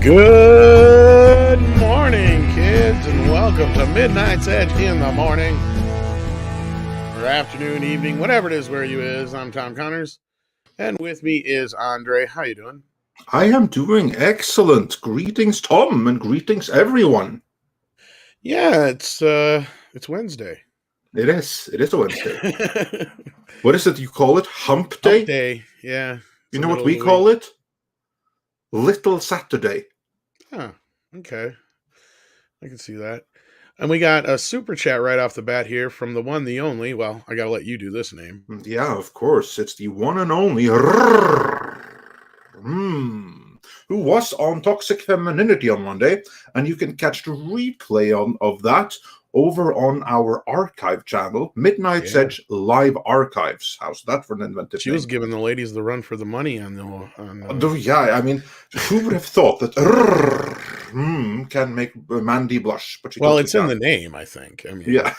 Good morning, kids, and welcome to Midnight's Edge in the morning, or afternoon, evening, whatever it is where you is. I'm Tom Connors, and with me is Andre. How you doing? I am doing excellent. Greetings, Tom, and greetings, everyone. Yeah, it's Wednesday. It is a Wednesday. What is it you call it? Hump Day? Hump Day, yeah. You know what we call it? Little Saturday. Huh, okay. I can see that. And we got a super chat right off the bat here from the one, the only. Well, I got to let you do this name. Yeah, of course. It's the one and only who was on Toxic Femininity on Monday, and you can catch the replay of that over on our archive channel, Midnight's Edge Live Archives. How's that for an inventive She name? was giving the ladies the run for the money on the... Yeah, I mean, who would have thought that can make Mandy blush? But well, it's in the name, I think. I mean, yeah.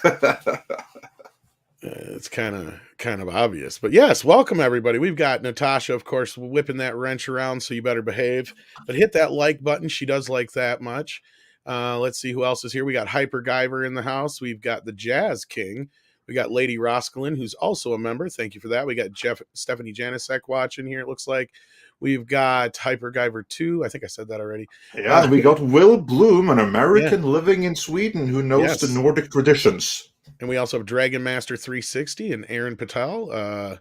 It's kind of obvious, but yes, welcome everybody. We've got Natasha, of course, whipping that wrench around, so you better behave. But hit that like button; she does like that much. Let's see who else is here. We got Hyper Guyver in the house. We've got the Jazz King. We got Lady Rosclin, who's also a member. Thank you for that. We got Stephanie Janisek watching here. It looks like we've got Hyper Guyver 2. I think I said that already. Yeah, we got Will Bloom, an American living in Sweden who knows the Nordic traditions. And we also have Dragon Master 360 and Aaron Patel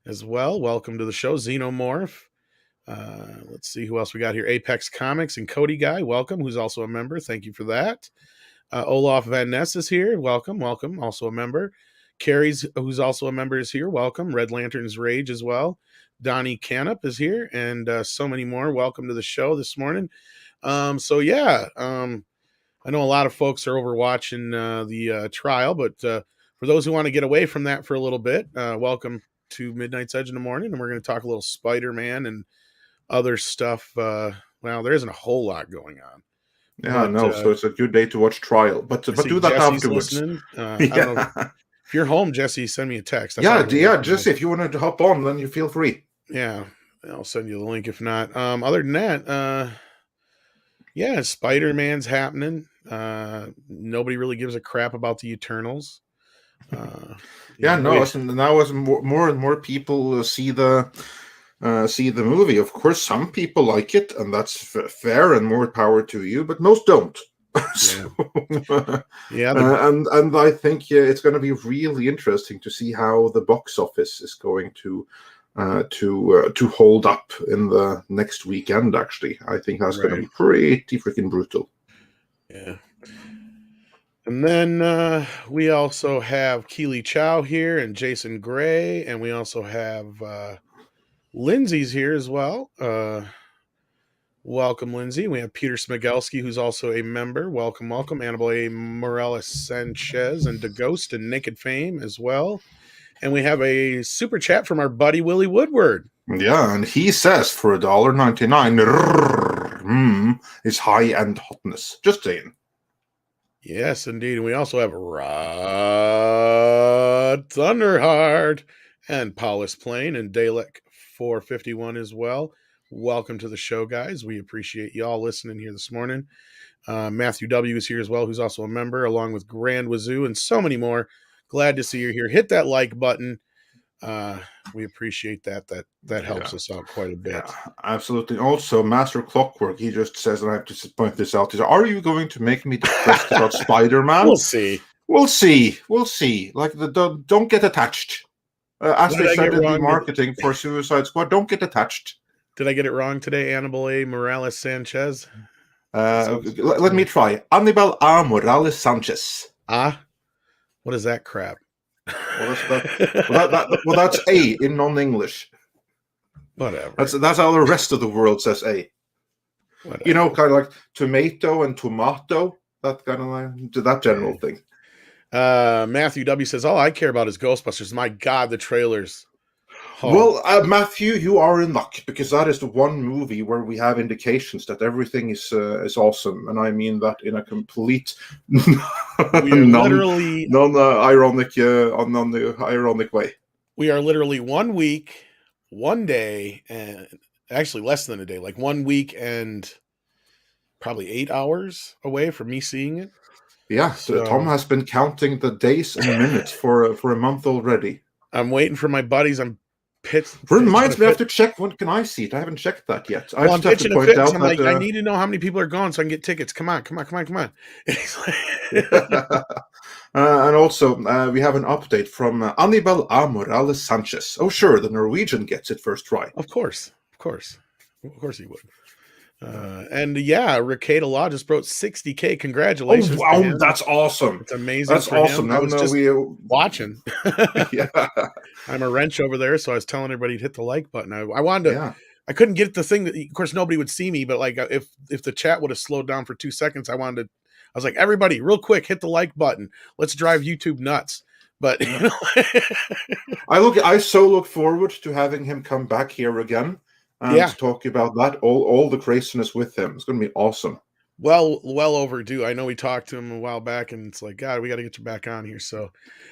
as well. Welcome to the show, Xenomorph. Let's see who else we got here. Apex Comics and Cody Guy, welcome, who's also a member. Thank you for that. Olaf Van Ness is here. Welcome, also a member. Carrie's, who's also a member, is here. Welcome. Red Lantern's Rage as well. Donnie Canup is here, and so many more. Welcome to the show this morning. I know a lot of folks are over watching the trial, but for those who want to get away from that for a little bit, welcome to Midnight's Edge in the morning, and we're going to talk a little Spider-Man and other stuff. Well, there isn't a whole lot going on. Yeah, so it's a good day to watch trial, but do that Jesse's afterwards. I don't know. If you're home, Jesse, send me a text. That's Jesse, if you wanted to hop on, then you feel free. Yeah, I'll send you the link if not. Other than that, Spider-Man's happening. Nobody really gives a crap about the Eternals. Now as more and more people see the movie. Of course, some people like it, and that's fair, and more power to you. But most don't. And I think it's going to be really interesting to see how the box office is going to hold up in the next weekend. Actually, I think that's going to be pretty freaking brutal. Yeah. And then we also have Keely Chow here and Jason Gray, and we also have Lindsay's here as well. Welcome, Lindsay. We have Peter Smigelski, who's also a member. Welcome. Annabelle A. Morales Sanchez and DeGhost and Naked Fame as well. And we have a super chat from our buddy Willie Woodward. Yeah, and he says for $1.99 is high-end hotness. Just saying. Yes, indeed. And we also have Rod Thunderheart and Paulus Plain and Dalek 451 as well. Welcome to the show, guys. We appreciate y'all listening here this morning. Matthew W. is here as well, who's also a member, along with Grand Wazoo and so many more. Glad to see you here. Hit that like button. We appreciate that. That helps us out quite a bit. Yeah, absolutely. Also, Master Clockwork, he just says, and I have to point this out, is, are you going to make me depressed about Spider-Man? We'll see. Like, don't get attached. As they said in the marketing for Suicide Squad, don't get attached. Did I get it wrong today? Annabelle A. Morales Sanchez? Let me try. Annabelle A. Morales Sanchez. What is that crap? Well, that's A in non-English. Whatever. That's how the rest of the world says A. Whatever. You know, kind of like tomato and tomato. That kind of like that general thing. Matthew W says, all I care about is Ghostbusters. My God, the trailers. Oh. Well, Matthew, you are in luck, because that is the one movie where we have indications that everything is awesome, and I mean that in a complete ironic way. We are literally 1 week, 1 day, and actually less than a day, like 1 week and probably 8 hours away from me seeing it. Yeah, so Tom has been counting the days and minutes for a month already. I'm waiting for my buddies. I'm Reminds me, I have to check when can I see it. I haven't checked that yet. Well, I'm pitching a fit because I'm like, I need to know how many people are going so I can get tickets. Come on. And he's like... and also, we have an update from Anibal A. Morales Sanchez. Oh, sure, the Norwegian gets it first try. Of course he would. And yeah, Ricada Law just broke 60K. Congratulations! Oh, wow, that's awesome. It's amazing. That's awesome. I was just watching. Yeah, I'm a wrench over there, so I was telling everybody to hit the like button. I wanted to. Yeah. I couldn't get the thing. Of course, nobody would see me, but like if the chat would have slowed down for 2 seconds, I was like, everybody, real quick, hit the like button. Let's drive YouTube nuts. But you know. I so look forward to having him come back here again. And talk about that, all the craziness with him. It's going to be awesome. Well overdue. I know we talked to him a while back, and it's like, God, we got to get you back on here. So,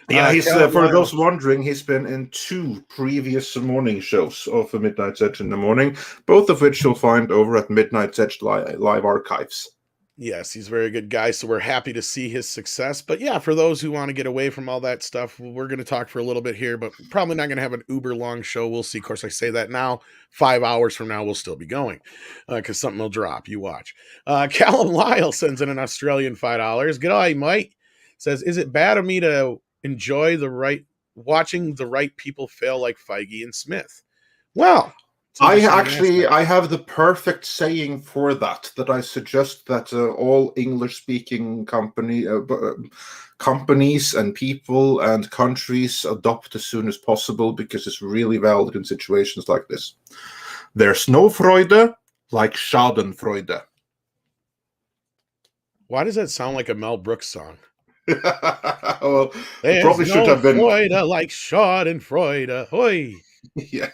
yeah, he's for those wondering, he's been in 2 previous morning shows of Midnight's Edge in the morning, both of which you'll find over at Midnight's Edge live archives. Yes, he's a very good guy, so we're happy to see his success. But yeah, for those who want to get away from all that stuff, we're going to talk for a little bit here, but probably not going to have an uber long show. We'll see. Of course, I say that now. 5 hours from now, we'll still be going because something will drop. You watch. Callum Lyle sends in an Australian $5. G'day, Mike. Says, is it bad of me to enjoy watching the right people fail like Feige and Smith? Well... I have the perfect saying for that I suggest that all English-speaking companies and people and countries adopt as soon as possible because it's really valid in situations like this. There's no Freude like Schadenfreude. Why does that sound like a Mel Brooks song? Well, it probably should have been Freude like Schadenfreude. Hoi. Yeah.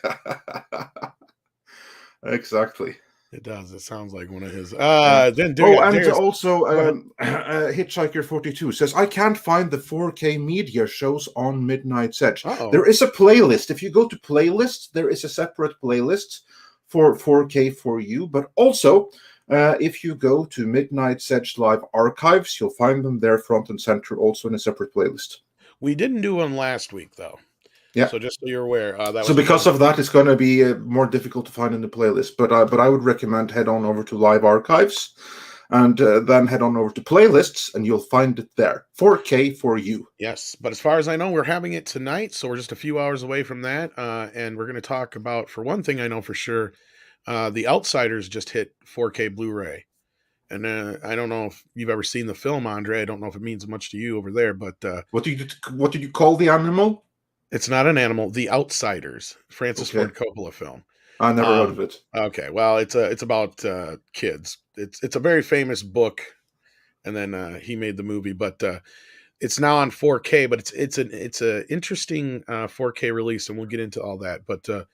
Exactly. It does. It sounds like one of his. Hitchhiker42 says, I can't find the 4K media shows on Midnight's Edge. There is a playlist. If you go to playlists, there is a separate playlist for 4K for you. But also, if you go to Midnight's Edge Live archives, you'll find them there front and center, also in a separate playlist. We didn't do one last week, though. Yeah. So just so you're aware, because of that, it's going to be more difficult to find in the playlist. But I would recommend head on over to Live Archives, and then head on over to playlists, and you'll find it there. 4K for you. Yes, but as far as I know, we're having it tonight, so we're just a few hours away from that, and we're going to talk about, for one thing, I know for sure, The Outsiders just hit 4K Blu-ray. And I don't know if you've ever seen the film, Andre. I don't know if it means much to you over there, but what did you call the animal? It's not an animal. The Outsiders, Francis Ford Coppola film. I never heard of it. Okay, well, it's about kids. It's a very famous book, and then he made the movie. But it's now on 4K. But it's an interesting 4K release, and we'll get into all that. But the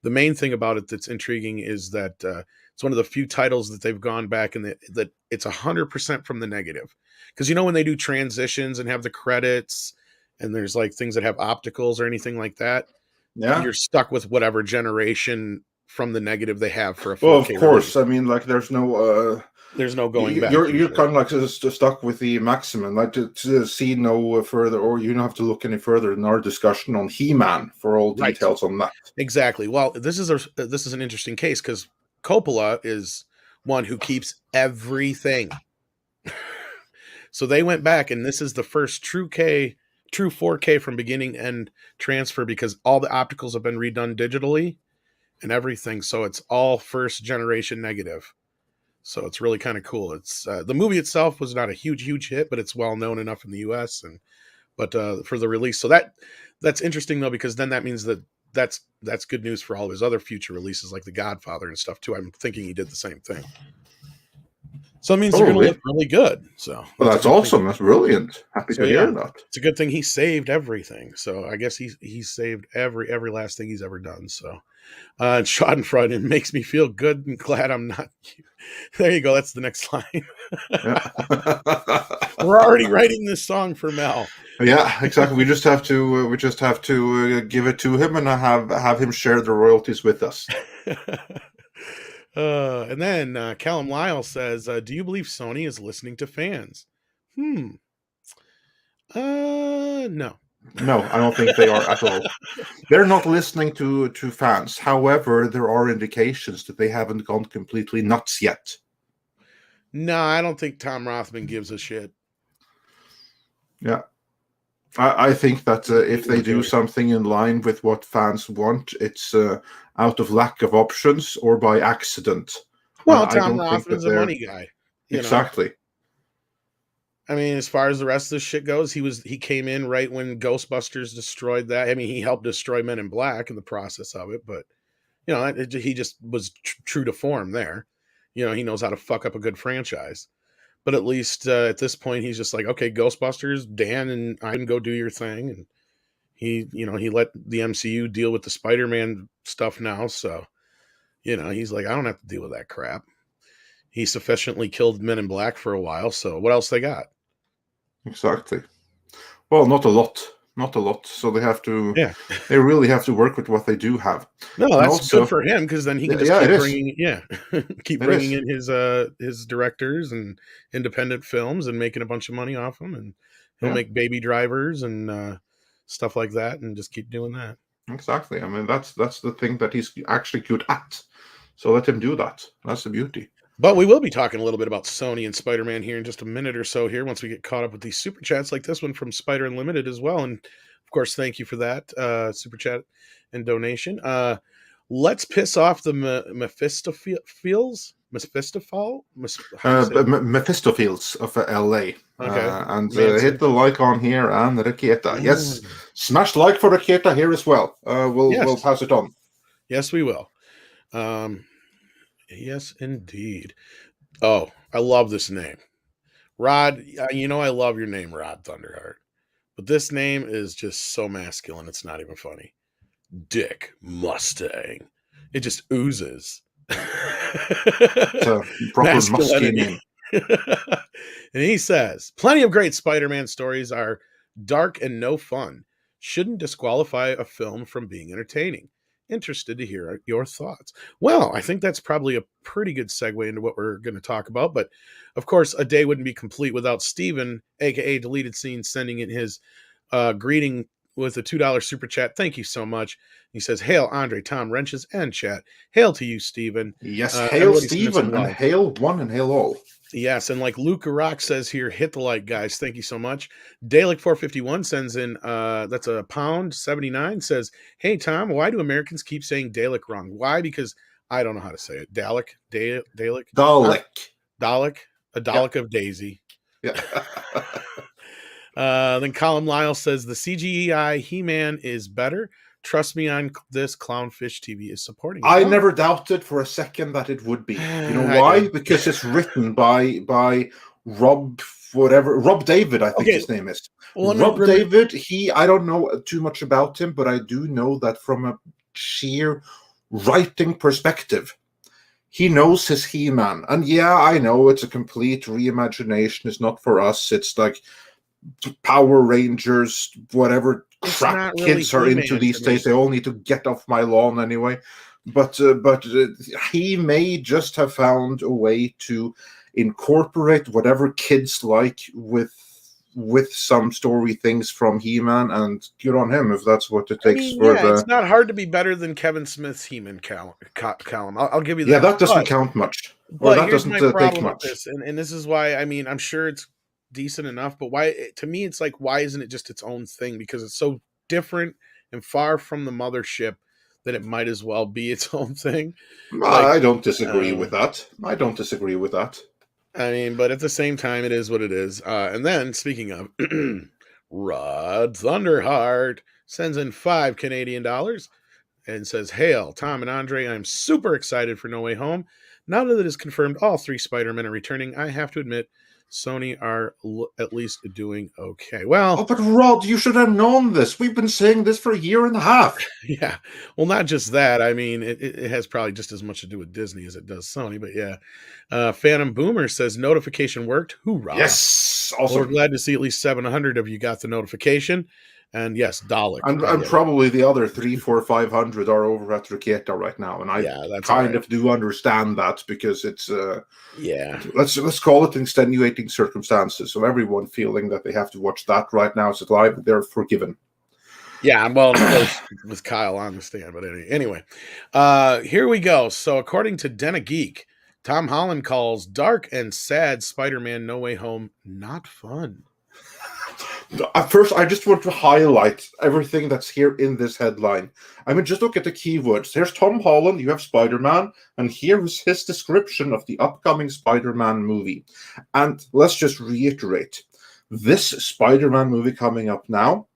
main thing about it that's intriguing is that it's one of the few titles that they've gone back and that it's 100% from the negative. Because when they do transitions and have the credits. And there's like things that have opticals or anything like that. Yeah. You're stuck with whatever generation from the negative they have for a 4K. Well, of course. Release. I mean, like there's no going back. You're kind of like just stuck with the maximum, like to see no further, or you don't have to look any further in our discussion on He-Man for all details on that. Exactly. Well, this is an interesting case because Coppola is one who keeps everything. So they went back, and this is the first true 4K from beginning to end transfer because all the opticals have been redone digitally and everything. So it's all first generation negative. So it's really kind of cool. It's the movie itself was not a huge hit, but it's well known enough in the US but for the release. So that's interesting though, because then that means that's good news for all of his other future releases like The Godfather and stuff too. I'm thinking he did the same thing. So it means they're going to look really good. So that's awesome. That's brilliant. Happy to hear that. It's a good thing he saved everything. So I guess he saved every last thing he's ever done. So Schadenfreude, it makes me feel good and glad I'm not you. There you go. That's the next line. We're already writing this song for Mel. Yeah, exactly. We just have to give it to him and have him share the royalties with us. And then Callum Lyle says, "Do you believe Sony is listening to fans?" No. No, I don't think they are at all. They're not listening to fans. However, there are indications that they haven't gone completely nuts yet. No, I don't think Tom Rothman gives a shit. Yeah. I think that if they do something in line with what fans want, it's out of lack of options or by accident. Well, I Tom don't think that Rothman's a they're money guy. exactly. I mean, as far as the rest of this shit goes, he came in right when Ghostbusters destroyed that. I mean, he helped destroy Men in Black in the process of it, but he just was true to form there. He knows how to fuck up a good franchise. But at least at this point, he's just like, okay, Ghostbusters, Dan and I can go do your thing, and he let the MCU deal with the Spider-Man stuff now. So, he's like, I don't have to deal with that crap. He sufficiently killed Men in Black for a while. So what else they got? Exactly. Well, not a lot. Not a lot. So they have to. Yeah. They really have to work with what they do have. No, that's also good for him because then he can just keep bringing in his directors and independent films and making a bunch of money off them, and he'll make Baby Drivers and stuff like that, and just keep doing that. Exactly. I mean, that's the thing that he's actually good at. So let him do that. That's the beauty. But we will be talking a little bit about Sony and Spider-Man here in just a minute or so here once we get caught up with these super chats like this one from Spider Unlimited as well. And of course, thank you for that super chat and donation. Let's piss off the Mephistopheles of LA. Okay. And hit the like on here and Raketa. Yes. Smash like for Raketa here as well. We'll pass it on. Yes, we will. Yes, indeed. Oh, I love this name. Rod, I love your name, Rod Thunderheart. But this name is just so masculine, it's not even funny. Dick Mustang. It just oozes. It's a proper musky name. And he says, plenty of great Spider-Man stories are dark and no fun. Shouldn't disqualify a film from being entertaining. Interested to hear your thoughts. Well, I think that's probably a pretty good segue into what we're going to talk about. But of course, a day wouldn't be complete without Steven, aka Deleted Scene, sending in his greeting with a $2 super chat. Thank you so much. He says, hail Andre, Tom, Wrenches, and chat. Hail to you, Steven. Yes, hail Steven, and hail one and hail all. Yes, and like Luke Rock says here, hit the like, guys. Thank you so much. Dalek451 sends in, that's a £1.79, says, hey, Tom, why do Americans keep saying Dalek wrong? Why? Because I don't know how to say it. Dalek? Dalek? Dalek? A Dalek of Daisy. Yeah. Then Colin Lyle says, the CGI He-Man is better. Trust me on this, Clownfish TV is supporting it. I never doubted for a second that it would be. You know why? Because it's written by Rob David, I think his name is. Well, Rob David, I don't know too much about him, but I do know that from a sheer writing perspective, he knows his He-Man. And yeah, I know it's a complete reimagination. It's not for us. It's like Power Rangers, whatever crap kids are into these days. They all need to get off my lawn anyway. But he may just have found a way to incorporate whatever kids like with some story things from He-Man, and good on him if that's what it takes. It's not hard to be better than Kevin Smith's He-Man Callum. I'll give you that. Yeah, that doesn't count much. Or that doesn't take much. And this is why, I'm sure it's decent enough, but why, to me, it's like, why isn't it just its own thing? Because it's so different and far from the mothership that it might as well be its own thing. I don't disagree with that. But at the same time, it is what it is. And then, speaking of, Rod Thunderheart sends in $5 Canadian and says, hail, Tom and Andre, I'm super excited for No Way Home. Now that it is confirmed all 3 Spider-Men are returning, I have to admit, Sony are at least doing okay. Well, but Rod, you should have known this. We've been saying this for a year and a half. Yeah. Well, not just that. It has probably just as much to do with Disney as it does Sony. But yeah. Phantom Boomer says notification worked. Hoorah. Yes. Awesome. Well, we're glad to see at least 700 of you got the notification. And yes, Dalek. And probably the other 3, 4, 500 are over at Raketa right now, and I that's kind of do understand that, because it's yeah. Let's call it extenuating circumstances. So everyone feeling that they have to watch that right now as it's live, they're forgiven. Yeah, well, of course, with Kyle on the stand, but anyway, here we go. So, according to Denna Geek, Tom Holland calls dark and sad Spider-Man No Way Home not fun. At first, I just want to highlight everything that's here in this headline. I mean, just look at the keywords. Here's Tom Holland, you have Spider-Man, and here is his description of the upcoming Spider-Man movie. And let's just reiterate, this Spider-Man movie coming up now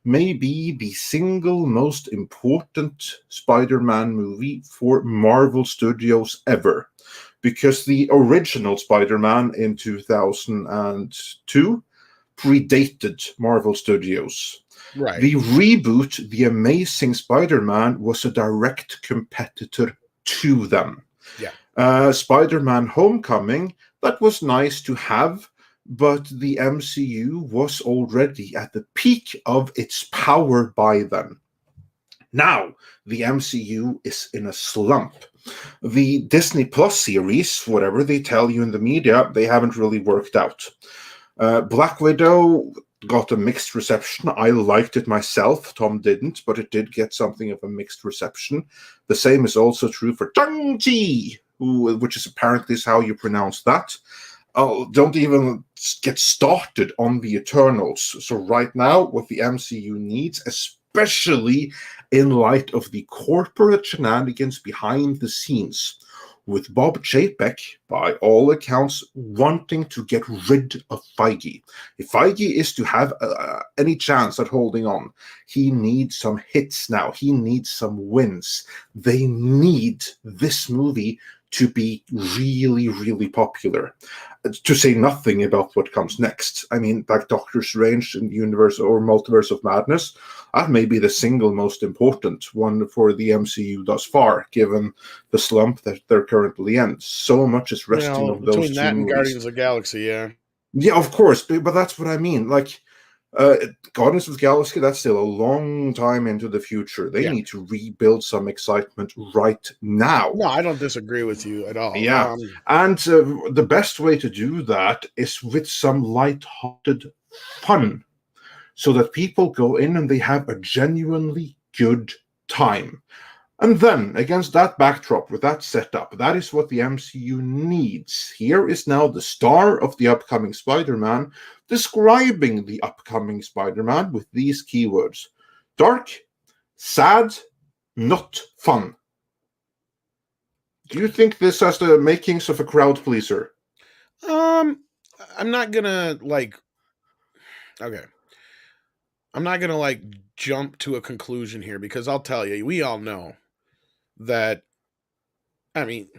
may be the single most important Spider-Man movie for Marvel Studios ever. Because the original Spider-Man in 2002 predated Marvel Studios. Right. The reboot, The Amazing Spider-Man, was a direct competitor to them. Yeah. Spider-Man Homecoming, that was nice to have, but the MCU was already at the peak of its power by then. Now, the MCU is in a slump. The Disney Plus series, whatever they tell you in the media, they haven't really worked out. Black Widow got a mixed reception. I liked it myself. Tom didn't, but it did get something of a mixed reception. The same is also true for Shang-Chi, which is apparently how you pronounce that. Don't even get started on the Eternals. So right now, what the MCU needs, especially in light of the corporate shenanigans behind the scenes, with Bob Chapek, by all accounts, wanting to get rid of Feige. If Feige is to have any chance at holding on, he needs some hits now. He needs some wins. They need this movie to be really, really popular. To say nothing about what comes next. I mean, like Doctor Strange in the Universe or Multiverse of Madness, that may be the single most important one for the MCU thus far, given the slump that they're currently in. So much is resting on those two movies. Between that and Guardians of the Galaxy, yeah. Yeah, of course, but that's what I mean. Like, Guardians of the Galaxy, that's still a long time into the future. They need to rebuild some excitement right now. No, I don't disagree with you at all. Yeah, and the best way to do that is with some light-hearted fun, so that people go in and they have a genuinely good time. And then, against that backdrop, with that setup, that is what the MCU needs. Here is now the star of the upcoming Spider-Man describing the upcoming Spider-Man with these keywords: dark, sad, not fun. Do you think this has the makings of a crowd pleaser? I'm not gonna okay. I'm not gonna jump to a conclusion here, because I'll tell you, we all know that. I mean,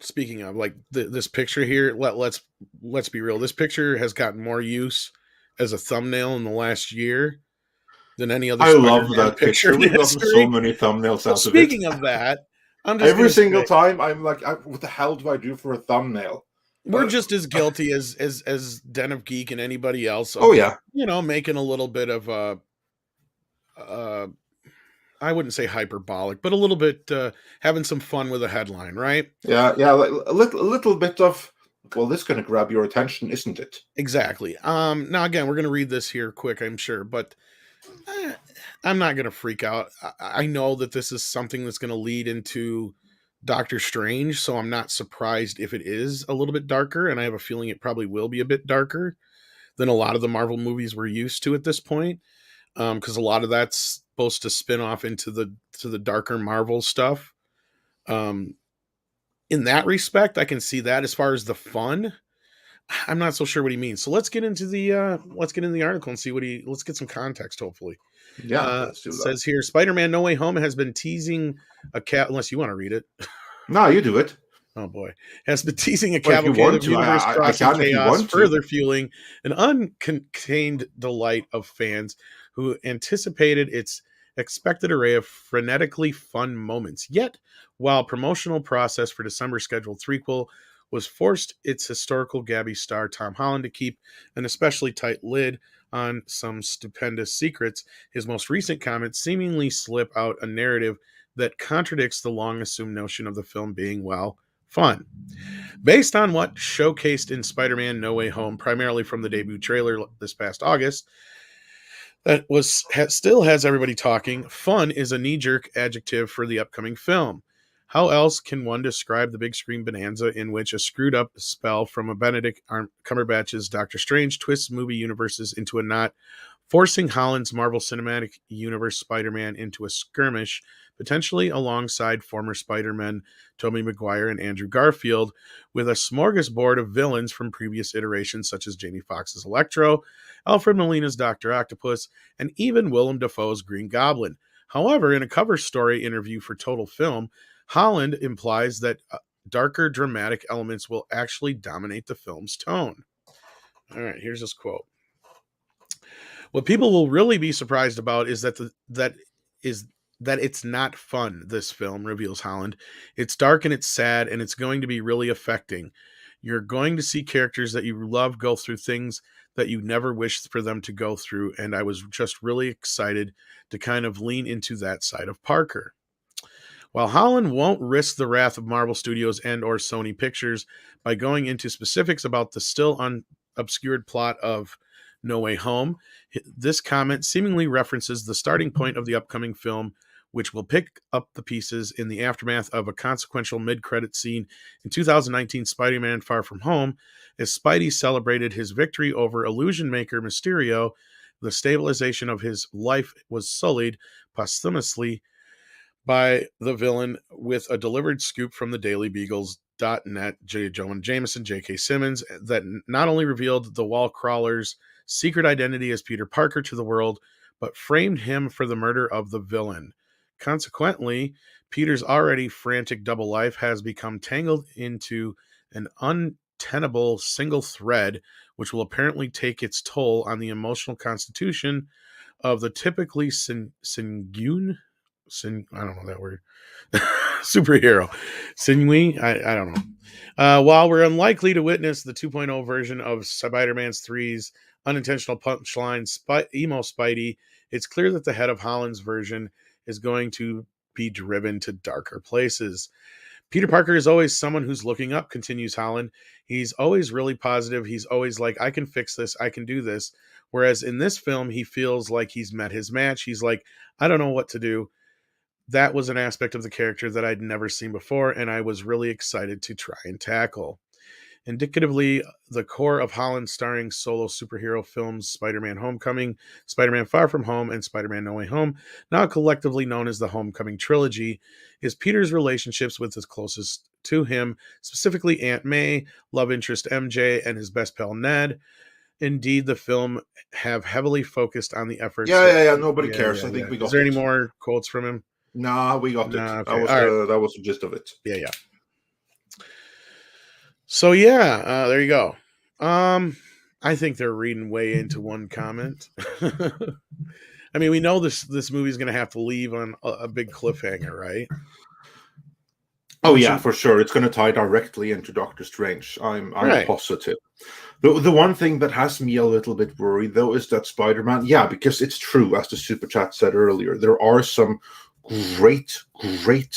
speaking of this picture here, let's be real. This picture has gotten more use as a thumbnail in the last year than any other. I love that picture. We've gotten so many thumbnails out of it. Speaking of that, I'm just every single time I'm like, what the hell do I do for a thumbnail? We're just as guilty as Den of Geek and anybody else. Oh yeah, making a little bit of I wouldn't say hyperbolic, but a little bit having some fun with a headline, right? Yeah, like a little bit of, well, this is going to grab your attention, isn't it? Exactly. Now again, we're going to read this here quick, I'm sure, but I'm not going to freak out. I know that this is something that's going to lead into Doctor Strange, so I'm not surprised if it is a little bit darker, and I have a feeling it probably will be a bit darker than a lot of the Marvel movies we're used to at this point, because a lot of that's supposed to spin off into the darker Marvel stuff. In that respect, I can see that. As far as the fun, I'm not so sure what he means. So let's get into the article and see let's get some context, hopefully. Yeah, let's do that. Says here, Spider-Man No Way Home has been teasing a unless you want to read it. No, you do it. Oh boy. Has been teasing a cavalcade of universe crossing chaos, further fueling an uncontained delight of fans who anticipated its expected array of frenetically fun moments. Yet, while promotional process for December scheduled threequel was forced its historical Gabby star Tom Holland to keep an especially tight lid on some stupendous secrets. His most recent comments seemingly slip out a narrative that contradicts the long assumed notion of the film being, well, fun. Based on what showcased in Spider-Man No Way Home, primarily from the debut trailer this past August, still has everybody talking. Fun is a knee-jerk adjective for the upcoming film. How else can one describe the big screen bonanza in which a screwed-up spell from a Benedict Cumberbatch's Doctor Strange twists movie universes into a knot, forcing Holland's Marvel Cinematic Universe Spider-Man into a skirmish, potentially alongside former Spider-Men Tobey Maguire and Andrew Garfield, with a smorgasbord of villains from previous iterations such as Jamie Foxx's Electro, Alfred Molina's Dr. Octopus, and even Willem Dafoe's Green Goblin. However, in a cover story interview for Total Film, Holland implies that darker dramatic elements will actually dominate the film's tone. All right, here's this quote. What people will really be surprised about is that it's not fun, this film, reveals Holland. It's dark and it's sad, and it's going to be really affecting. You're going to see characters that you love go through things that you never wished for them to go through, and I was just really excited to kind of lean into that side of Parker. While Holland won't risk the wrath of Marvel Studios and or Sony Pictures by going into specifics about the still unobscured plot of No Way Home, this comment seemingly references the starting point of the upcoming film, which will pick up the pieces in the aftermath of a consequential mid-credit scene in 2019 Spider-Man Far From Home, as Spidey celebrated his victory over illusion maker Mysterio. The stabilization of his life was sullied posthumously by the villain with a delivered scoop from the Daily Beagles.net, J. Jonah Jameson, J.K. Simmons, that not only revealed the wall crawler's secret identity as Peter Parker to the world, but framed him for the murder of the villain. Consequently, Peter's already frantic double life has become tangled into an untenable single thread, which will apparently take its toll on the emotional constitution of the typically sanguine, I don't know that word, superhero. Sinewy? I don't know. While we're unlikely to witness the 2.0 version of Spider-Man 3's unintentional punchline, emo Spidey, it's clear that the head of Holland's version is going to be driven to darker places. Peter Parker is always someone who's looking up, continues Holland. He's always really positive. He's always like, I can fix this. I can do this. Whereas in this film, he feels like he's met his match. He's like, I don't know what to do. That was an aspect of the character that I'd never seen before, and I was really excited to try and tackle. Indicatively, the core of Holland's starring solo superhero films, Spider-Man Homecoming, Spider-Man Far From Home, and Spider-Man No Way Home, now collectively known as the Homecoming Trilogy, is Peter's relationships with his closest to him, specifically Aunt May, love interest MJ, and his best pal Ned. Indeed, the film have heavily focused on the efforts. Yeah. Nobody cares. I think we got it. Is there any more quotes from him? Nah, we got it. Okay. That was the gist of it. Yeah. So there you go. I think they're reading way into one comment. I mean, we know this movie is going to have to leave on a big cliffhanger, right? Oh yeah, for sure. It's going to tie directly into Doctor Strange. I'm right. Positive. The one thing that has me a little bit worried though is that Spider-Man. Yeah, because it's true, as the super chat said earlier, there are some great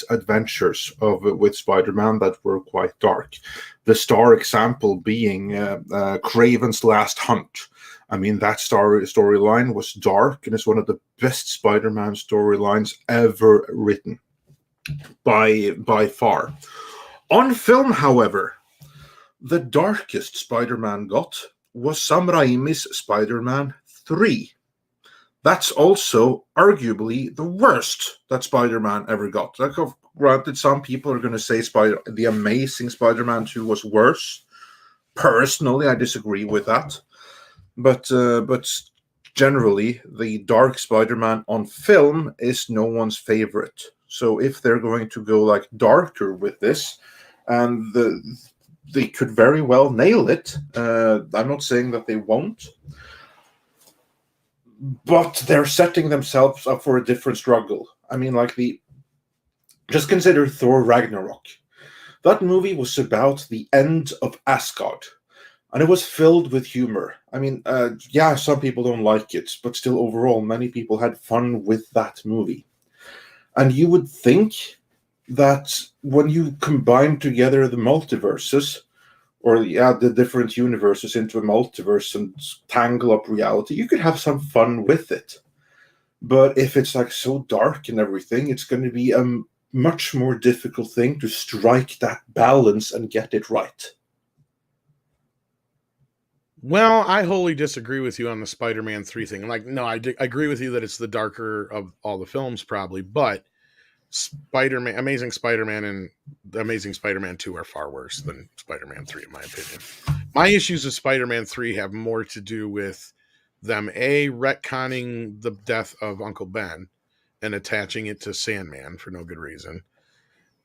adventures with Spider-Man that were quite dark. The star example being Kraven's Last Hunt. I mean, that storyline was dark and it's one of the best Spider-Man storylines ever written by far. On film, however, the darkest Spider-Man got was Sam Raimi's Spider-Man 3. That's also arguably the worst that Spider-Man ever got. Like, granted, some people are going to say the Amazing Spider-Man 2 was worse. Personally, I disagree with that. But generally, the Dark Spider-Man on film is no one's favorite. So if they're going to go like darker with this, and they could very well nail it. I'm not saying that they won't. But they're setting themselves up for a different struggle. I mean, just consider Thor Ragnarok. That movie was about the end of Asgard, and it was filled with humor. I mean, yeah, some people don't like it, but still, overall, many people had fun with that movie. And you would think that when you combine together the multiverses, or the different universes into a multiverse and tangle up reality, you could have some fun with it. But if it's like so dark and everything, it's going to be a much more difficult thing to strike that balance and get it right. Well, I wholly disagree with you on the Spider-Man 3 thing. Like, no, I agree with you that it's the darker of all the films, probably, but Spider-Man, Amazing Spider-Man, and the Amazing Spider-Man 2 are far worse than Spider-Man 3, in my opinion. My issues with Spider-Man 3 have more to do with them, A, retconning the death of Uncle Ben and attaching it to Sandman for no good reason,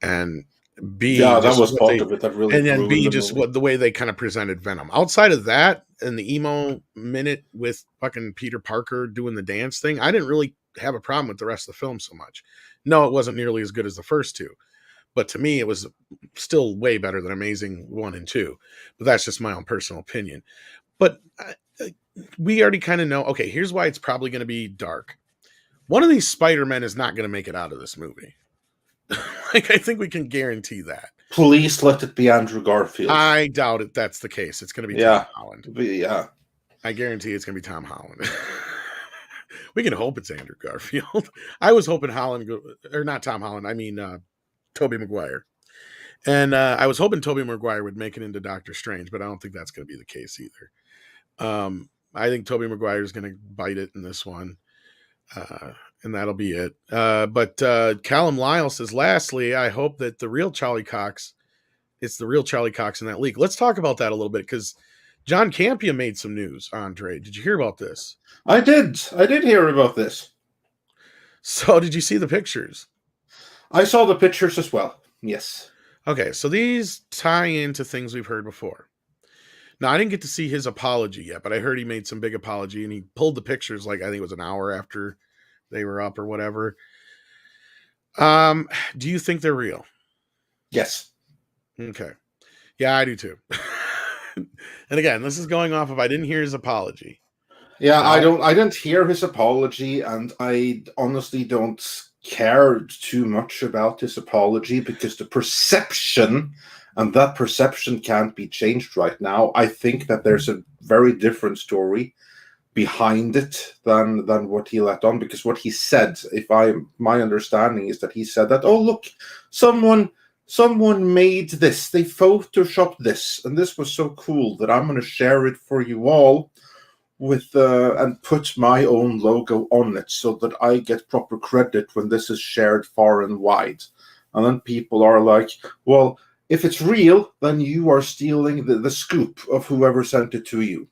and B, Yeah, that just was what part they, of it that really and then ruined B, the just movie. what the way they kind of presented Venom. Outside of that, and the emo minute with fucking Peter Parker doing the dance thing, I didn't really have a problem with the rest of the film so much. No, it wasn't nearly as good as the first two, but to me, it was still way better than Amazing 1 and 2. But that's just my own personal opinion. But we already kind of know, okay, here's why it's probably going to be dark. One of these Spider-Men is not going to make it out of this movie. Like, I think we can guarantee that. Please let it be Andrew Garfield. I doubt it. That's the case. It's going to be Yeah. Tom Holland. Yeah. I guarantee it's going to be Tom Holland. We can hope it's Andrew Garfield. I was hoping Holland, or not Tom Holland, I mean Tobey Maguire. And I was hoping Tobey Maguire would make it into Doctor Strange, but I don't think that's going to be the case either. I think Tobey Maguire is going to bite it in this one. And that'll be it. But Callum Lyle says, lastly, I hope that the real Charlie Cox, it's the real Charlie Cox in that leak. Let's talk about that a little bit, because John Campea made some news, Andre. Did you hear about this? I did hear about this. So did you see the pictures? I saw the pictures as well. Yes. Okay, so these tie into things we've heard before. Now, I didn't get to see his apology yet, but I heard he made some big apology, and he pulled the pictures, like, I think it was an hour after they were up or whatever. Do you think they're real? Yes. Okay. Yeah, I do too. And again, this is going off of I didn't hear his apology. Yeah, I didn't hear his apology, and I honestly don't care too much about his apology, because the perception, and that perception can't be changed right now. I think that there's a very different story behind it than what he let on, because what he said, my understanding is that he said that, oh look, someone made this, they photoshopped this, and this was so cool that I'm going to share it for you all with and put my own logo on it so that I get proper credit when this is shared far and wide. And then people are like, well, if it's real, then you are stealing the scoop of whoever sent it to you.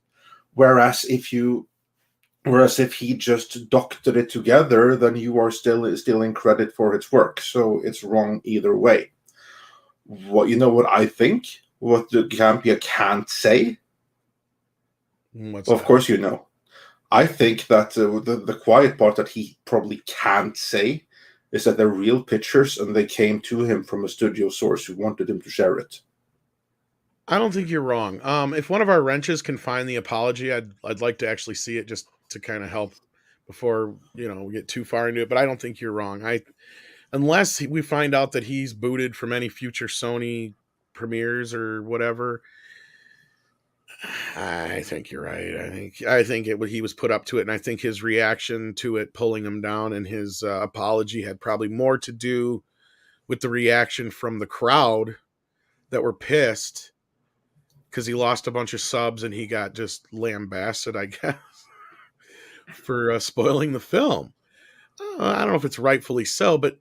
Whereas if he just doctored it together, then you are still stealing credit for its work. So it's wrong either way. What I think? What the Campea can't say? Of course you know. I think that the quiet part that he probably can't say is that they're real pictures and they came to him from a studio source who wanted him to share it. I don't think you're wrong. If one of our wrenches can find the apology, I'd like to actually see it, just to kind of help before we get too far into it. But I don't think you're wrong. Unless we find out that he's booted from any future Sony premieres or whatever, I think you're right. I think he was put up to it, and I think his reaction to it pulling him down and his apology had probably more to do with the reaction from the crowd that were pissed because he lost a bunch of subs and he got just lambasted, I guess, for spoiling the film. I don't know if it's rightfully so, but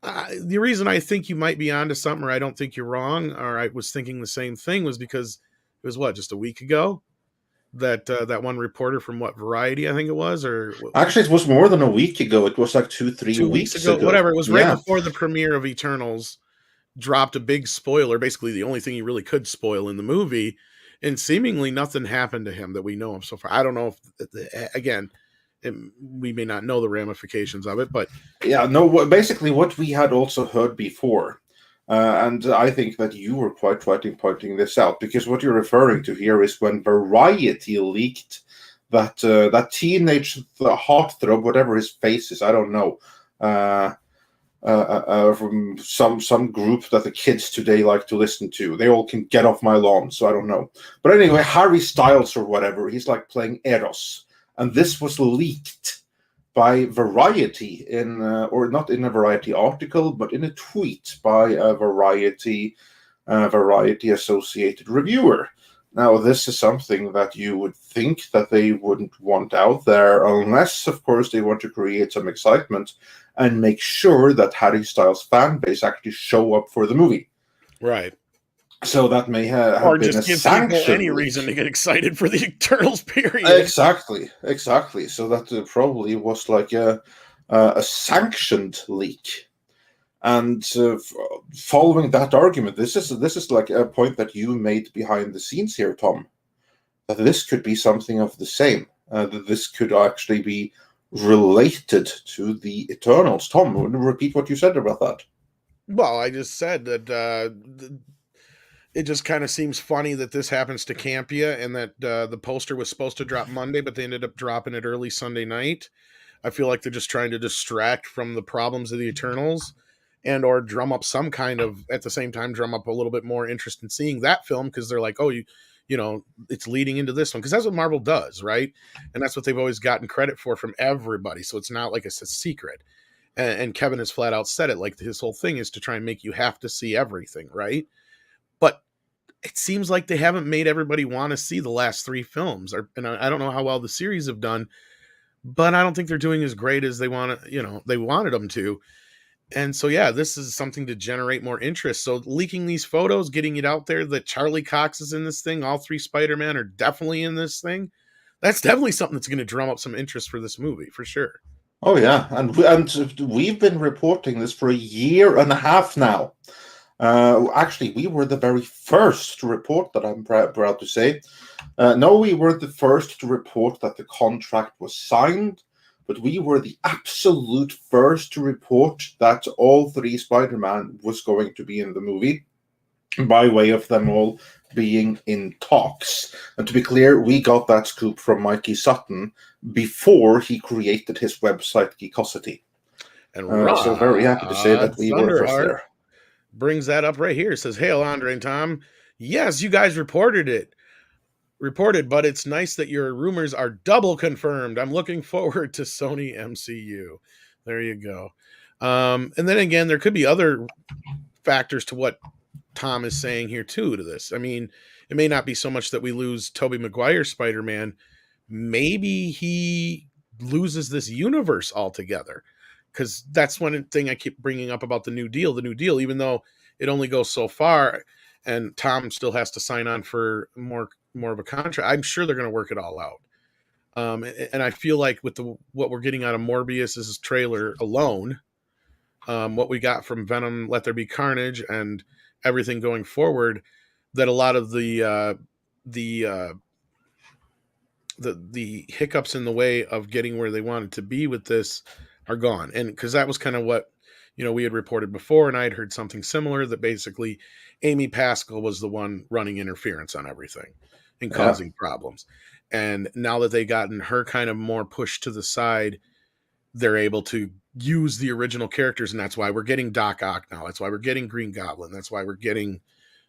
the reason I think you might be onto something, or I don't think you're wrong, or I was thinking the same thing, was because it was just a week ago that one reporter from Variety, I think it was, or actually it was more than a week ago. It was like 2-3 weeks ago. Whatever. It was right before the premiere of Eternals. Dropped a big spoiler, basically the only thing he really could spoil in the movie, and seemingly nothing happened to him that we know of so far. I don't know if, again, we may not know the ramifications of it, but yeah, no. Basically, what we had also heard before And I think that you were quite right in pointing this out, because what you're referring to here is when Variety leaked that that teenage heartthrob, whatever his face is, I don't know, from some group that the kids today like to listen to. They all can get off my lawn, so I don't know. But anyway, Harry Styles or whatever, he's like playing Eros, and this was leaked by Variety or not in a Variety article, but in a tweet by a Variety associated reviewer. Now, this is something that you would think that they wouldn't want out there, unless, of course, they want to create some excitement and make sure that Harry Styles' fan base actually show up for the movie. Right. So that may have or been just a give people any leak. reason to get excited for the Eternals period. Exactly. So that probably was like a sanctioned leak. And following that argument, this is like a point that you made behind the scenes here, Tom, that this could be something of the same. That this could actually be related to the Eternals. Tom, repeat what you said about that. Well, I just said that it just kind of seems funny that this happens to Campia, and that the poster was supposed to drop Monday, but they ended up dropping it early Sunday night. I feel like they're just trying to distract from the problems of the Eternals, and or drum up some kind of, at the same time, drum up a little bit more interest in seeing that film, because they're like, oh, you know, it's leading into this one, because that's what Marvel does, right? And that's what they've always gotten credit for from everybody, so it's not like it's a secret. And Kevin has flat out said it, like his whole thing is to try and make you have to see everything, right? But it seems like they haven't made everybody want to see the last three films, and I don't know how well the series have done, but I don't think they're doing as great as they wanted them to. And so, yeah, this is something to generate more interest. So leaking these photos, getting it out there that Charlie Cox is in this thing, all three Spider-Man are definitely in this thing. That's definitely something that's going to drum up some interest for this movie, for sure. Oh yeah, and we've been reporting this for a year and a half now. Actually, we were the very first to report that. I'm proud to say. No, we weren't the first to report that the contract was signed, but we were the absolute first to report that all three Spider-Man was going to be in the movie, by way of them all being in talks. And to be clear, we got that scoop from Mikey Sutton before he created his website Geekosity. And so very happy to say that we were first there. Brings that up right here. It says, "Hail, Andre and Tom. Yes, you guys reported, but it's nice that your rumors are double confirmed. I'm looking forward to Sony MCU." There you go. And then again, there could be other factors to what Tom is saying here too to this. I mean, it may not be so much that we lose Tobey Maguire's Spider-Man. Maybe he loses this universe altogether, because that's one thing I keep bringing up about the New Deal. The New Deal, even though it only goes so far, and Tom still has to sign on for more of a contract, I'm sure they're going to work it all out. And I feel like with what we're getting out of Morbius's trailer alone, what we got from Venom, Let There Be Carnage, and everything going forward, that a lot of the hiccups in the way of getting where they wanted to be with this are gone. And because that was kind of what, we had reported before, and I had heard something similar, that basically Amy Pascal was the one running interference on everything and causing problems. And now that they gotten her kind of more pushed to the side, they're able to use the original characters, and that's why we're getting Doc Ock now. That's why we're getting Green Goblin. That's why we're getting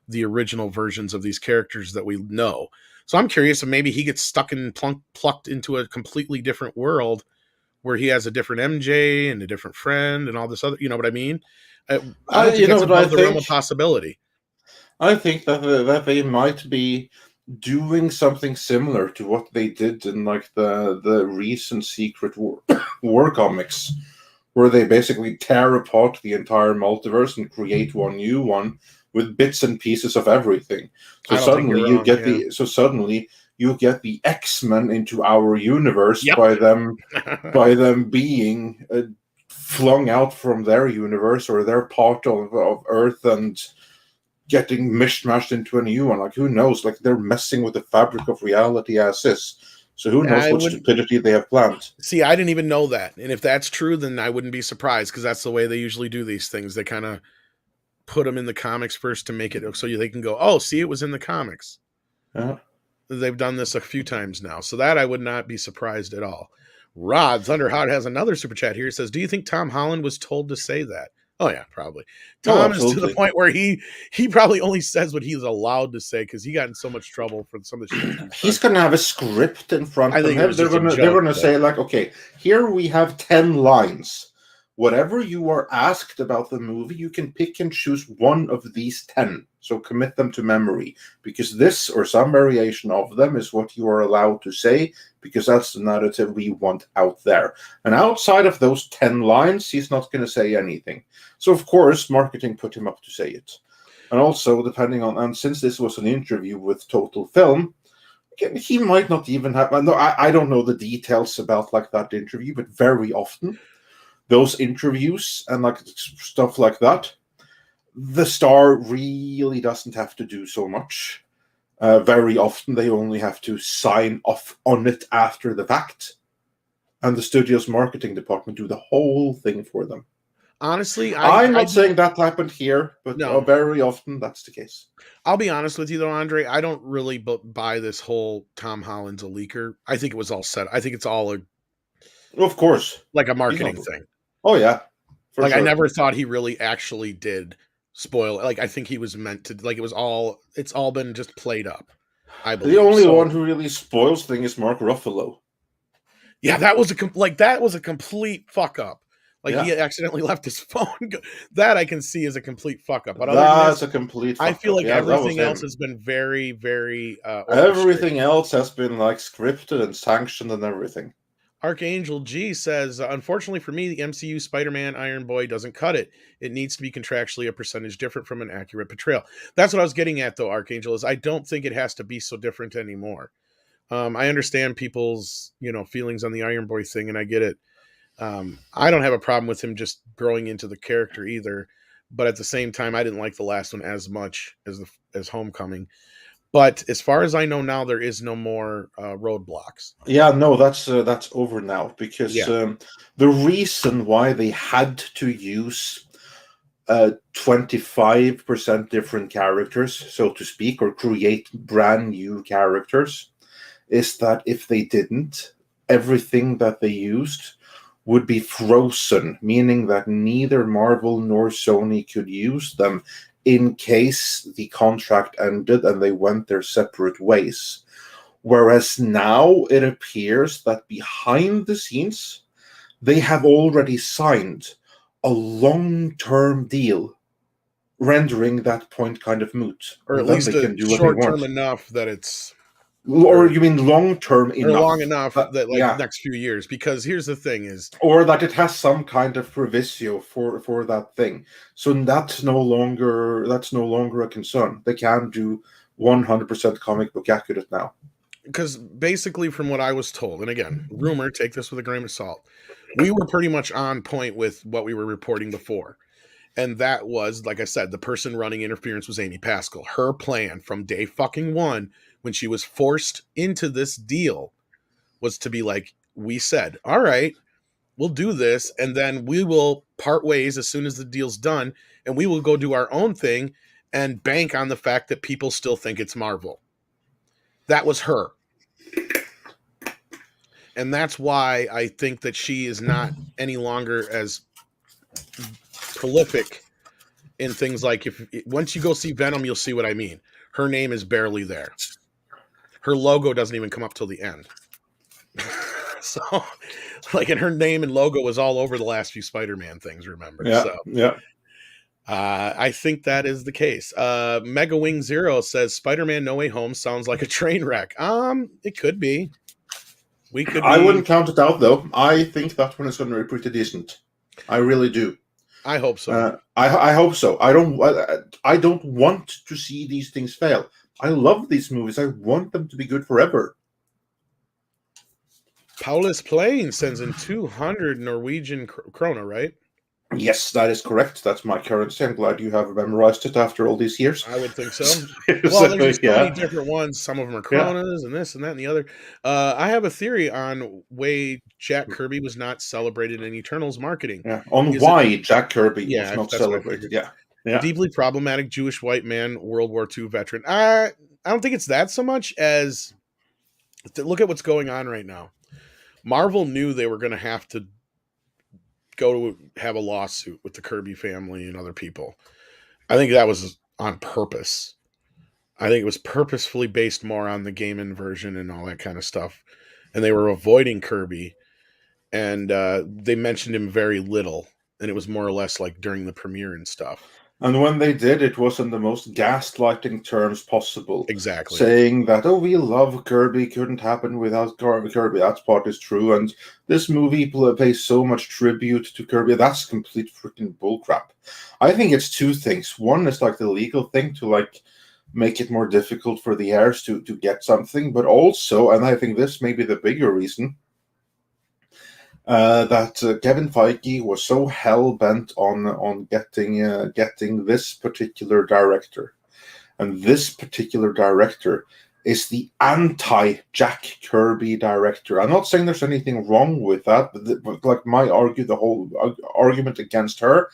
the original versions of these characters that we know. So I'm curious if maybe he gets stuck and plucked into a completely different world where he has a different MJ and a different friend and all this other, you know what I mean? I don't think it's above the realm of possibility. I think that they might be doing something similar to what they did in like the recent Secret War comics, where they basically tear apart the entire multiverse and create one new one with bits and pieces of everything. So suddenly you get the X-Men into our universe by them being flung out from their universe or their part of Earth and getting mishmashed into a new one. Like, who knows? Like, they're messing with the fabric of reality as is. So who knows what stupidity they have planned. See, I didn't even know that. And if that's true, then I wouldn't be surprised, because that's the way they usually do these things. They kind of put them in the comics first to make it so they can go, oh, see, it was in the comics. They've done this a few times now. So that I would not be surprised at all. Rod Thunderhot has another super chat here. He says, do you think Tom Holland was told to say that? Oh, yeah, probably. Tom is to the point where he probably only says what he's allowed to say because he got in so much trouble for some of the shit. He's going to have a script in front of him. They're going to say, like, okay, here we have 10 lines. Whatever you are asked about the movie, you can pick and choose one of these 10. So commit them to memory, because this or some variation of them is what you are allowed to say, because that's the narrative we want out there. And outside of those 10 lines, he's not going to say anything. So, of course, marketing put him up to say it. And also, depending on, and since this was an interview with Total Film, he might not even have, I don't know the details about like that interview, but very often, those interviews and like stuff like that, the star really doesn't have to do so much. Very often they only have to sign off on it after the fact, and the studio's marketing department do the whole thing for them. Honestly, I'm not saying that happened here, but no. Very often that's the case. I'll be honest with you though, Andre, I don't really buy this whole Tom Holland's a leaker. I think it was all set. I think it's all of course, like a marketing thing. Oh yeah. Like sure. I never thought he really actually did spoil it. Like I think he was meant to, like it's all been just played up. I believe. The only one who really spoils things is Mark Ruffalo. Yeah, that was a complete fuck up. Like he accidentally left his phone. That I can see as a complete fuck up. But that's a complete fuck I feel like everything else has been very, very everything else has been like scripted and sanctioned and everything. Archangel G says, unfortunately for me, the MCU Spider-Man Iron Boy doesn't cut it. It needs to be contractually a percentage different from an accurate portrayal. That's what I was getting at, though, Archangel, is I don't think it has to be so different anymore. I understand people's, feelings on the Iron Boy thing, and I get it. I don't have a problem with him just growing into the character either. But at the same time, I didn't like the last one as much as Homecoming. But as far as I know now, there is no more roadblocks. Yeah, no, that's over now, because the reason why they had to use 25% different characters, so to speak, or create brand new characters, is that if they didn't, everything that they used would be frozen, meaning that neither Marvel nor Sony could use them in case the contract ended and they went their separate ways. Whereas now it appears that behind the scenes, they have already signed a long-term deal, rendering that point kind of moot. Or at least short-term enough that it's... Or you mean long-term enough? Or long enough that next few years. Because here's the thing is... Or that it has some kind of proviso for that thing. So that's no longer a concern. They can do 100% comic book accurate now. Because basically from what I was told, and again, rumor, take this with a grain of salt, we were pretty much on point with what we were reporting before. And that was, like I said, the person running interference was Amy Pascal. Her plan from day fucking one, when she was forced into this deal, was to be like, we said, all right, we'll do this, and then we will part ways as soon as the deal's done, and we will go do our own thing and bank on the fact that people still think it's Marvel. That was her. And that's why I think that she is not any longer as prolific in things like once you go see Venom, you'll see what I mean. Her name is barely there. Her logo doesn't even come up till the end. So, and her name and logo was all over the last few Spider-Man things, remember? Yeah, so, yeah. I think that is the case. Mega Wing Zero says Spider-Man No Way Home sounds like a train wreck. It could be. I wouldn't count it out, though. I think that one is going to be pretty decent. I really do. I hope so. I hope so. I don't want to see these things fail. I love these movies. I want them to be good forever. Paulus Plain sends in 200 Norwegian krona, right? Yes, that is correct. That's my currency. I'm glad you have memorized it after all these years. I would think so. Well, there's so many different ones. Some of them are kronas and this and that and the other. I have a theory on why Jack Kirby was not celebrated in Eternals marketing. Yeah, on why Jack Kirby was not celebrated. Yeah. deeply problematic Jewish white man, World War II veteran. I don't think it's that so much as look at what's going on right now. Marvel knew they were going to have to go to have a lawsuit with the Kirby family and other people. I think that was on purpose. I think it was purposefully based more on the game inversion and all that kind of stuff. And they were avoiding Kirby, and they mentioned him very little. And it was more or less like during the premiere and stuff. And when they did, it was in the most gaslighting terms possible. Exactly. Saying that, oh, we love Kirby, couldn't happen without Kirby. That part is true. And this movie pays so much tribute to Kirby. That's complete freaking bullcrap. I think it's two things. One is like the legal thing to like make it more difficult for the heirs to get something. But also, and I think this may be the bigger reason, that Kevin Feige was so hell bent on getting this particular director, and this particular director is the anti-Jack Kirby director. I'm not saying there's anything wrong with that, but like the whole argument against her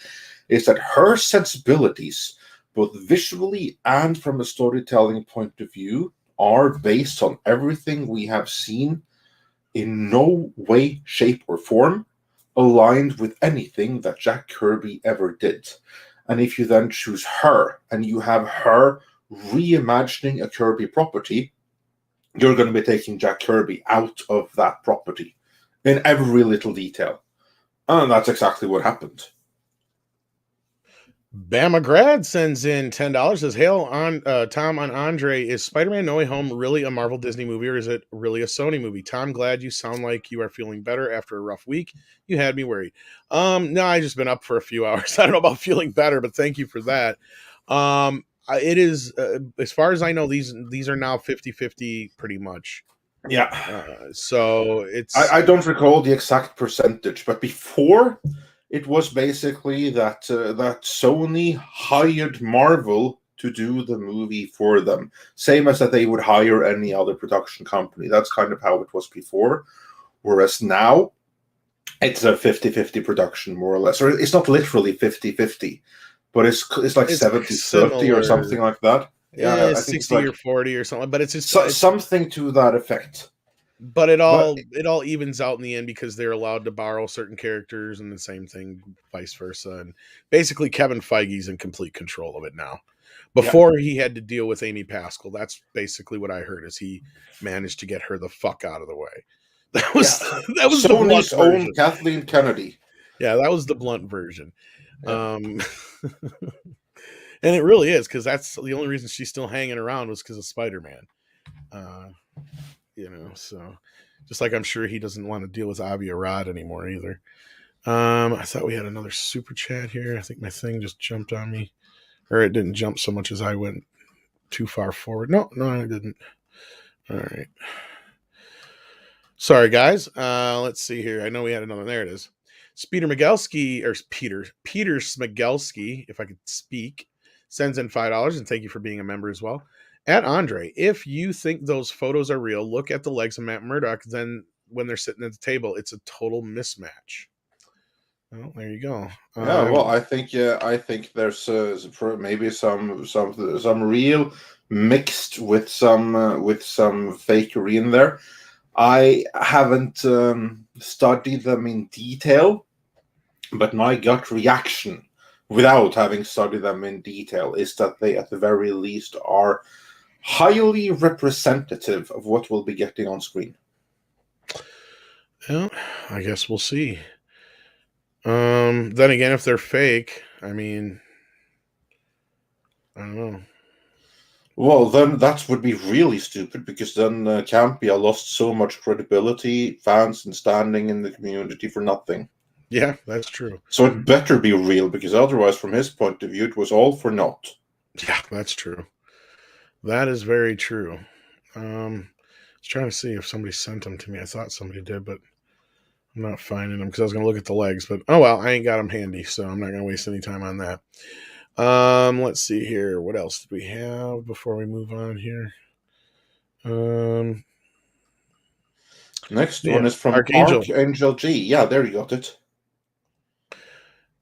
is that her sensibilities, both visually and from a storytelling point of view, are based on everything we have seen in no way, shape, or form aligned with anything that Jack Kirby ever did. And if you then choose her and you have her reimagining a Kirby property, you're going to be taking Jack Kirby out of that property in every little detail. And that's exactly what happened. Bamagrad sends in $10. Says, "Hail on Tom on Andre. Is Spider-Man No Way Home really a Marvel Disney movie, or is it really a Sony movie? Tom, glad you sound like you are feeling better after a rough week. You had me worried. No, I just been up for a few hours. I don't know about feeling better, but thank you for that. It is as far as I know, these are now 50-50 pretty much. Yeah. So it's I don't recall the exact percentage, but before, it was basically that that Sony hired Marvel to do the movie for them. Same as that they would hire any other production company. That's kind of how it was before. Whereas now, it's a 50-50 production, more or less. Or it's not literally 50-50, but it's like 70-30 or something like that. Yeah, I think 60 it's like, or 40 or something. But it's just something to that effect. But it all evens out in the end because they're allowed to borrow certain characters, and the same thing vice versa. And basically Kevin Feige's in complete control of it now. Before he had to deal with Amy Pascal. That's basically what I heard, is he managed to get her the fuck out of the way. That was Sony's own Kathleen Kennedy. Yeah, that was the blunt version. And it really is, because that's the only reason she's still hanging around was because of Spider-Man. So just like I'm sure he doesn't want to deal with Avi Arad anymore either. I thought we had another super chat here. I think my thing just jumped on me, or it didn't jump so much as I went too far forward. No, I didn't. All right. Sorry, guys. Let's see here. I know we had another. There it is. Peter Smigelski, if I could speak, sends in $5, and thank you for being a member as well. At Andre, if you think those photos are real, look at the legs of Matt Murdock. Then when they're sitting at the table, it's a total mismatch. Well, there you go. Well, I think there's maybe some real mixed with some fakery in there. I haven't studied them in detail, but my gut reaction, without having studied them in detail, is that they, at the very least, are highly representative of what we'll be getting on screen. Well, I guess we'll see. Then again, if they're fake, I mean, I don't know. Well, then that would be really stupid, because then Campia lost so much credibility, fans, and standing in the community for nothing. Yeah, that's true. So it better be real, because otherwise, from his point of view, it was all for naught. Yeah, that's true. That is very true. I was trying to see if somebody sent them to me. I thought somebody did, but I'm not finding them because I was going to look at the legs. But oh well, I ain't got them handy, so I'm not going to waste any time on that. Let's see here. What else did we have before we move on here? Next one is from Archangel G. Yeah, there you got it.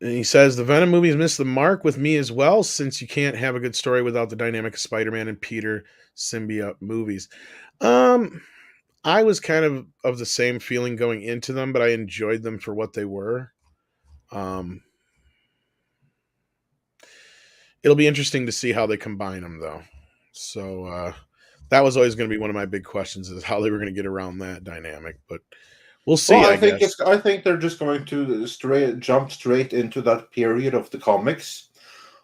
And he says the Venom movies missed the mark with me as well, since you can't have a good story without the dynamic of Spider-Man and Peter symbiote movies. Um, I was kind of the same feeling going into them, but I enjoyed them for what they were. Um, it'll be interesting to see how they combine them, though. So that was always going to be one of my big questions: is how they were going to get around that dynamic. But we'll Well, see, I guess. I think they're just going to jump straight into that period of the comics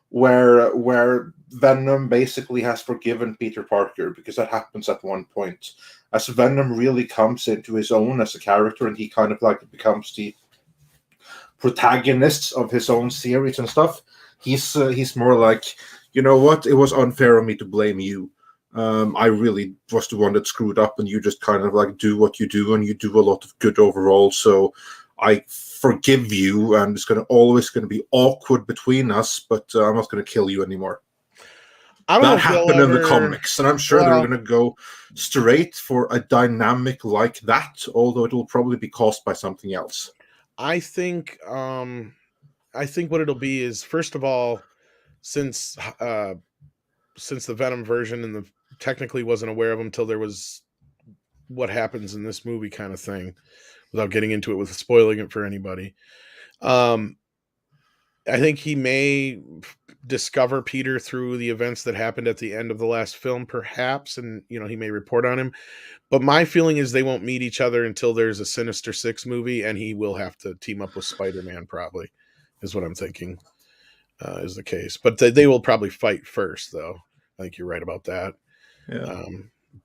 where Venom basically has forgiven Peter Parker, because that happens at one point. As Venom really comes into his own as a character, and he kind of like becomes the protagonist of his own series and stuff, he's more like, you know what, it was unfair of me to blame you. I really was the one that screwed up, and you just kind of like do what you do, and you do a lot of good overall. So I forgive you, and it's always going to be awkward between us, but I'm not going to kill you anymore. I don't know That if they'll happened in the ever. comics, and I'm sure they're going to go straight for a dynamic like that, although it will probably be caused by something else. I think what it'll be is, first of all, since the Venom version and the technically wasn't aware of him until there was what happens in this movie kind of thing, without getting into it with spoiling it for anybody. I think he may discover Peter through the events that happened at the end of the last film, perhaps, and he may report on him. But my feeling is they won't meet each other until there's a Sinister Six movie, and he will have to team up with Spider-Man, probably, is what I'm thinking is the case. But they will probably fight first, though. I think you're right about that. Yeah.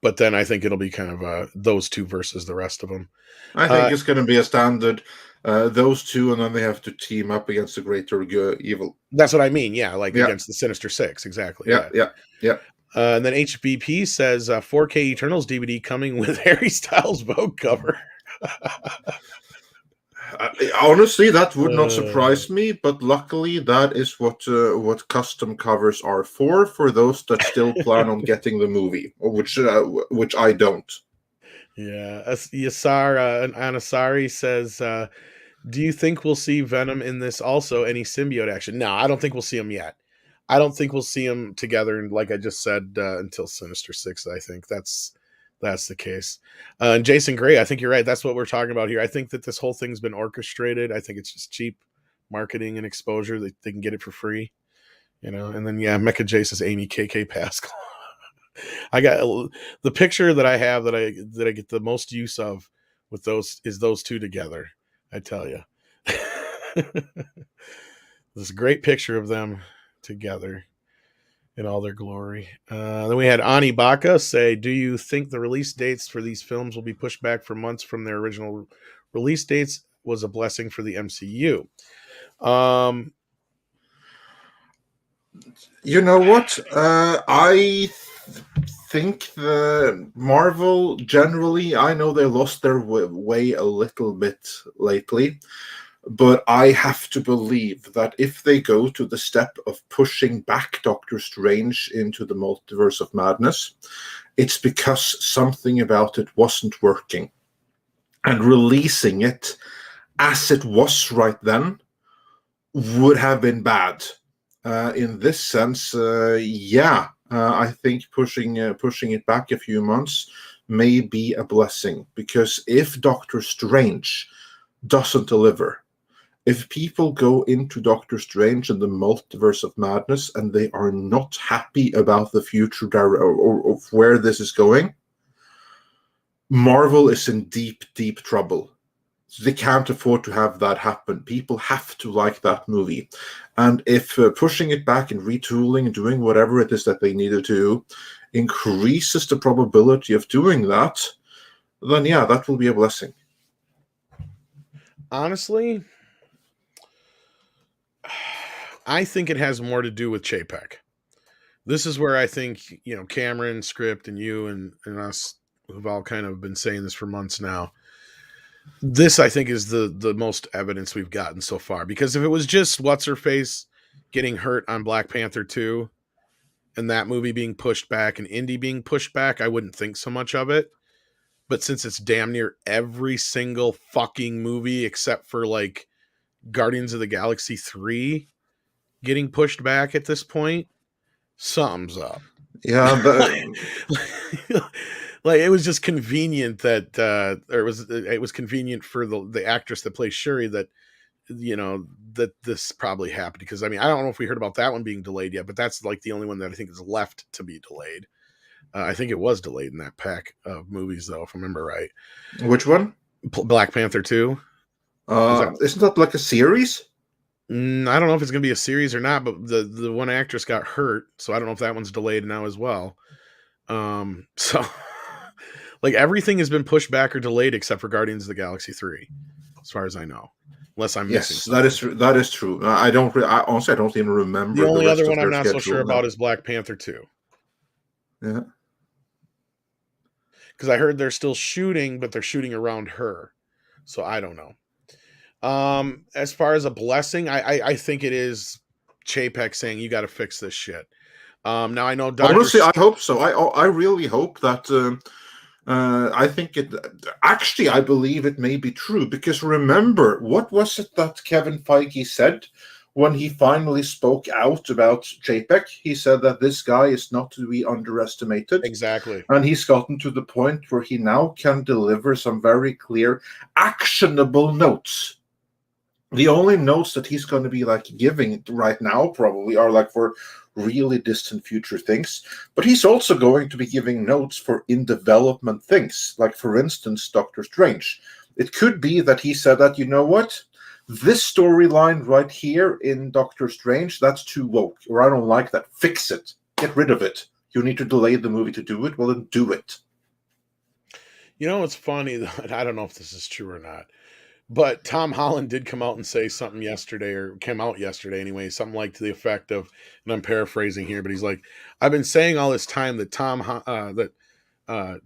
But then I think it'll be kind of those two versus the rest of them. I think it's going to be a standard, those two, and then they have to team up against the greater evil. That's what I mean. Yeah, against the Sinister Six. Exactly. Yeah. And then HBP says 4K Eternals DVD coming with Harry Styles Vogue cover. Honestly, that would not surprise me, but luckily that is what custom covers are for those that still plan on getting the movie, which I don't. Yeah, Yasar Anasari says, do you think we'll see Venom in this also? Any symbiote action? No, I don't think we'll see him yet. I don't think we'll see them together, like I just said, until Sinister Six. I think that's the case. And Jason Gray, I think you're right. That's what we're talking about here. I think that this whole thing's been orchestrated. I think it's just cheap marketing and exposure. They can get it for free, And then Mecha J says Amy KK Pascal. I got the picture that I have that I get the most use of with those two together. I tell you, this great picture of them together in all their glory. Then we had Ani Baka say, do you think the release dates for these films will be pushed back for months from their original release dates? Was a blessing for the MCU. You know what? I think the Marvel generally, I know they lost their way a little bit lately, but I have to believe that if they go to the step of pushing back Doctor Strange into the multiverse of madness, it's because something about it wasn't working. And releasing it as it was right then would have been bad. In this sense, I think pushing it back a few months may be a blessing, because if Doctor Strange doesn't deliver, if people go into Doctor Strange and the multiverse of madness and they are not happy about the future or of where this is going, Marvel is in deep, deep trouble. They can't afford to have that happen. People have to like that movie. And if pushing it back and retooling and doing whatever it is that they needed to increases the probability of doing that, then that will be a blessing. Honestly, I think it has more to do with Chapek. This is where I think, Cameron, Script, and you and us who've all kind of been saying this for months now. This, I think, is the most evidence we've gotten so far. Because if it was just what's-her-face getting hurt on Black Panther 2 and that movie being pushed back and Indy being pushed back, I wouldn't think so much of it. But since it's damn near every single fucking movie except for, Guardians of the Galaxy 3 getting pushed back at this point, something's up. Yeah, like it was just convenient that it was convenient for the actress that plays Shuri that that this probably happened, because I mean, I don't know if we heard about that one being delayed yet, but that's like the only one that I think is left to be delayed. I think it was delayed in that pack of movies, though, if I remember right. Which one? Black Panther 2. Isn't that like a series? I don't know if it's going to be a series or not, but the one actress got hurt, so I don't know if that one's delayed now as well. So like everything has been pushed back or delayed except for Guardians of the Galaxy 3, as far as I know. Unless I'm missing something. That is true. I honestly, I don't even remember. The only other one I'm not so sure about is Black Panther 2. Yeah. Because I heard they're still shooting, but they're shooting around her. So I don't know. As far as a blessing, I think it is Chapek saying you got to fix this shit. Now I know honestly, I hope so. I really hope that I think it actually, I believe it may be true, because remember, what was it that Kevin Feige said when he finally spoke out about Chapek? He said that this guy is not to be underestimated. Exactly. And he's gotten to the point where he now can deliver some very clear, actionable notes. The only notes that he's going to be like giving right now probably are like for really distant future things, but he's also going to be giving notes for in development things, like for instance Doctor Strange. It could be that he said that, you know what, this storyline right here in Doctor Strange, that's too woke, or I don't like that, fix it, get rid of it. You need to delay the movie to do it, well then do it. You know, it's funny that I don't know if this is true or not, but Tom Holland did come out and say something yesterday, or came out yesterday anyway, something like to the effect of, and I'm paraphrasing here, but he's like, I've been saying all this time that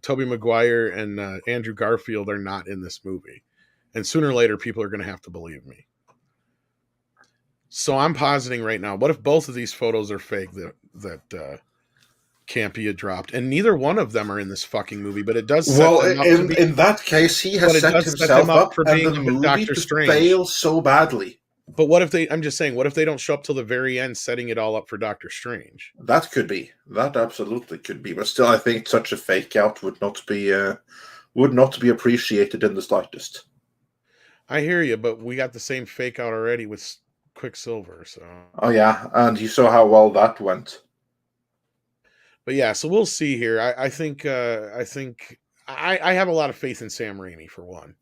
Tobey Maguire and Andrew Garfield are not in this movie. And sooner or later, people are going to have to believe me. So I'm positing right now, what if both of these photos are fake that Campea dropped, and neither one of them are in this fucking movie, but it does set them up to be, in that case, he has set himself up for being the movie Doctor to Strange. Fail so badly. But what if I'm just saying, what if they don't show up till the very end, setting it all up for Doctor Strange? That could be. That absolutely could be. But still, I think such a fake out would not be appreciated in the slightest. I hear you, but we got the same fake out already with Quicksilver. So. Oh yeah, and you saw how well that went. But yeah, so we'll see here. I think I have a lot of faith in Sam Raimi for one.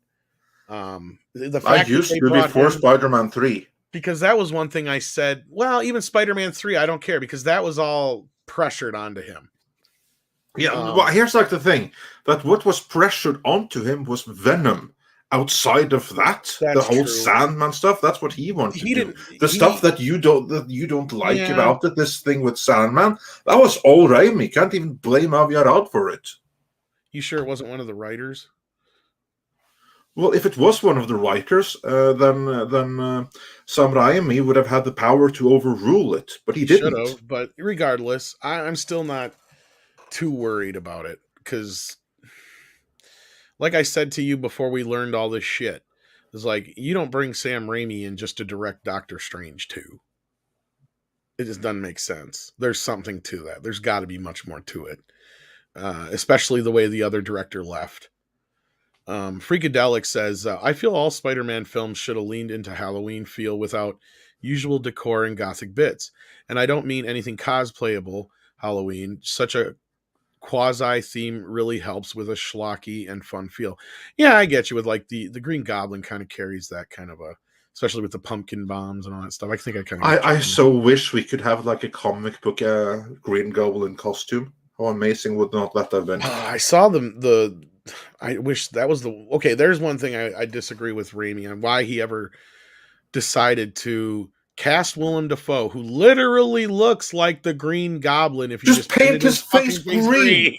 The fact I used to before Spider-Man 3. Because that was one thing I said, well, even Spider-Man 3, I don't care, because that was all pressured onto him. Yeah, well, here's like the thing, that what was pressured onto him was Venom. Outside of that, the whole true. Sandman stuff, that's what he wanted to do. The stuff that you don't like about it, this thing with Sandman, that was all Raimi. Can't even blame Avi Arad for it. You sure it wasn't one of the writers? Well, if it was one of the writers, then Sam Raimi would have had the power to overrule it, but he didn't. Should have, but regardless, I'm still not too worried about it, because like I said to you before we learned all this shit, it's like, you don't bring Sam Raimi in just to direct Doctor Strange 2. It just doesn't make sense. There's something to that. There's got to be much more to it, especially the way the other director left. Freakadelic says, I feel all Spider-Man films should have leaned into Halloween feel without usual decor and gothic bits. And I don't mean anything cosplayable Halloween. Such a quasi theme really helps with a schlocky and fun feel. Yeah, I get you with like the Green Goblin kind of carries that kind of a, especially with the pumpkin bombs and all that stuff. I think I kind of I so wish we could have like a comic book Green Goblin costume. How amazing would not that have been? I saw I wish that was okay, there's one thing I disagree with Raimi on why he ever decided to cast Willem Dafoe, who literally looks like the Green Goblin if you just paint his face green.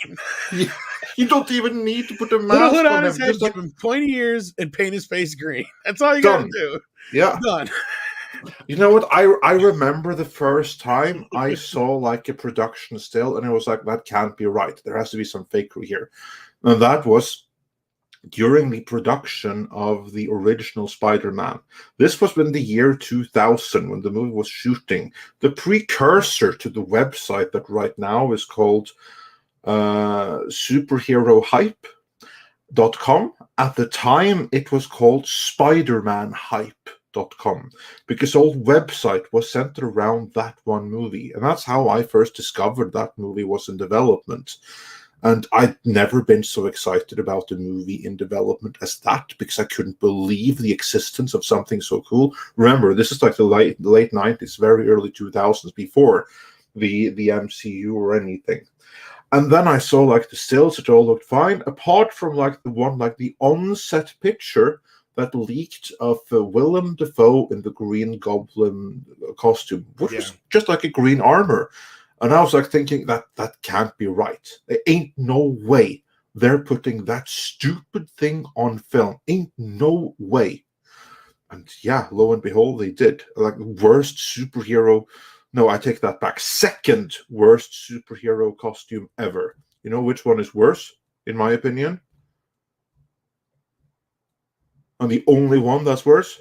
You don't even need to put a mask put on his head, give him pointy ears, and paint his face green. That's all you gotta do. Yeah. Done. You know what? I remember the first time I saw like a production still, and it was like, that can't be right. There has to be some fakery here. And that was during the production of the original Spider-Man. This was in the year 2000 when the movie was shooting. The precursor to the website that right now is called superherohype.com. At the time, it was called spidermanhype.com, because the whole website was centered around that one movie. And that's how I first discovered that movie was in development. And I'd never been so excited about a movie in development as that, because I couldn't believe the existence of something so cool. Remember, this is like the late 90s, very early 2000s, before the MCU or anything. And then I saw like the stills, it all looked fine, apart from like the on-set picture that leaked of Willem Dafoe in the Green Goblin costume, which was just like a green armor. And I was like thinking that can't be right. There ain't no way they're putting that stupid thing on film. Ain't no way. And yeah, lo and behold, they did. Like, worst superhero. No, I take that back. Second worst superhero costume ever. You know which one is worse, in my opinion? And the only one that's worse?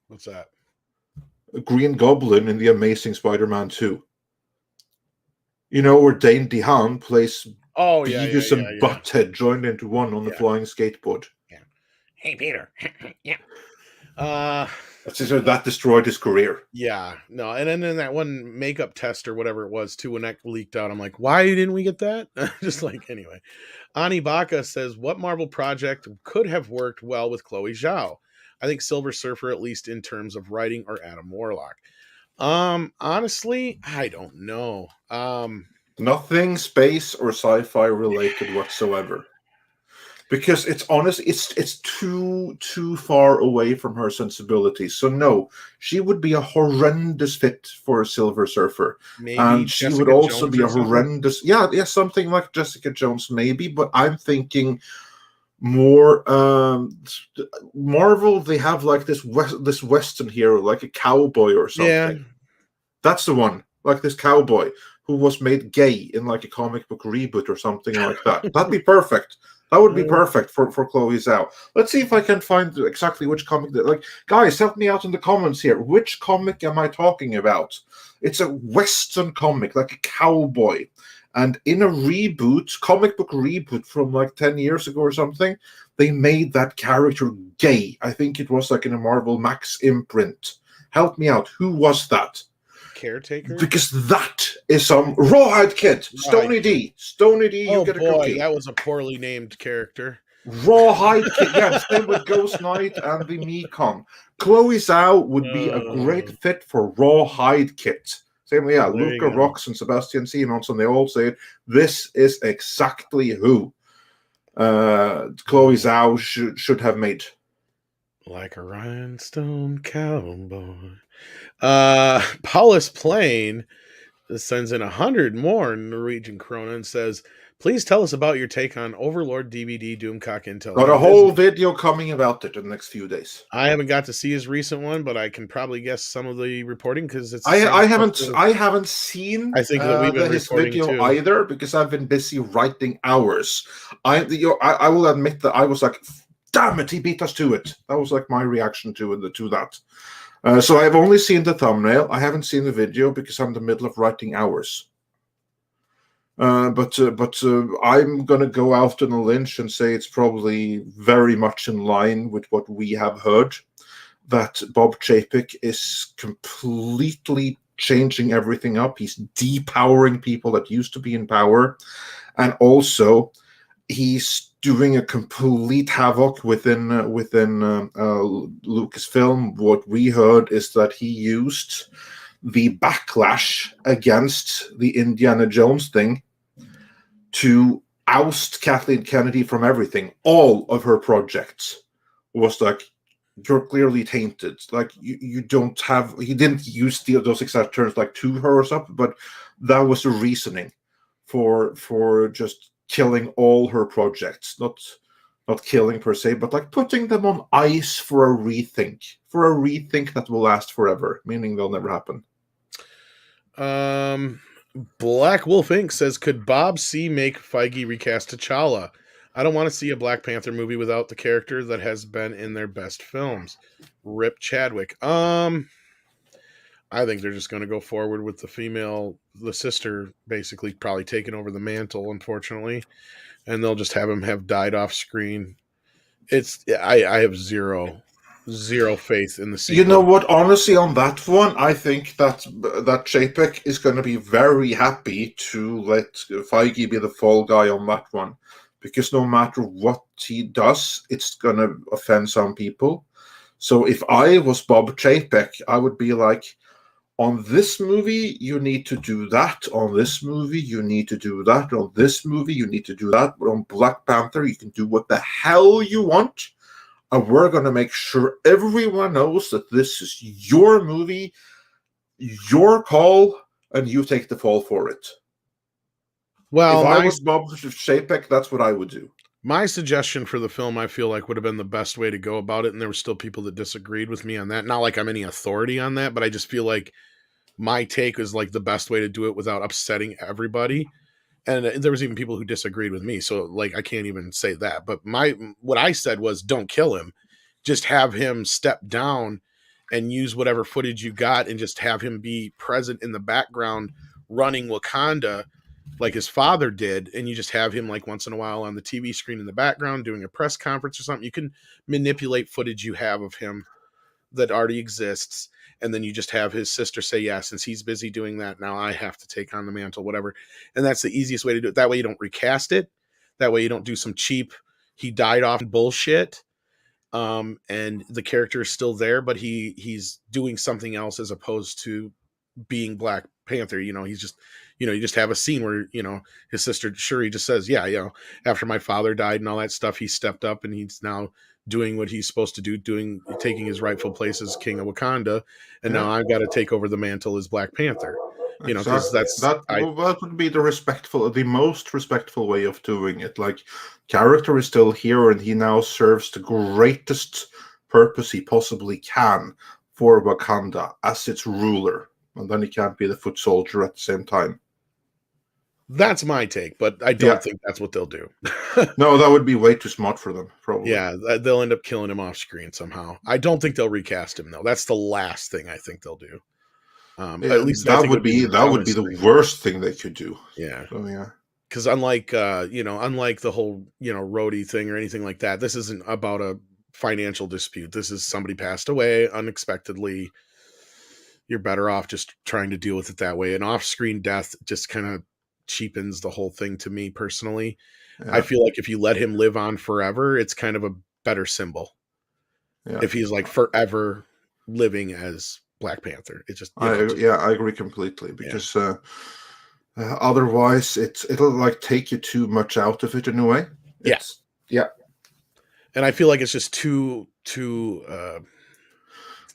What's that? Green Goblin in The Amazing Spider-Man 2. You know, where Dane DeHaan plays Beavis and Butthead joined into one on the flying skateboard. Yeah. Hey, Peter. Yeah. That destroyed his career. Yeah. No, and then that one makeup test or whatever it was, too, when that leaked out, I'm like, why didn't we get that? Just like, anyway. Ani Baka says, what Marvel project could have worked well with Chloe Zhao? I think Silver Surfer, at least in terms of writing, or Adam Warlock. Honestly, I don't know. Nothing space or sci-fi related whatsoever. Because it's honest, it's too far away from her sensibilities. So no, she would be a horrendous fit for a Silver Surfer. Maybe and she Jessica would also Jones be a or something? horrendous something like Jessica Jones, maybe, but I'm thinking more Marvel. They have like this Western hero, like a cowboy or something. Yeah. That's the one, like this cowboy who was made gay in like a comic book reboot or something like that. That'd be perfect. That would be perfect for Chloe Zhao. Let's see if I can find exactly which comic. Like, guys, help me out in the comments here. Which comic am I talking about? It's a Western comic, like a cowboy. And in a comic book reboot from like 10 years ago or something, they made that character gay. I think it was like in a Marvel Max imprint. Help me out. Who was that? Caretaker? Because that is some Rawhide Kid. Stony D. Stony D, you get a cookie. That was a poorly named character. Rawhide Kid. Yeah, same with Ghost Knight and the Mekong. Chloe Zhao would be a great fit for Rawhide Kid. Same with Luca Rox and Sebastian Simonson. They all say it. This is exactly who Chloe Zhao should have made. Like a rhinestone cowboy. Paulus Plain sends in 100 more Norwegian krona and says, please tell us about your take on Overlord DVD Doomcock Intel. Got a whole video coming about it in the next few days. I haven't got to see his recent one, but I can probably guess some of the reporting because it's. I haven't seen. I think that we've been his video too. either, because I've been busy writing hours. I will admit that I was like, damn it, he beat us to it. That was like my reaction to that. So I've only seen the thumbnail. I haven't seen the video because I'm in the middle of writing hours. But I'm going to go out on a lynch and say it's probably very much in line with what we have heard, that Bob Chapek is completely changing everything up. He's depowering people that used to be in power. And also, he's doing a complete havoc within Lucasfilm. What we heard is that he used the backlash against the Indiana Jones thing to oust Kathleen Kennedy from everything. All of her projects was like, you're clearly tainted. Like, you don't have. He didn't use those exact terms like to her or something, but that was the reasoning for just killing all her projects. Not killing per se, but like putting them on ice for a rethink that will last forever, meaning they'll never happen. Black Wolf Inc. says, could Bob C. make Feige recast T'Challa? I don't want to see a Black Panther movie without the character that has been in their best films. Rip Chadwick. I think they're just going to go forward with the sister, basically probably taking over the mantle, unfortunately, and they'll just have him have died off screen. I have zero faith in the You know sequel. what? Honestly, on that one, I think that Chapek is going to be very happy to let Feige be the fall guy on that one, because no matter what he does, it's going to offend some people. So if I was Bob Chapek, I would be like, on this movie, you need to do that. On this movie, you need to do that. On this movie, you need to do that. But on Black Panther, you can do what the hell you want. And we're going to make sure everyone knows that this is your movie, your call, and you take the fall for it. Well, if I was Bob Chapek, that's what I would do. My suggestion for the film, I feel like, would have been the best way to go about it, and there were still people that disagreed with me on that. Not like I'm any authority on that, but I just feel like my take is like the best way to do it without upsetting everybody. And there was even people who disagreed with me, so like I can't even say that. But what I said was, don't kill him, just have him step down and use whatever footage you got, and just have him be present in the background running Wakanda like his father did, and you just have him like once in a while on the TV screen in the background doing a press conference or something. You can manipulate footage you have of him that already exists, and then you just have his sister say, yeah, since he's busy doing that, now I have to take on the mantle, whatever. And that's the easiest way to do it. That way you don't recast it. That way you don't do some cheap, he died off bullshit. And the character is still there, but he's doing something else as opposed to being Black Panther. He's just, you just have a scene where, his sister, sure, he just says, yeah, after my father died and all that stuff, he stepped up and he's now doing what he's supposed to do, taking his rightful place as King of Wakanda, and now I've got to take over the mantle as Black Panther. Because that would be the most respectful way of doing it. Like, character is still here, and he now serves the greatest purpose he possibly can for Wakanda as its ruler, and then he can't be the foot soldier at the same time. That's my take, but I don't think that's what they'll do. No, that would be way too smart for them, probably. Yeah, they'll end up killing him off screen somehow. I don't think they'll recast him, though. That's the last thing I think they'll do. At least that would be the worst thing they could do. Yeah. So, yeah. Because unlike the whole, roadie thing or anything like that, this isn't about a financial dispute. This is somebody passed away unexpectedly. You're better off just trying to deal with it that way. An off-screen death just kind of cheapens the whole thing to me personally. Yeah. I feel like if you let him live on forever, it's kind of a better symbol. Yeah. If he's like forever living as Black Panther, it just I agree completely, because otherwise it'll like take you too much out of it in a way. And I feel like it's just too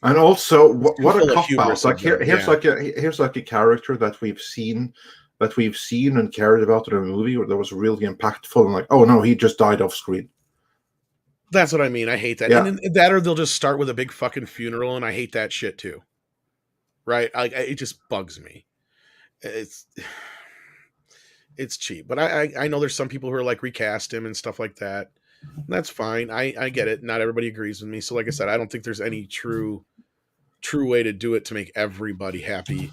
and also what a cop out. Like here's like a character that we've seen and cared about in a movie, where that was really impactful, and like, oh no, he just died off screen. That's what I mean. I hate that. Yeah. And that, or they'll just start with a big fucking funeral, and I hate that shit too. Right? It just bugs me. It's cheap, but I know there's some people who are like, recast him and stuff like that. That's fine. I get it. Not everybody agrees with me. So like I said, I don't think there's any true way to do it to make everybody happy.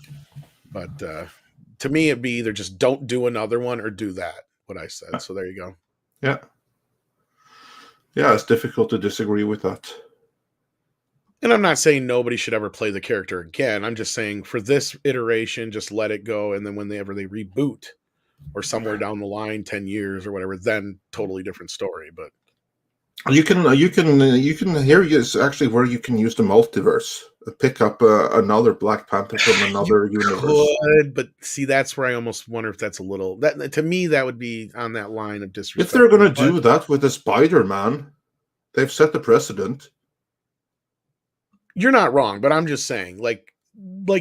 But to me, it'd be either just don't do another one or do that, what I said. So there you go. Yeah. Yeah, it's difficult to disagree with that. And I'm not saying nobody should ever play the character again. I'm just saying for this iteration, just let it go. And then whenever they reboot or somewhere down the line, 10 years or whatever, then totally different story. But you can here is actually where you can use the multiverse, pick up another Black Panther from another universe. Could, but see, that's where I almost wonder if that's a little, that to me, that would be on that line of disrespect. If they're going to do that with the Spider-Man, they've set the precedent. You're not wrong, but I'm just saying, like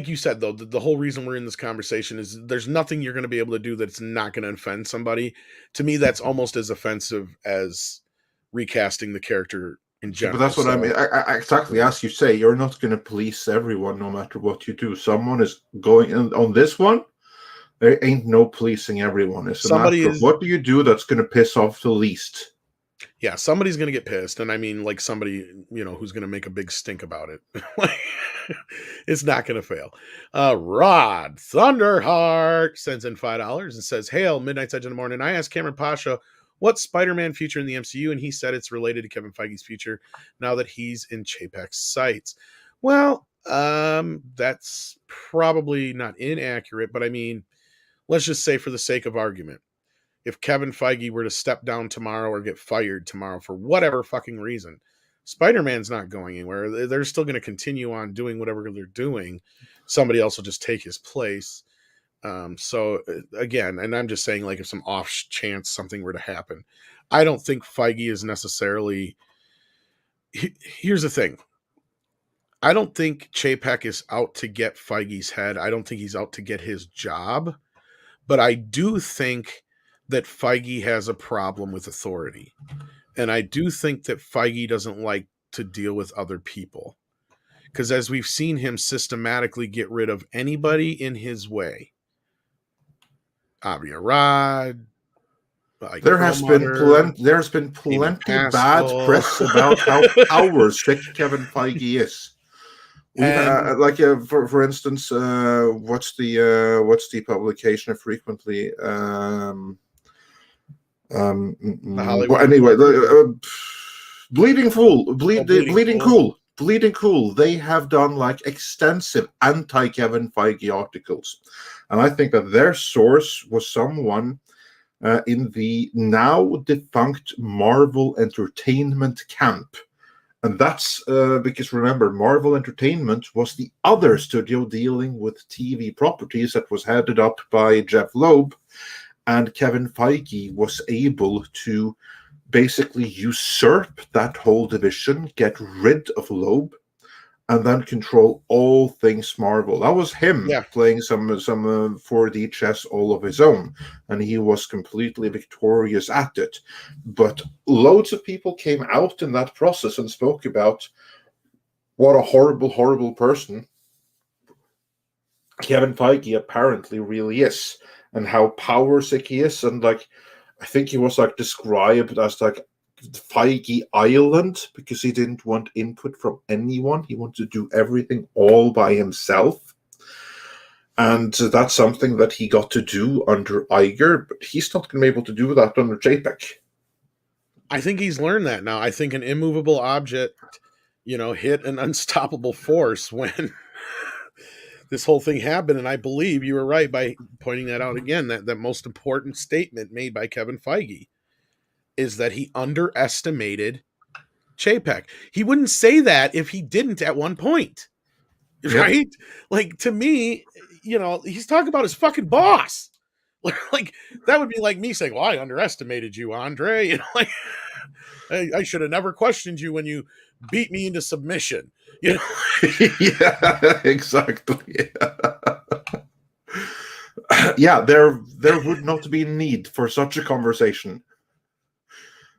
you said, though, the whole reason we're in this conversation is there's nothing you're going to be able to do that's not going to offend somebody. To me, that's almost as offensive as recasting the character in general. But that's what I mean. I exactly, as you say, you're not going to police everyone no matter what you do. Someone is going in on this one. There ain't no policing everyone. It's a matter of what do you do that's going to piss off the least. Yeah, somebody's going to get pissed. And I mean, like somebody, who's going to make a big stink about it. Like, it's not going to fail. Rod Thunderheart sends in $5 and says, Hail, Midnight's Edge in the morning. I asked Cameron Pasha what Spider-Man future in the MCU, and he said it's related to Kevin Feige's future now that he's in Chapek's sights. Well, that's probably not inaccurate, but I mean, let's just say for the sake of argument, if Kevin Feige were to step down tomorrow or get fired tomorrow for whatever fucking reason, Spider-Man's not going anywhere. They're still going to continue on doing whatever they're doing. Somebody else will just take his place. So again, and I'm just saying, like, if some off chance something were to happen, I don't think Feige is necessarily. Here's the thing. I don't think Chapek is out to get Feige's head. I don't think he's out to get his job. But I do think that Feige has a problem with authority. And I do think that Feige doesn't like to deal with other people. Because as we've seen him systematically get rid of anybody in his way. Avi Arad. Like there's been plenty bad press about how power sick Kevin Feige is. For instance, what's the publication frequently? Bleeding Cool. They have done like extensive anti-Kevin Feige articles, and I think that their source was someone in the now defunct Marvel Entertainment camp. And that's because, remember, Marvel Entertainment was the other studio dealing with TV properties that was headed up by Jeff Loeb, and Kevin Feige was able to basically usurp that whole division, get rid of Loeb, and then control all things Marvel. That was him playing some 4D chess all of his own, and he was completely victorious at it. But loads of people came out in that process and spoke about what a horrible, horrible person Kevin Feige apparently really is, and how power sick he is. And like, I think he was like described as like Feige Island because he didn't want input from anyone. He wanted to do everything all by himself. And that's something that he got to do under Iger, but he's not going to be able to do that under Chapek. I think he's learned that now. I think an immovable object, hit an unstoppable force when this whole thing happened. And I believe you were right by pointing that out again, that most important statement made by Kevin Feige is that he underestimated Chapek. He wouldn't say that if he didn't at one point, right? Yep. Like, to me, he's talking about his fucking boss. Like, that would be like me saying, well, I underestimated you, Andre. I should have never questioned you when you beat me into submission. Yeah, exactly. Yeah, there would not be need for such a conversation.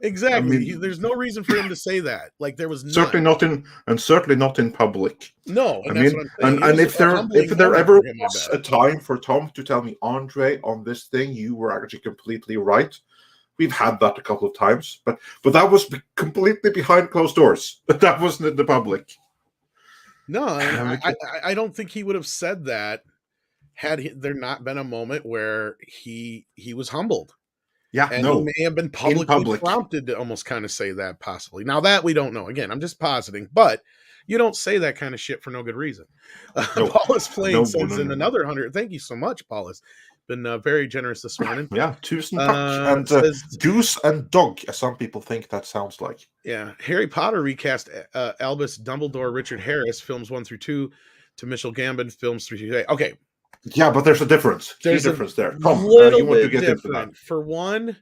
Exactly. I mean, there's no reason for him to say that. Like, there was certainly not in public. No, and that's what I'm saying. And if there ever was a time for Tom to tell me, Andre, on this thing, you were actually completely right. We've had that a couple of times, but that was completely behind closed doors. That wasn't in the public. No, I don't think he would have said that had there not been a moment where he was humbled. Yeah, and he may have been publicly prompted to almost kind of say that, possibly. Now that we don't know. Again, I'm just positing, but you don't say that kind of shit for no good reason. Paulus Plain sends in another 100. Thank you so much, Paulus. Been very generous this morning. Yeah, tusen takk. And goose and dog, as some people think that sounds like. Yeah, Harry Potter recast Albus Dumbledore, Richard Harris, films 1 through 2, to Mitchell Gambon, films 3 through 8. Okay. Yeah, but there's a difference. There's a difference there. Tom, you want to get into that? For one,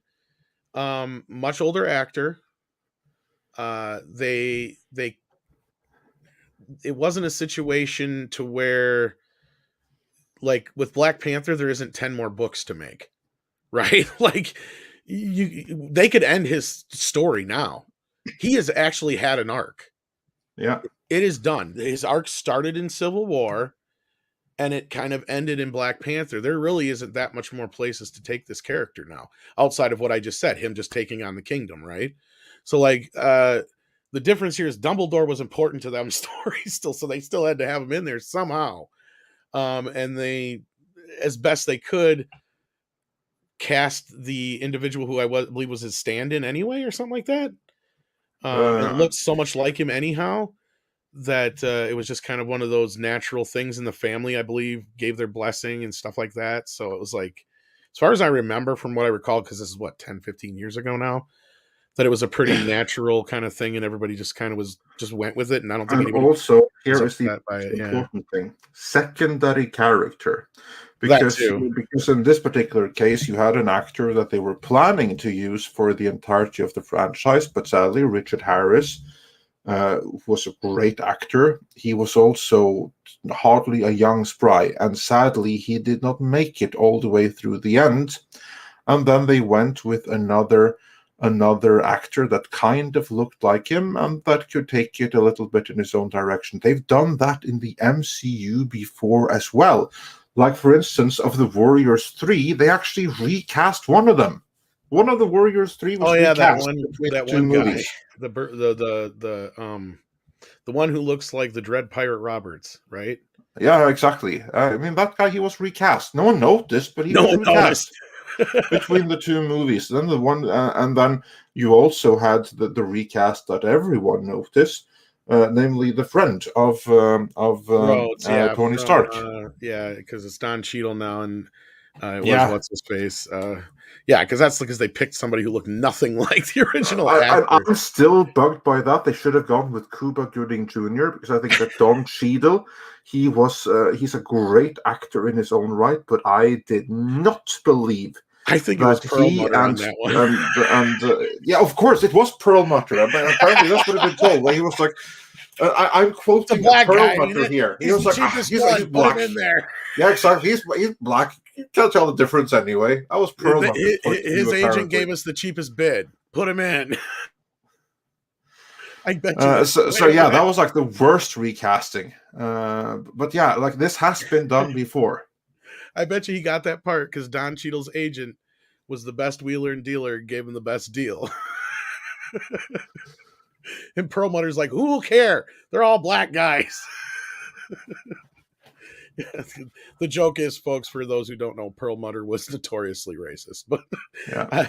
much older actor. It wasn't a situation to where, like with Black Panther, there isn't 10 more books to make, right? Like they could end his story now. He has actually had an arc. Yeah, it is done. His arc started in Civil War. And it kind of ended in Black Panther. There really isn't that much more places to take this character now, outside of what I just said, him just taking on the kingdom, right? So like the difference here is Dumbledore was important to them story still, so they still had to have him in there somehow. And they, as best they could, cast the individual who I believe was his stand-in anyway, or something like that. And looked so much like him anyhow that it was just kind of one of those natural things in the family, I believe, gave their blessing and stuff like that. So it was like, as far as I remember from what I recall, because this is what, 10, 15 years ago now, that it was a pretty natural kind of thing and everybody just kind of went with it. And I don't think anybody also here is the important thing: secondary character. Because in this particular case, you had an actor that they were planning to use for the entirety of the franchise, but sadly, Richard Harris was a great actor. He was also hardly a young spry, and sadly, he did not make it all the way through the end. And then they went with another actor that kind of looked like him and that could take it a little bit in his own direction. They've done that in the MCU before as well. Like, for instance, of the Warriors 3, they actually recast one of them. One of the Warriors 3 was recast that one movies. Guy, the one who looks like the Dread Pirate Roberts, right? Yeah, exactly. I mean, that guy, he was recast. No one noticed, but he was recast between the two movies. Then the one, and then you also had the recast that everyone noticed. Namely, the friend of Rhodes, Tony Stark. Because it's Don Cheadle now, and it was what's his face. Because that's because they picked somebody who looked nothing like the original actor. I'm still bugged by that. They should have gone with Cuba Gooding Jr. because I think that Don Cheadle, he's a great actor in his own right, but I did not believe. I think it was Perlmutter on that one. Yeah, of course, it was Perlmutter. Apparently, that's what had been told. Where he was like, I'm quoting Perlmutter here. He was like, he's black. In there. Yeah, exactly. He's black. You can't tell the difference anyway. That was Perlmutter. His agent gave us the cheapest bid. Put him in. I bet you. That was like the worst recasting. But yeah, like this has been done before. I bet you he got that part because Don Cheadle's agent was the best wheeler and dealer and gave him the best deal. And Perlmutter's like, who will care? They're all black guys. The joke is, folks, for those who don't know, Perlmutter was notoriously racist, but I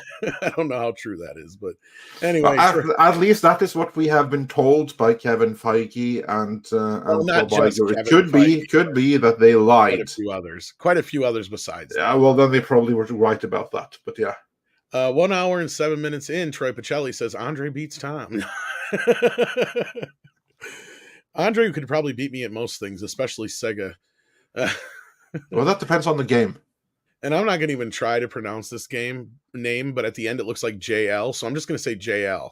don't know how true that is. But anyway, at least that is what we have been told by Kevin Feige and It could be that they lied. Quite a few others besides. Yeah, well, then they probably were right about that. But yeah. 1 hour and 7 minutes in, Troy Pacelli says Andre beats Tom. Andre could probably beat me at most things, especially Sega. Well, that depends on the game. And I'm not going to even try to pronounce this game name, but at the end it looks like JL, so I'm just going to say JL.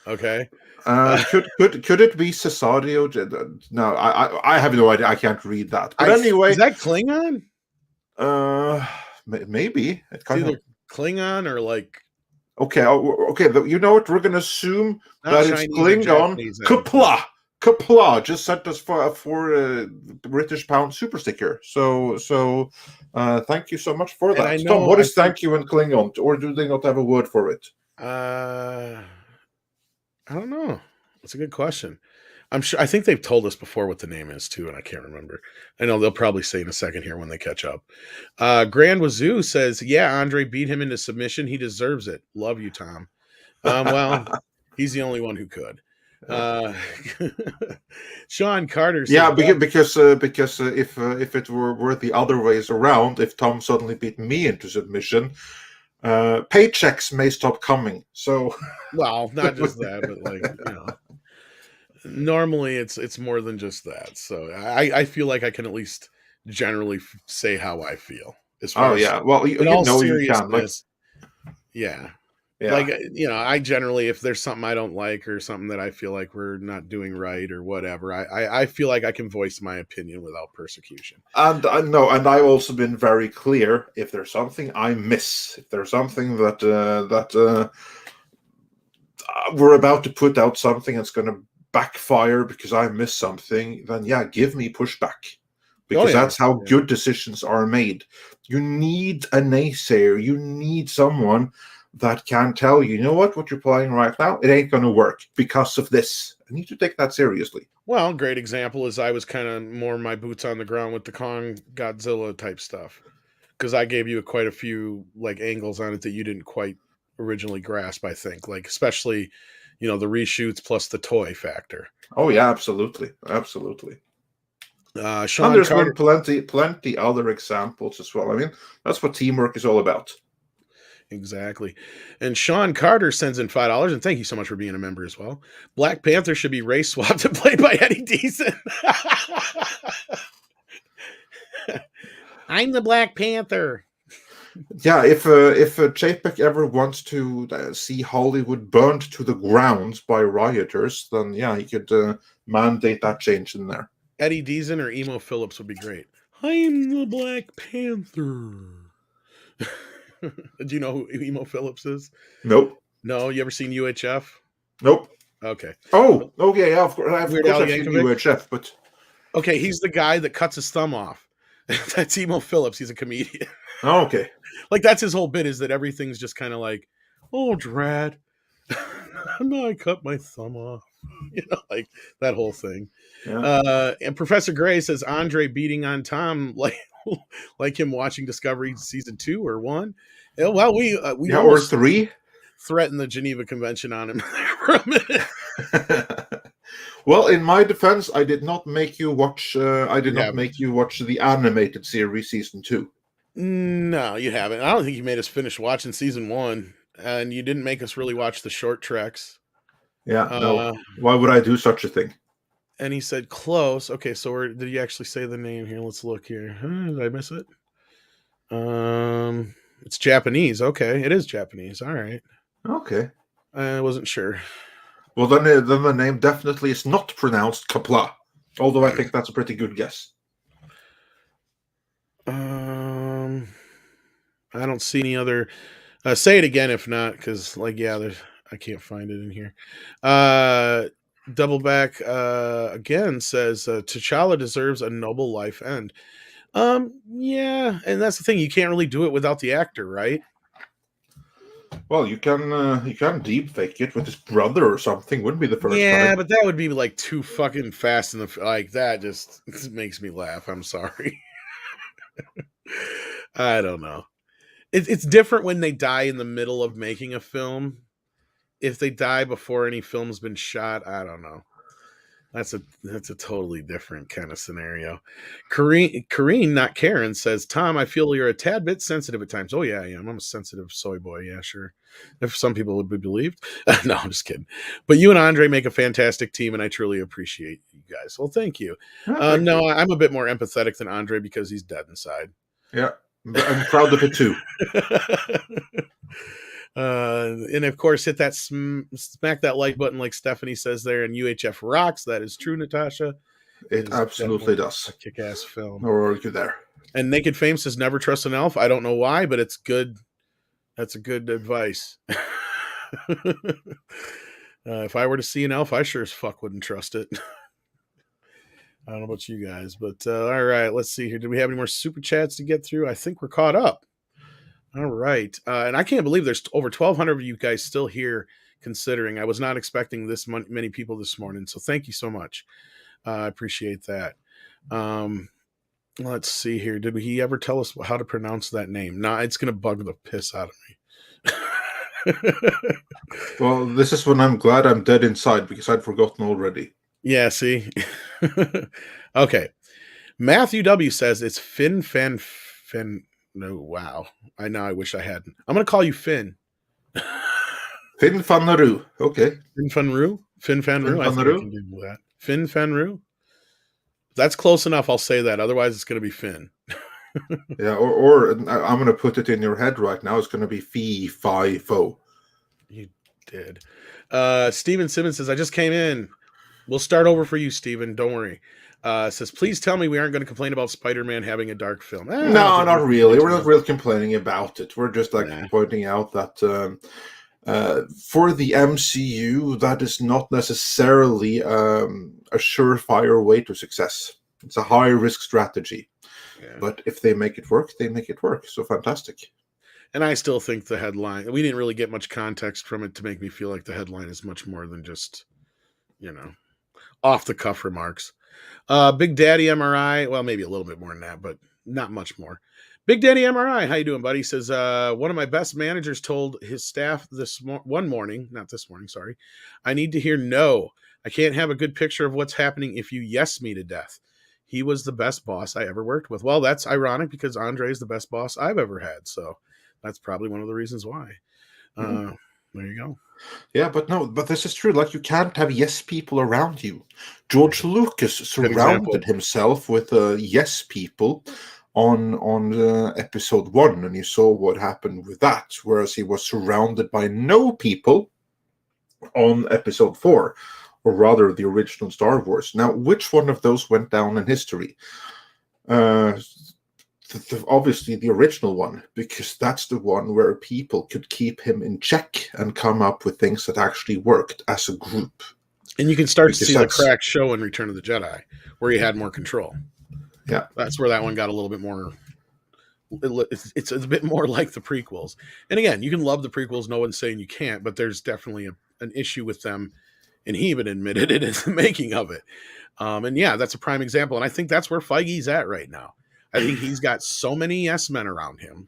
Okay. Could it be Cesario? No, I have no idea. I can't read that. But anyway, is that Klingon? Maybe it's either Klingon or like. Okay. You know what? We're going to assume that it's Klingon. Kapla just sent us for a British pound super sticker. So thank you so much for that. Tom, what is thank you in Klingon? Or do they not have a word for it? I don't know. That's a good question. I'm sure. I think they've told us before what the name is too, and I can't remember. I know they'll probably say in a second here when they catch up. Grand Wazoo says, "Yeah, Andre beat him into submission. He deserves it. Love you, Tom." Well, he's the only one who could. Sean Carter says, because if it were the other ways around, if Tom suddenly beat me into submission, paychecks may stop coming. So well, not just that, but normally it's more than just that. So I feel like I can at least generally say how I feel. As far well, you can. Yeah. Like, I generally, if there's something I don't like or something that I feel like we're not doing right or whatever, I feel like I can voice my opinion without persecution. And I've also been very clear. If there's something I miss, if there's something that we're about to put out something that's going to backfire because I missed something, then give me pushback. Because that's how good decisions are made. You need a naysayer. You need someone that can tell you, you know what you're playing right now, it ain't going to work because of this. I need to take that seriously. Well, great example is I was kind of more my boots on the ground with the Kong Godzilla type stuff, because I gave you quite a few like angles on it that you didn't quite originally grasp. I think, like especially, the reshoots plus the toy factor. Oh yeah, absolutely. Sean And there's Carter, been plenty other examples as well. I mean, that's what teamwork is all about. exactly. And Sean Carter sends in $5, and thank you so much for being a member as well. Black Panther should be race swapped and played by Eddie Deason. I'm the Black Panther. Yeah, if JPEG ever wants to see Hollywood burned to the ground by rioters, then yeah, he could mandate that change in there. Eddie Deason or Emo Phillips would be great. I'm the Black Panther. Do you know who Emo Phillips is? Nope. No, you ever seen UHF? Nope. Okay. Oh, okay, yeah, of course. I've seen Yankovic? UHF, but okay, he's the guy that cuts his thumb off. That's Emo Phillips. He's a comedian. Oh, okay. Like that's his whole bit is that everything's just kind of like, oh, Drad. No, I cut my thumb off. Like that whole thing. Yeah. And Professor Gray says Andre beating on Tom like him watching Discovery season 2 or 1. Well, we or 3 threatened the Geneva Convention on him for a minute. Well, in my defense, I did not make you watch. Make you watch the animated series season 2. No, you haven't. I don't think you made us finish watching season 1, and you didn't make us really watch the short treks. Yeah, no. Why would I do such a thing? And he said close. Okay, so did you actually say the name here? Let's look here. Did I miss it? It's Japanese. Okay, it is Japanese. All right. Okay. I wasn't sure. Well, then the name definitely is not pronounced Kapla, although I think that's a pretty good guess. I don't see any other. Say it again if not, because I can't find it in here. Doubleback again says T'Challa deserves a noble life end. Yeah, and that's the thing. You can't really do it without the actor, right? Well, you can deep fake it with his brother or something. Wouldn't be the first time. Yeah, but that would be like too fucking fast in the that just makes me laugh. I'm sorry. I don't know. It's different when they die in the middle of making a film. If they die before any film's been shot, I don't know. That's a totally different kind of scenario. Kareen, not Karen, says, Tom, I feel you're a tad bit sensitive at times. Oh, yeah, I am. I'm a sensitive soy boy. Yeah, sure. If some people would be believed. No, I'm just kidding. But you and Andre make a fantastic team, and I truly appreciate you guys. Well, thank you. No, I'm a bit more empathetic than Andre because he's dead inside. Yeah, I'm proud of it, too. And of course, hit that smack that like button, like Stephanie says there. And UHF rocks. That is true, Natasha. It absolutely does. A kick-ass film. No argue there. And Naked Fame says never trust an elf. I don't know why, but it's good. That's a good advice. If I were to see an elf, I sure as fuck wouldn't trust it. I don't know about you guys, but all right. Let's see here. Do we have any more super chats to get through? I think we're caught up. All right. And I can't believe there's over 1,200 of you guys still here considering. I was not expecting this many people this morning. So thank you so much. I appreciate that. Let's see here. Did he ever tell us how to pronounce that name? Nah, it's going to bug the piss out of me. Well, this is when I'm glad I'm dead inside because I'd forgotten already. Yeah, see? Okay. Matthew W. says it's Finn Fan. No, wow. I know. I wish I hadn't. I'm going to call you Finn. Finn Fanru. Okay. Finn Fanru? Finn Fanru? I think I can do that. Finn Fanru? That's close enough. I'll say that. Otherwise, it's going to be Finn. Yeah, or I'm going to put it in your head right now. It's going to be Fee, Fi, Fo. You did. Steven Simmons says, I just came in. We'll start over for you, Steven. Don't worry. Says, please tell me we aren't going to complain about Spider-Man having a dark film. No, not really. We're not really complaining about it. We're just pointing out that for the MCU, that is not necessarily a surefire way to success. It's a high-risk strategy. Yeah. But if they make it work, they make it work. So fantastic. And I still think the headline, we didn't really get much context from it to make me feel like the headline is much more than just, off the cuff remarks. Big Daddy MRI, well, maybe a little bit more than that, but not much more. Big Daddy MRI, how you doing, buddy? Says, one of my best managers told his staff one morning, not this morning, sorry, I need to hear no. I can't have a good picture of what's happening if you yes me to death. He was the best boss I ever worked with. Well, that's ironic because Andre is the best boss I've ever had. So that's probably one of the reasons why. There you go. Yeah, but this is true. Like, you can't have yes people around you. George Lucas surrounded himself with yes people on episode 1, and you saw what happened with that, whereas he was surrounded by no people on episode 4, or rather the original Star Wars. Now, which one of those went down in history? Obviously the original one, because that's the one where people could keep him in check and come up with things that actually worked as a group. And you can start to see the crack show in Return of the Jedi, where he had more control. Yeah, that's where that one got a little bit more. It's a bit more like the prequels. And again, you can love the prequels. No one's saying you can't, but there's definitely an issue with them, and he even admitted it in the making of it. And yeah, that's a prime example. And I think that's where Feige's at right now. I think he's got so many yes men around him,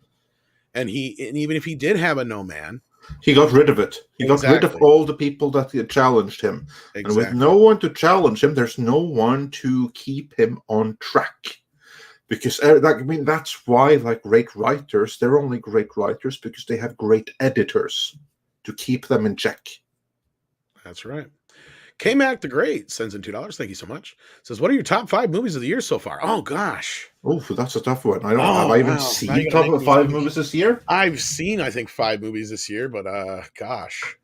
and even if he did have a no man, he got rid of it. He got rid of all the people that challenged him. And with no one to challenge him, there's no one to keep him on track. Because that's why, like, great writers, they're only great writers because they have great editors to keep them in check. That's right. K-Mac the Great sends in $2. Thank you so much. Says, what are your top 5 movies of the year so far? Oh, gosh. Oh, that's a tough one. Have I even seen top 5 movies this year? I've seen, I think, 5 movies this year, but gosh.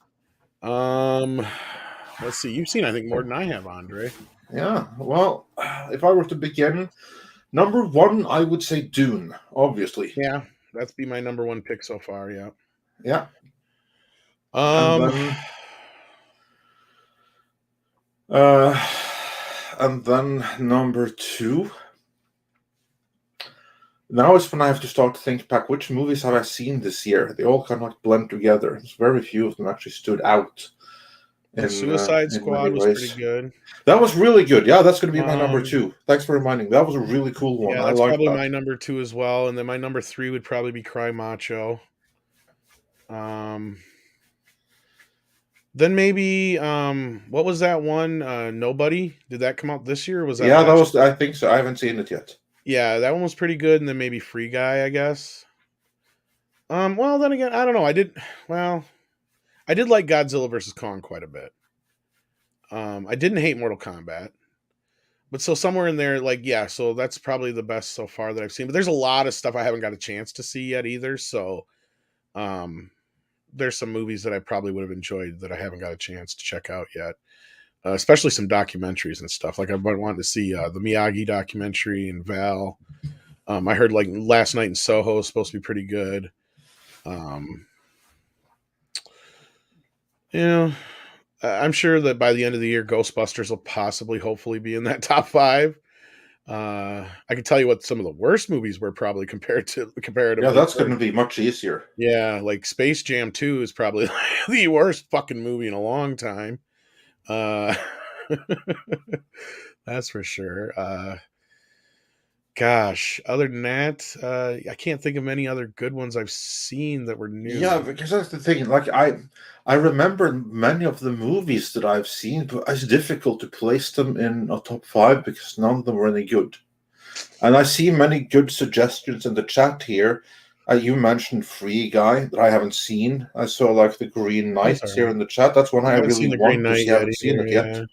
Let's see. You've seen, I think, more than I have, Andre. Yeah. Well, if I were to begin, number 1, I would say Dune, obviously. Yeah, that's be my number 1 pick so far, yeah. Yeah. And then number 2. Now is when I have to start to think back, which movies have I seen this year? They all kind of like blend together. There's very few of them actually stood out. Suicide Squad was pretty good. That was really good. Yeah, that's going to be my number 2. Thanks for reminding me. That was a really cool one. Yeah, that's probably my number 2 as well. And then my number 3 would probably be Cry Macho. Then maybe what was that one? Nobody? Did that come out this year? Or was that? Yeah, that was. I think so. I haven't seen it yet. Yeah, that one was pretty good. And then maybe Free Guy, I guess. Well, then again, I don't know. I did like Godzilla vs. Kong quite a bit. I didn't hate Mortal Kombat, but so somewhere in there, like, yeah. So that's probably the best so far that I've seen. But there's a lot of stuff I haven't got a chance to see yet either. So, there's some movies that I probably would have enjoyed that I haven't got a chance to check out yet, especially some documentaries and stuff. Like, I wanted to see the Miyagi documentary and Val. I heard, like, Last Night in Soho is supposed to be pretty good. I'm sure that by the end of the year, Ghostbusters will hopefully be in that top 5. I can tell you what some of the worst movies were probably comparatively. Yeah, that's going to be much easier. Yeah, like Space Jam 2 is probably the worst fucking movie in a long time. That's for sure. Gosh, other than that, I can't think of many other good ones I've seen that were new. Yeah, because that's the thing. Like, I remember many of the movies that I've seen, but it's difficult to place them in a top 5 because none of them were any good. And I see many good suggestions in the chat here. You mentioned Free Guy that I haven't seen. I saw, like, the Green Knight here in the chat. That's one I really want to see. I haven't seen it yet.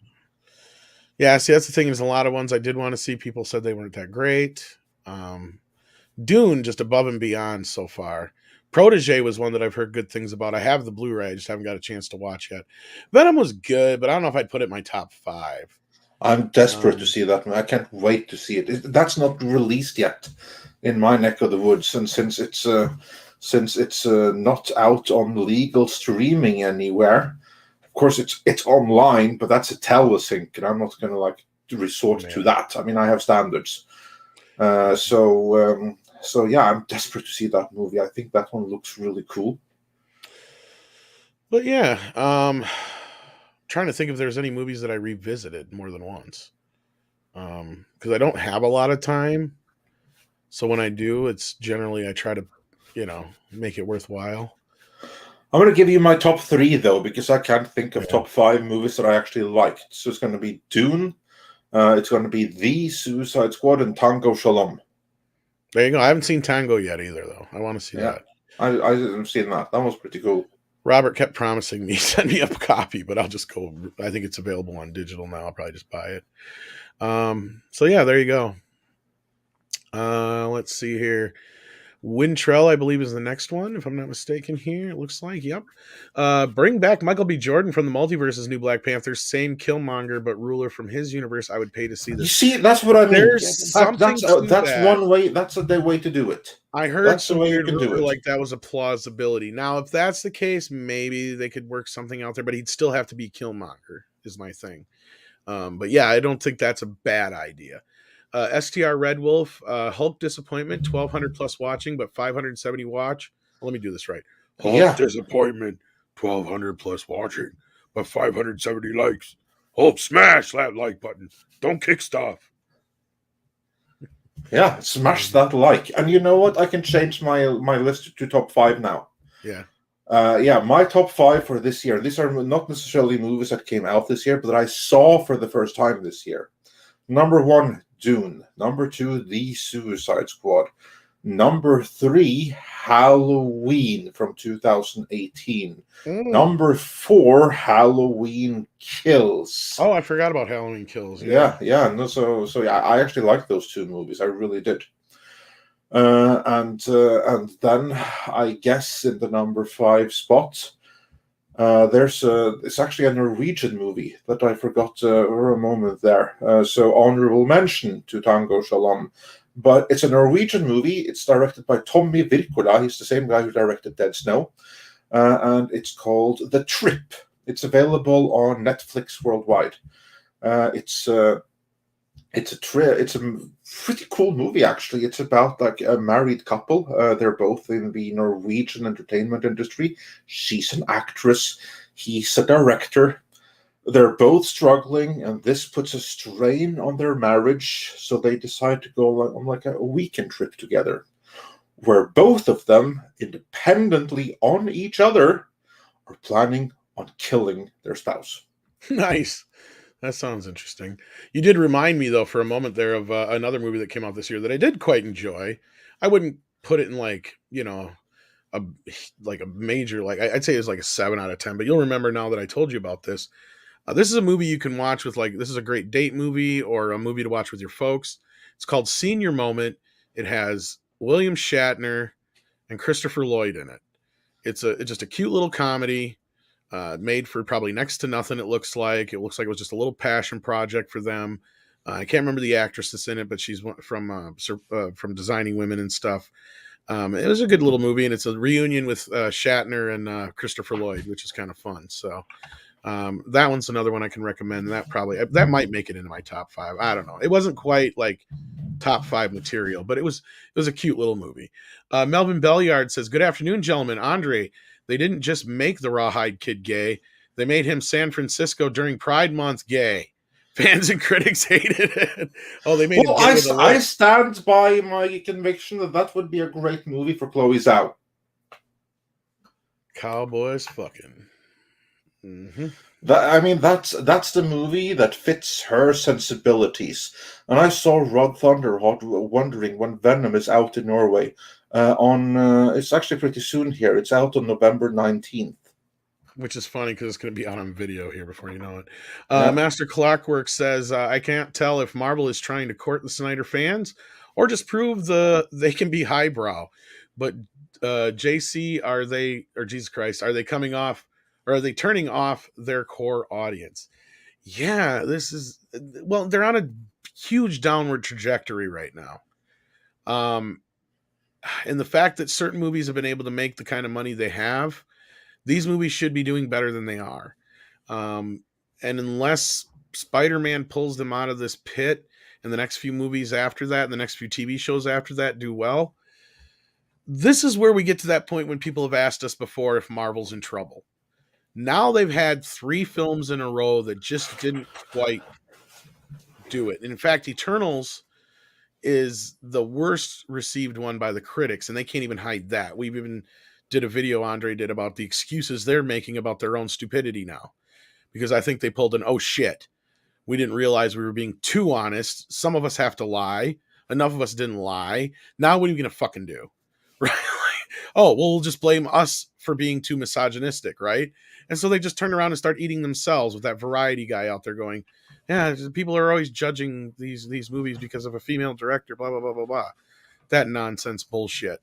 Yeah, see, that's the thing. There's a lot of ones I did want to see. People said they weren't that great. Dune, just above and beyond so far. Protege was one that I've heard good things about. I have the Blu-ray. I just haven't got a chance to watch yet. Venom was good, but I don't know if I'd put it in my top 5. I'm desperate to see that. I can't wait to see it. That's not released yet in my neck of the woods, and since it's not out on legal streaming anywhere. Of course, it's online, but that's a telesync, and I'm not going to resort to that. I mean, I have standards. So So yeah, I'm desperate to see that movie. I think that one looks really cool. But yeah, trying to think if there's any movies that I revisited more than once. Because I don't have a lot of time. So when I do, it's generally I try to, make it worthwhile. I'm going to give you my top 3 though, because I can't think of Yeah. top 5 movies that I actually liked. So it's going to be Dune, it's going to be The Suicide Squad, and Tango Shalom. There you go. I haven't seen Tango yet either, though. I want to see that. I haven't seen that. That was pretty cool. Robert kept promising me send me a copy, but I'll just go. I think it's available on digital now. I'll probably just buy it. So yeah, there you go. Let's see here. Wintrell, I believe, is the next one, if I'm not mistaken here. It looks like, yep. Bring back Michael B. Jordan from the Multiverse's new Black Panther. Same Killmonger, but ruler from his universe. I would pay to see this. You see, that's what I mean. There's something that's one way. That's the way to do it. I heard that's some weird rumor like that was a plausibility. Now, if that's the case, maybe they could work something out there, but he'd still have to be Killmonger, is my thing. But yeah, I don't think that's a bad idea. STR Red Wolf, Hulk Disappointment, 1,200 plus watching, but 570 watch. Well, let me do this right. Hulk Disappointment, 1,200 plus watching, but 570 likes. Hulk, smash that like button. Don't kick stuff. Yeah, smash that like. And you know what? I can change my list to top 5 now. Yeah. My top 5 for this year. These are not necessarily movies that came out this year, but that I saw for the first time this year. Number 1, Dune. Number 2, The Suicide Squad. Number 3, Halloween from 2018. Number 4, Halloween Kills. Oh, I forgot about Halloween Kills. Yeah. No, so I actually liked those 2 movies. I really did. And then I guess in the number 5 spot, it's actually a Norwegian movie that I forgot for a moment there. So honorable mention to Tango Shalom. But it's a Norwegian movie. It's directed by Tommy Wirkola. He's the same guy who directed Dead Snow. And it's called The Trip. It's available on Netflix worldwide. It's a pretty cool movie, actually. It's about like a married couple. They're both in the Norwegian entertainment industry. She's an actress. He's a director. They're both struggling, and this puts a strain on their marriage. So they decide to go on like a weekend trip together, where both of them, independently on each other, are planning on killing their spouse. Nice. That sounds interesting. You did remind me, though, for a moment there of another movie that came out this year that I did quite enjoy. I wouldn't put it in a major, I'd say it's like a 7 out of 10, but you'll remember now that I told you about this. This is a movie you can watch with this is a great date movie or a movie to watch with your folks. It's called Senior Moment. It has William Shatner and Christopher Lloyd in it. It's just a cute little comedy. Made for probably next to nothing. It looks like it was just a little passion project for them. I can't remember the actress that's in it, but she's from Designing Women and stuff. It was a good little movie, and it's a reunion with Shatner and Christopher Lloyd, which is kind of fun. So that one's another one I can recommend. That might make it into my top 5. I don't know. It wasn't quite like top 5 material, but it was a cute little movie. Melvin Belliard says, "Good afternoon, gentlemen. Andre, they didn't just make the Rawhide Kid gay. They made him San Francisco during Pride Month gay. Fans and critics hated it." Oh, they made it gay with a I stand by my conviction that would be a great movie for Chloe Zhao. Cowboys fucking. Mm-hmm. That's the movie that fits her sensibilities. And I saw Rod Thunderhot wondering when Venom is out in Norway. It's actually pretty soon here. It's out on November 19th. Which is funny because it's going to be out on video here before you know it. Master Clockwork says, I can't tell if Marvel is trying to court the Snyder fans or just prove they can be highbrow. But JC, Jesus Christ, are they coming off, or are they turning off their core audience? Yeah, they're on a huge downward trajectory right now. And the fact that certain movies have been able to make the kind of money they have, these movies should be doing better than they are. And unless Spider-Man pulls them out of this pit and the next few movies after that and the next few TV shows after that do well, this is where we get to that point when people have asked us before if Marvel's in trouble. Now they've had 3 films in a row that just didn't quite do it. In fact, Eternals is the worst received one by the critics, and they can't even hide that. We've even did a video Andre did about the excuses they're making about their own stupidity now, because I think they pulled an, oh shit, we didn't realize we were being too honest. Some of us have to lie. Enough of us didn't lie. Now what are you going to fucking do? Right? Oh, well, we'll just blame us for being too misogynistic, right? And so they just turn around and start eating themselves with that Variety guy out there going, yeah, people are always judging these movies because of a female director, blah, blah, blah, blah, blah. That nonsense bullshit.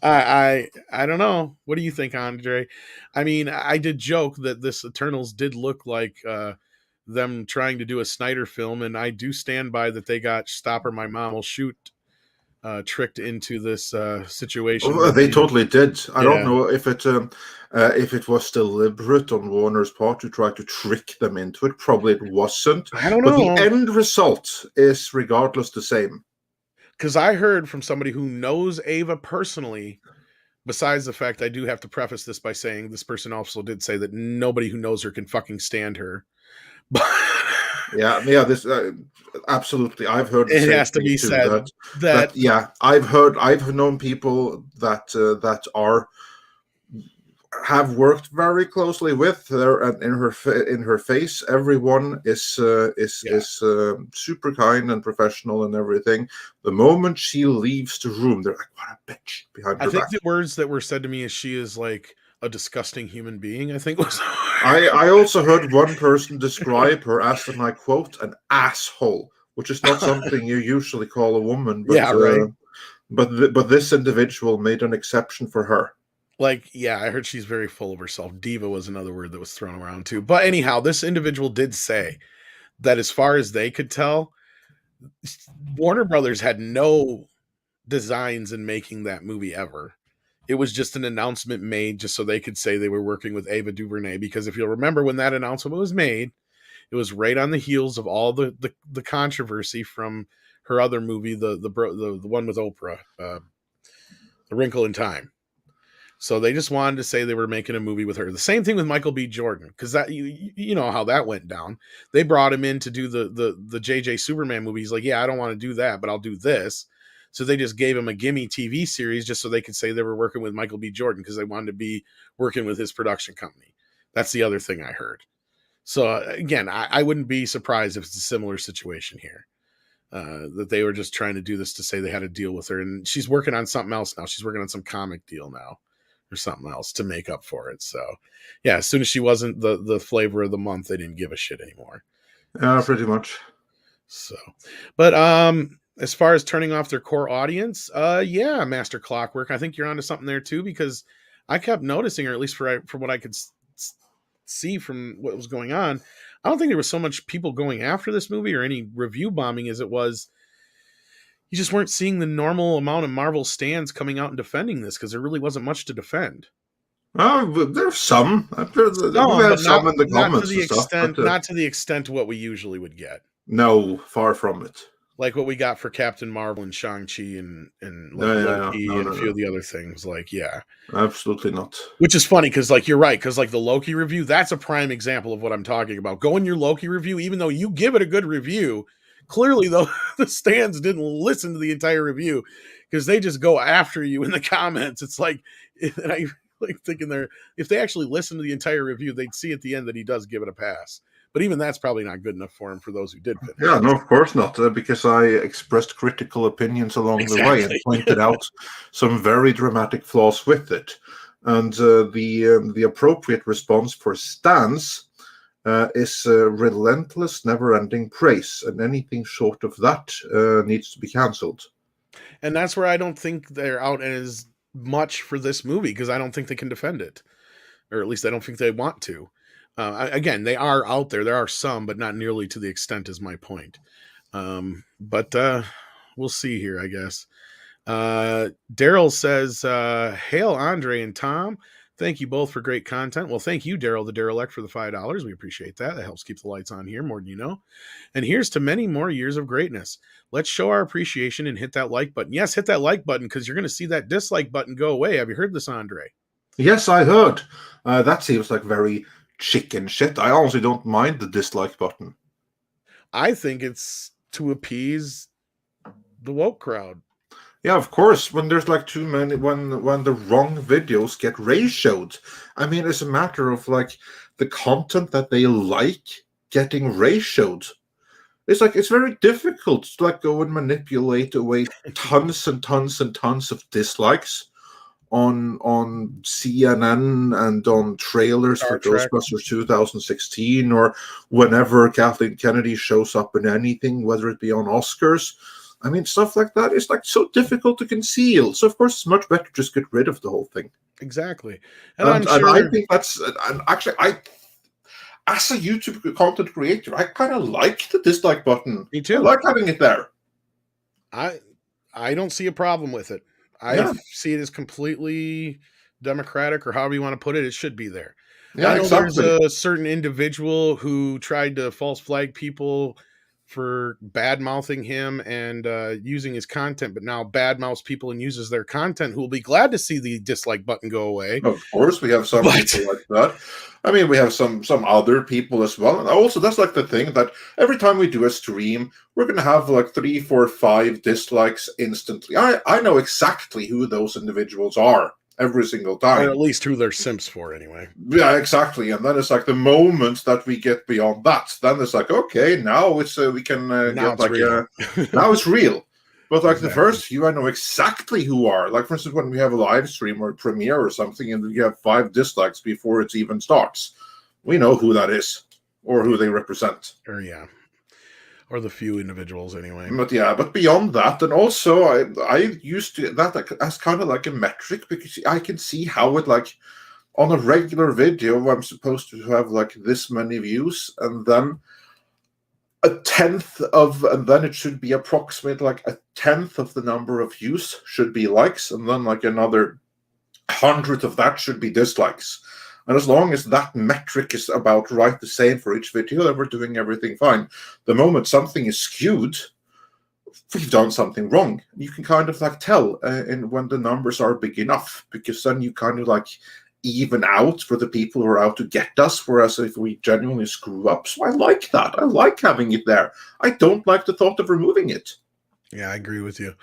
I don't know. What do you think, Andre? I mean, I did joke that this Eternals did look like them trying to do a Snyder film, and I do stand by that they got Stop or My Mom Will Shoot tricked into this situation. Oh, they totally did. I don't Yeah. know if it was deliberate on Warner's part to try to trick them into it. Probably it wasn't. I don't But the know. end result is regardless the same. Because I heard from somebody who knows Ava personally, besides the fact I do have to preface this by saying this person also did say that nobody who knows her can fucking stand her. But yeah, this absolutely. I've heard the it same has to thing be too, said that yeah, I've known people that have worked very closely with her, and in her face, everyone is super kind and professional and everything. The moment she leaves the room, they're like, "What a bitch!" behind her I think back. the words that were said to me is she is like a disgusting human being. I think was. I also heard one person describe her as, and I quote, an asshole, which is not something you usually call a woman, but Yeah, right. But this individual made an exception for her. Like, yeah, I heard she's very full of herself. Diva was another word that was thrown around too. But anyhow, this individual did say that as far as they could tell, Warner Brothers had no designs in making that movie ever. It was just an announcement made just so they could say they were working with Ava DuVernay. Because if you'll remember when that announcement was made, it was right on the heels of all the controversy from her other movie, the one with Oprah, A Wrinkle in Time. So they just wanted to say they were making a movie with her. The same thing with Michael B. Jordan, because that you know how that went down. They brought him in to do the JJ Superman movie. He's like, yeah, I don't want to do that, but I'll do this. So they just gave him a gimme TV series just so they could say they were working with Michael B. Jordan because they wanted to be working with his production company. That's the other thing I heard. So again, I wouldn't be surprised if it's a similar situation here. That they were just trying to do this to say they had a deal with her, and she's working on something else now. She's working on some comic deal now or something else to make up for it. So yeah, as soon as she wasn't the flavor of the month, they didn't give a shit anymore. Yeah, pretty much. So, but as far as turning off their core audience, yeah, Master Clockwork, I think you're onto something there too, because I kept noticing, or at least from what I could see from what was going on, I don't think there was so much people going after this movie or any review bombing as it was you just weren't seeing the normal amount of Marvel stands coming out and defending this because there really wasn't much to defend. Oh, there's some. We have some in the comments and stuff, but not to the extent what we usually would get. No, far from it. Like what we got for Captain Marvel and Shang-Chi and like Loki and a few of the other things. Like, yeah. Absolutely not. Which is funny because, like, you're right. Because, like, the Loki review, that's a prime example of what I'm talking about. Go in your Loki review, even though you give it a good review, clearly, though, the stands didn't listen to the entire review because they just go after you in the comments. It's like, and I like thinking if they actually listen to the entire review, they'd see at the end that he does give it a pass. But even that's probably not good enough for him for those who did finish. Yeah, no, of course not, because I expressed critical opinions along the way and pointed out some very dramatic flaws with it. And the appropriate response for stans is relentless, never-ending praise, and anything short of that needs to be cancelled. And that's where I don't think they're out as much for this movie because I don't think they can defend it, or at least I don't think they want to. Again, they are out there. There are some, but not nearly to the extent is my point. But we'll see here, I guess. Daryl says, "Hail, Andre and Tom. Thank you both for great content. Well, thank you, Daryl the Derelict, for the $5. We appreciate that. That helps keep the lights on here more than you know. And here's to many more years of greatness. Let's show our appreciation and hit that like button. Yes, hit that like button because you're going to see that dislike button go away. Have you heard this, Andre? Yes, I heard. That seems like very chicken shit. I honestly don't mind the dislike button. I think it's to appease the woke crowd. Yeah, of course. When there's like too many, when the wrong videos get ratioed, I mean, it's a matter of like the content that they like getting ratioed. It's like it's very difficult to like go and manipulate away tons and tons and tons of dislikes on CNN and on trailers Star for Trek. Ghostbusters 2016 or whenever Kathleen Kennedy shows up in anything, whether it be on Oscars. I mean, stuff like that is like so difficult to conceal. So of course, it's much better to just get rid of the whole thing. Exactly, And I think that's and actually as a YouTube content creator, I kind of like the dislike button. Me too. I like having it there. I don't see a problem with it. I see it as completely democratic, or however you want to put it. It should be there. Yeah, I know exactly. there's a certain individual who tried to false flag people for bad mouthing him and using his content, but now bad mouths people and uses their content, who will be glad to see the dislike button go away. Of course, we have some people like that. I mean, we have some other people as well. And also, that's like the thing that every time we do a stream, we're going to have like 3, 4, 5 dislikes instantly. I know exactly who those individuals are every single time. Or at least who they're simps for, anyway. Yeah, exactly. And then it's like the moment that we get beyond that, then it's like, okay, now it's we can now get like real. now it's real. But like Exactly. the first few, I know exactly who are. Like for instance, when we have a live stream or a premiere or something, and you have 5 dislikes before it even starts, we know who that is or who they represent. Or the few individuals anyway. But beyond that, and also I used to that as kind of like a metric, because I can see how it like on a regular video I'm supposed to have like this many views, and then and then it should be approximately like a tenth of the number of views should be likes, and then like another 100 of that should be dislikes. And as long as that metric is about right the same for each video, then we're doing everything fine. The moment something is skewed, we've done something wrong. You can kind of like tell when the numbers are big enough, because then you kind of like even out for the people who are out to get us, whereas if we genuinely screw up. So I like that. I like having it there. I don't like the thought of removing it. Yeah, I agree with you.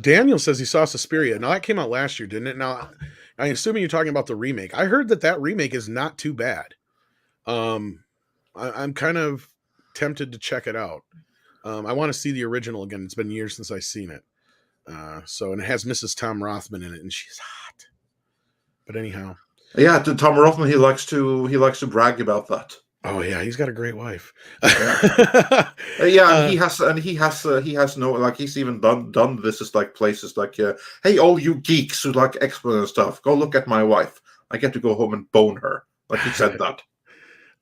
Daniel says he saw Suspiria. Now, that came out last year, didn't it? Now, I'm assuming you're talking about the remake. I heard that remake is not too bad. I'm kind of tempted to check it out. I want to see the original again. It's been years since I've seen it. And it has Mrs. Tom Rothman in it, and she's hot. But anyhow, yeah, Tom Rothman, he likes to brag about that. Oh yeah, he's got a great wife. Yeah, he has no, like, he's even done this as like places like, hey, all you geeks who like X-Men and stuff, go look at my wife. I get to go home and bone her. Like, he said that.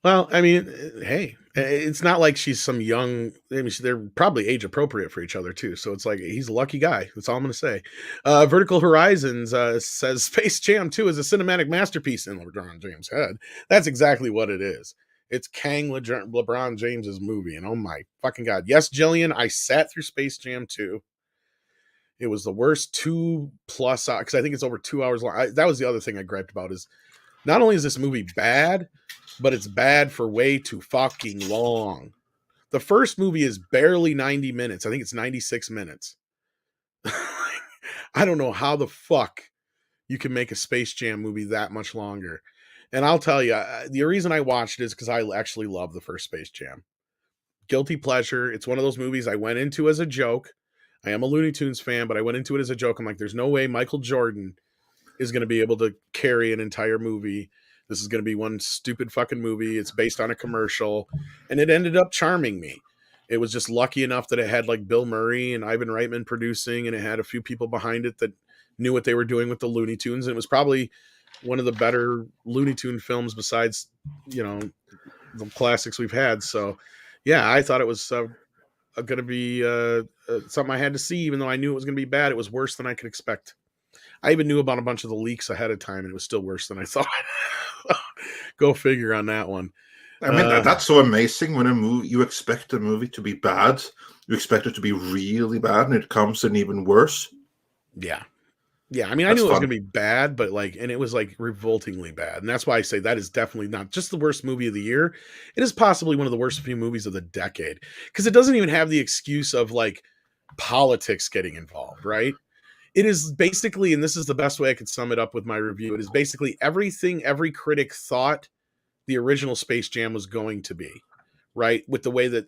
Well, I mean, hey, it's not like she's some young. I mean, they're probably age appropriate for each other too. So it's like he's a lucky guy. That's all I'm going to say. Vertical Horizons says Space Jam 2 is a cinematic masterpiece in LeBron James' head. That's exactly what it is. It's Kang LeBron James's movie, and oh my fucking god, yes, Jillian, I sat through Space Jam 2. It was the worst 2+ because I think it's over 2 hours long. That was the other thing I griped about is not only is this movie bad, but it's bad for way too fucking long. The first movie is barely 90 minutes. I think it's 96 minutes. I don't know how the fuck you can make a Space Jam movie that much longer. And I'll tell you, the reason I watched it is because I actually love the first Space Jam. Guilty pleasure. It's one of those movies I went into as a joke. I am a Looney Tunes fan, but I went into it as a joke. I'm like, there's no way Michael Jordan is going to be able to carry an entire movie. This is going to be one stupid fucking movie. It's based on a commercial. And it ended up charming me. It was just lucky enough that it had like Bill Murray and Ivan Reitman producing, and it had a few people behind it that knew what they were doing with the Looney Tunes. And it was probably one of the better Looney Tune films besides, the classics we've had. So, yeah, I thought it was going to be something I had to see, even though I knew it was going to be bad. It was worse than I could expect. I even knew about a bunch of the leaks ahead of time, and it was still worse than I thought. Go figure on that one. I mean, that's so amazing when a movie, you expect a movie to be bad, you expect it to be really bad, and it comes in even worse. Yeah. Yeah, I mean, I That's knew it was fun. going to be bad, but like, and it was like revoltingly bad. And that's why I say that is definitely not just the worst movie of the year. It is possibly one of the worst few movies of the decade because it doesn't even have the excuse of like politics getting involved, right? It is basically, and this is the best way I could sum it up with my review, it is basically everything every critic thought the original Space Jam was going to be, right? With the way that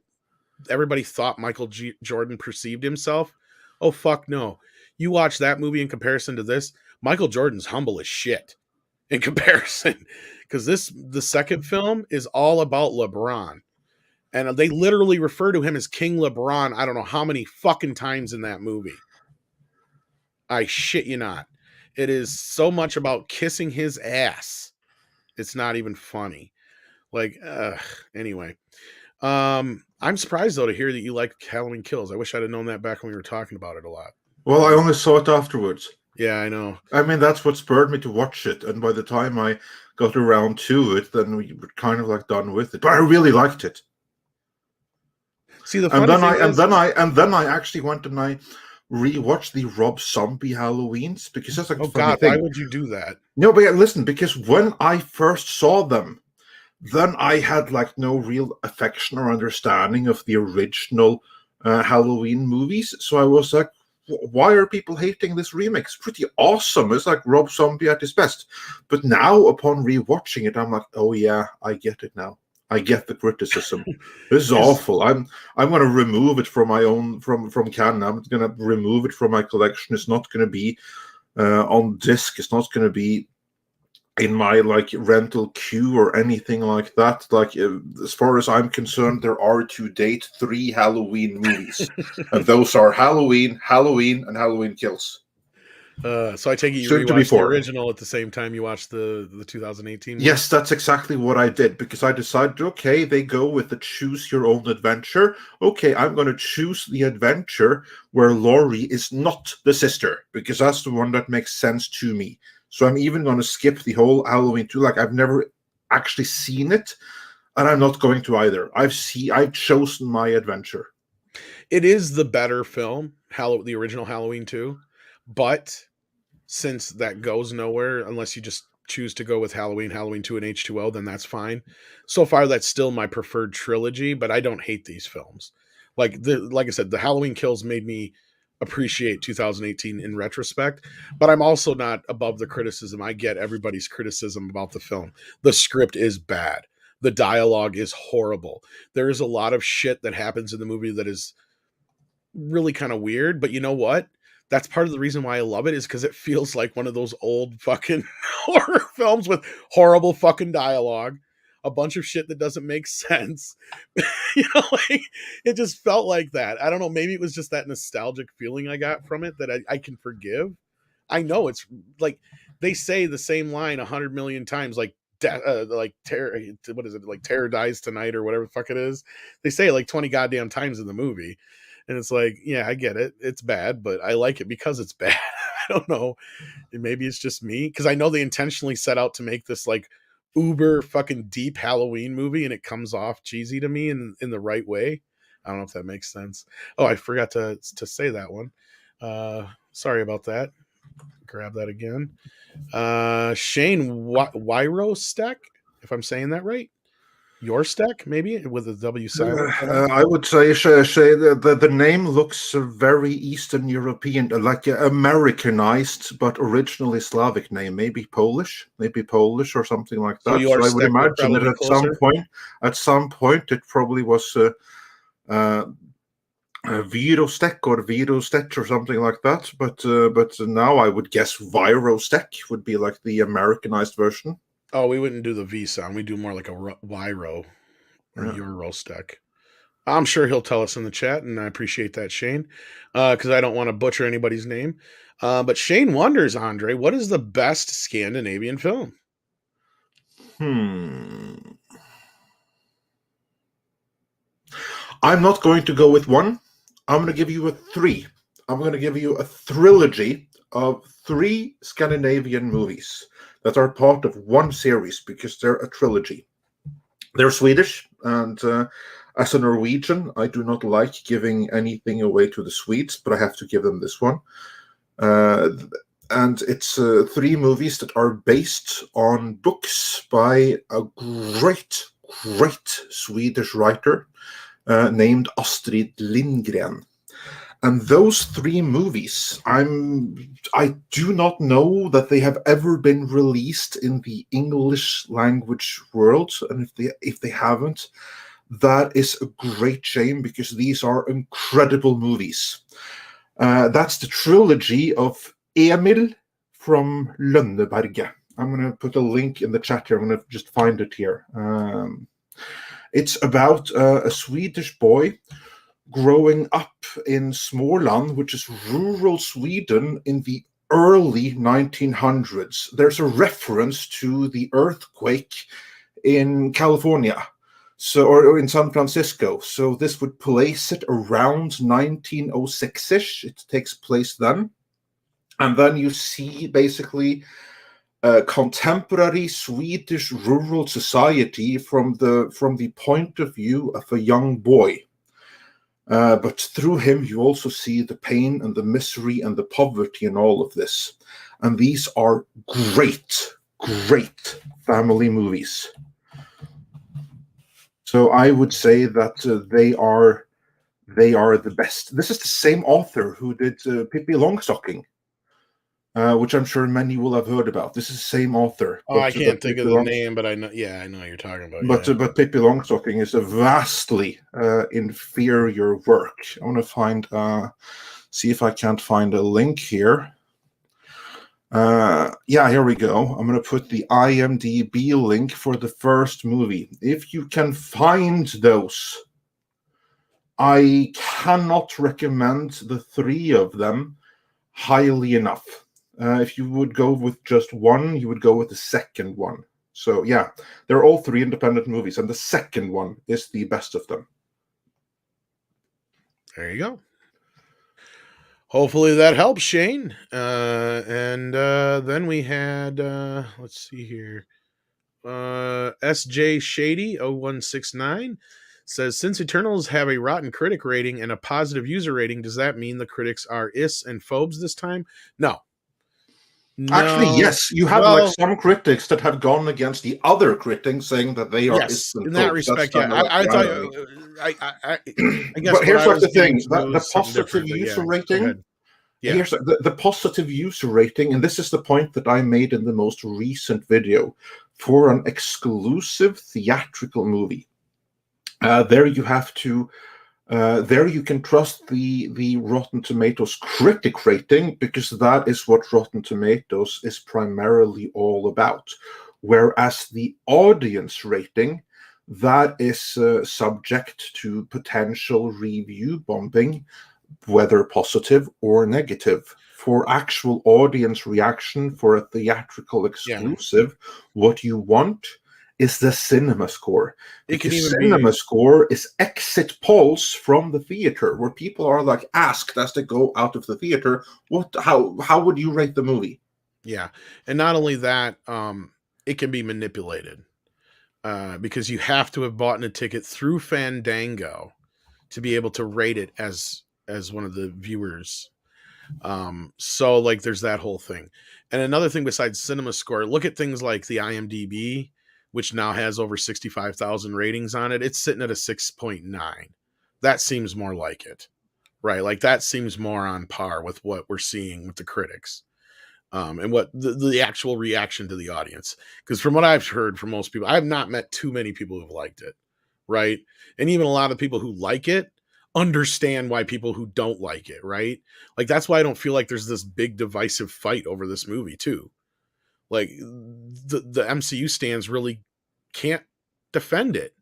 everybody thought Michael Jordan perceived himself. Oh, fuck no. You watch that movie in comparison to this, Michael Jordan's humble as shit in comparison. Because the second film is all about LeBron. And they literally refer to him as King LeBron, I don't know how many fucking times in that movie. I shit you not. It is so much about kissing his ass. It's not even funny. Like, anyway. I'm surprised though to hear that you like Halloween Kills. I wish I'd have known that back when we were talking about it a lot. Well, I only saw it afterwards. Yeah, I know. I mean, that's what spurred me to watch it. And by the time I got around to it, then we were kind of like done with it. But I really liked it. See, the funny thing is, then I actually went and I rewatched the Rob Zombie Halloweens because that's like oh a funny God, thing. why would you do that? No, but yeah, listen, because when I first saw them, then I had like no real affection or understanding of the original Halloween movies. So I was like, why are people hating this remake? It's pretty awesome. It's like Rob Zombie at his best. But now, upon rewatching it, I'm like, oh yeah, I get it now. I get the criticism. This is awful. I'm going to remove it from my own from canon. I'm going to remove it from my collection. It's not going to be on disc. It's not going to be in my like rental queue or anything like that. Like as far as I'm concerned, there are to date 3 Halloween movies, and those are Halloween, and Halloween Kills. So I take it you Soon to be rewatched the 4. original at the same time you watched the 2018 one? Yes, that's exactly what I did, because I decided, okay, they go with the choose your own adventure. Okay, I'm going to choose the adventure where Laurie is not the sister, because that's the one that makes sense to me. So I'm even going to skip the whole Halloween 2. Like, I've never actually seen it, and I'm not going to either. I've chosen my adventure. It is the better film, the original Halloween 2, but since that goes nowhere unless you just choose to go with Halloween 2, and H2O, then that's fine. So far, that's still my preferred trilogy, but I don't hate these films. Like I said, the Halloween Kills made me appreciate 2018 in retrospect, but I'm also not above the criticism. I get everybody's criticism about the film. The script is bad. The dialogue is horrible. There is a lot of shit that happens in the movie that is really kind of weird, but you know what? That's part of the reason why I love it, is because it feels like one of those old fucking horror films with horrible fucking dialogue, a bunch of shit that doesn't make sense. Like it just felt like that. I don't know. Maybe it was just that nostalgic feeling I got from it that I can forgive. I know it's like they say the same line 100 million times, like terror. What is it? Like terror dies tonight or whatever the fuck it is. They say it like 20 goddamn times in the movie. And it's like, yeah, I get it. It's bad, but I like it because it's bad. I don't know. Maybe it's just me, because I know they intentionally set out to make this like uber fucking deep Halloween movie, and it comes off cheesy to me in the right way. I don't know if that makes sense. Oh, I forgot to say that one. Sorry about that. Grab that again. Shane Wyrostek, if I'm saying that right. Your stack, maybe with a W silent. I would say the name looks very Eastern European, like Americanized, but originally Slavic name, maybe Polish or something like that. So I would imagine that at some point, it probably was Virostek or Virostek or something like that. But now I would guess Virostek would be like the Americanized version. Oh, we wouldn't do the V sound. We do more like a Wyro or Eurostek. I'm sure he'll tell us in the chat, and I appreciate that, Shane, because I don't want to butcher anybody's name. But Shane wonders, Andre, what is the best Scandinavian film? I'm not going to go with one. I'm going to give you a 3. I'm going to give you a trilogy of 3 Scandinavian movies that are part of one series because they're a trilogy. They're Swedish, and as a Norwegian, I do not like giving anything away to the Swedes, but I have to give them this one. And it's 3 movies that are based on books by a great Swedish writer named Astrid Lindgren. And those 3 movies, I do not know that they have ever been released in the English language world. And if they haven't, that is a great shame, because these are incredible movies. That's the trilogy of Emil from Lønneberget. I'm going to put a link in the chat here. I'm going to just find it here. It's about a Swedish boy growing up in Småland, which is rural Sweden in the early 1900s. There's a reference to the earthquake in California, or in San Francisco. So this would place it around 1906-ish. It takes place then. And then you see basically contemporary Swedish rural society from the point of view of a young boy. But through him, you also see the pain and the misery and the poverty and all of this. And these are great family movies. So I would say that they are the best. This is the same author who did Pippi Longstocking, which I'm sure many will have heard about. This is the same author. Oh, I can't think of the name, but I know. Yeah, I know what you're talking about. But Pippi Longstocking is a vastly inferior work. I want to see if I can't find a link here. Yeah, here we go. I'm going to put the IMDb link for the first movie. If you can find those, I cannot recommend the 3 of them highly enough. If you would go with just one, you would go with the second one. So yeah, they're all 3 independent movies, and the second one is the best of them. There you go. Hopefully that helps, Shane. And then we had, let's see here, SJ Shady 0169 says, since Eternals have a rotten critic rating and a positive user rating, does that mean the critics are is and phobes this time? No. Actually, yes. You have some critics that have gone against the other critics, saying that they are yes, in that respect. Yeah, I guess. But here's the thing: the positive user rating. Yeah. Here's the positive user rating, and this is the point that I made in the most recent video for an exclusive theatrical movie. There you have to. There you can trust the Rotten Tomatoes critic rating, because that is what Rotten Tomatoes is primarily all about. Whereas the audience rating, that is subject to potential review bombing, whether positive or negative. For actual audience reaction for a theatrical exclusive, what you want is the cinema score. Because cinema score is exit polls from the theater, where people are like asked as they go out of the theater, how would you rate the movie? Yeah. And not only that, it can be manipulated. Because you have to have bought a ticket through Fandango to be able to rate it as one of the viewers. So like there's that whole thing. And another thing besides cinema score, look at things like the IMDb, which now has over 65,000 ratings on it. It's sitting at a 6.9. That seems more like it, right? Like that seems more on par with what we're seeing with the critics, and what the actual reaction to the audience. Because from what I've heard from most people, I've not met too many people who've liked it, right? And even a lot of people who like it understand why people who don't like it, right? Like that's why I don't feel like there's this big divisive fight over this movie too. Like the MCU stands really can't defend it.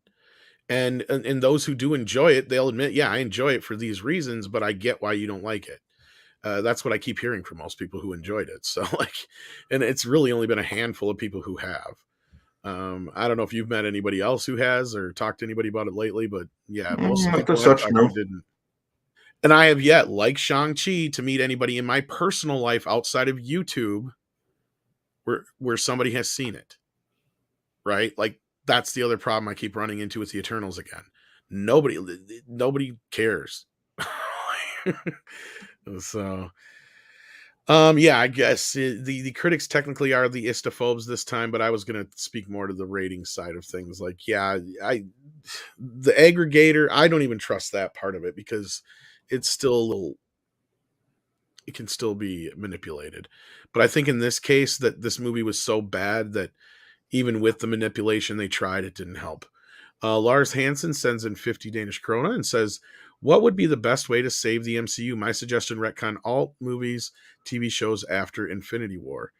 And those who do enjoy it, they'll admit, yeah, I enjoy it for these reasons, but I get why you don't like it. That's what I keep hearing from most people who enjoyed it. So like, and it's really only been a handful of people who have. I don't know if you've met anybody else who has or talked to anybody about it lately, but yeah, most of the people I've talked to didn't. And I have yet, like Shang-Chi, to meet anybody in my personal life outside of YouTube where somebody has seen it. Right? Like, that's the other problem I keep running into with the Eternals again. Nobody cares. So yeah, I guess the critics technically are the istophobes this time, but I was going to speak more to the rating side of things. Like, yeah, the aggregator, I don't even trust that part of it because it's still a little, it can still be manipulated. But I think in this case that this movie was so bad that even with the manipulation they tried, it didn't help. Lars Hansen sends in 50 Danish krona and says, what would be the best way to save the MCU? My suggestion, retcon all movies, TV shows after Infinity War.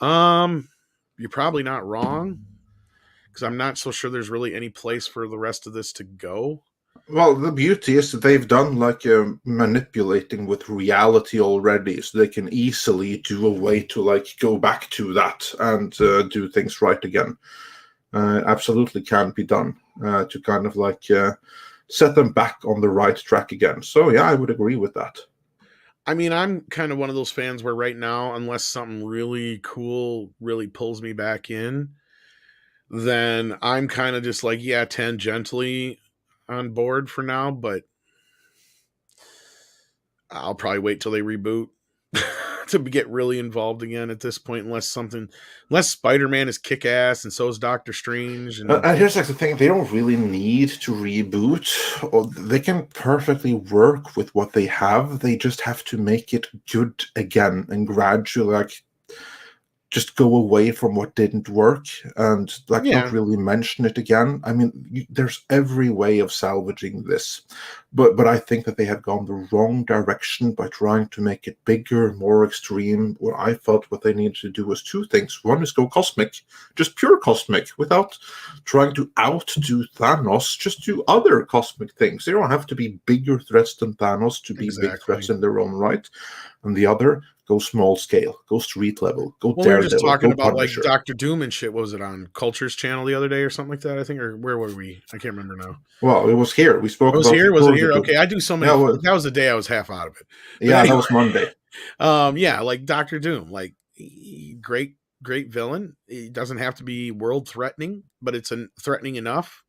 You're probably not wrong, because I'm not so sure there's really any place for the rest of this to go. Well, the beauty is that they've done like manipulating with reality already, so they can easily do a way to like go back to that and do things right again. Absolutely can be done to kind of like set them back on the right track again. So yeah, I would agree with that. I mean, I'm kind of one of those fans where right now, unless something really cool really pulls me back in, then I'm kind of just like, yeah, tangentially on board for now, but I'll probably wait till they reboot to get really involved again at this point, unless Spider-Man is kick-ass and so is Doctor Strange. And here's like the thing: they don't really need to reboot, or they can perfectly work with what they have. They just have to make it good again and gradually like just go away from what didn't work and like not really mention it again. I mean, there's every way of salvaging this, but I think that they have gone the wrong direction by trying to make it bigger, more extreme. What I felt what they needed to do was two things. One is go cosmic, just pure cosmic, without trying to outdo Thanos. Just do other cosmic things. They don't have to be bigger threats than Thanos to be big threats in their own right. And the other, go small scale, go street level, go Daredevil. We were just talking about Punisher. Like Doctor Doom and shit. What was it on Culture's channel the other day or something like that? I think, or where were we? I can't remember now. Well, it was here. We spoke. Was here? Was it here? Okay, I do so many. Yeah, that was the day I was half out of it. But yeah, anyway, that was Monday. Yeah, like Doctor Doom, like great villain. It doesn't have to be world threatening, but it's threatening enough.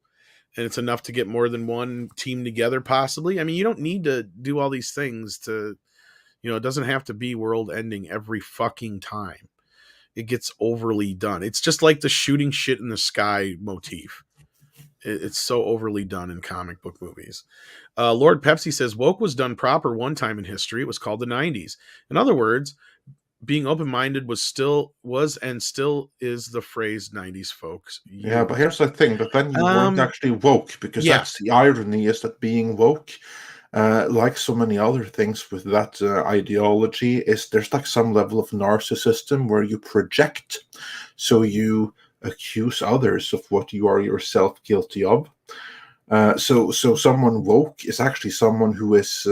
And it's enough to get more than one team together, possibly. I mean, you don't need to do all these things to. It doesn't have to be world ending every fucking time. It gets overly done. It's just like the shooting shit in the sky motif. It's so overly done in comic book movies. Lord Pepsi says, woke was done proper one time in history. It was called the 90s. In other words, being open-minded was and still is the phrase 90s folks. Yeah, but here's the thing. But then you weren't actually woke, because that's the irony, is that being woke, like so many other things with that ideology, is there's like some level of narcissism where you project, so you accuse others of what you are yourself guilty of. So someone woke is actually someone who is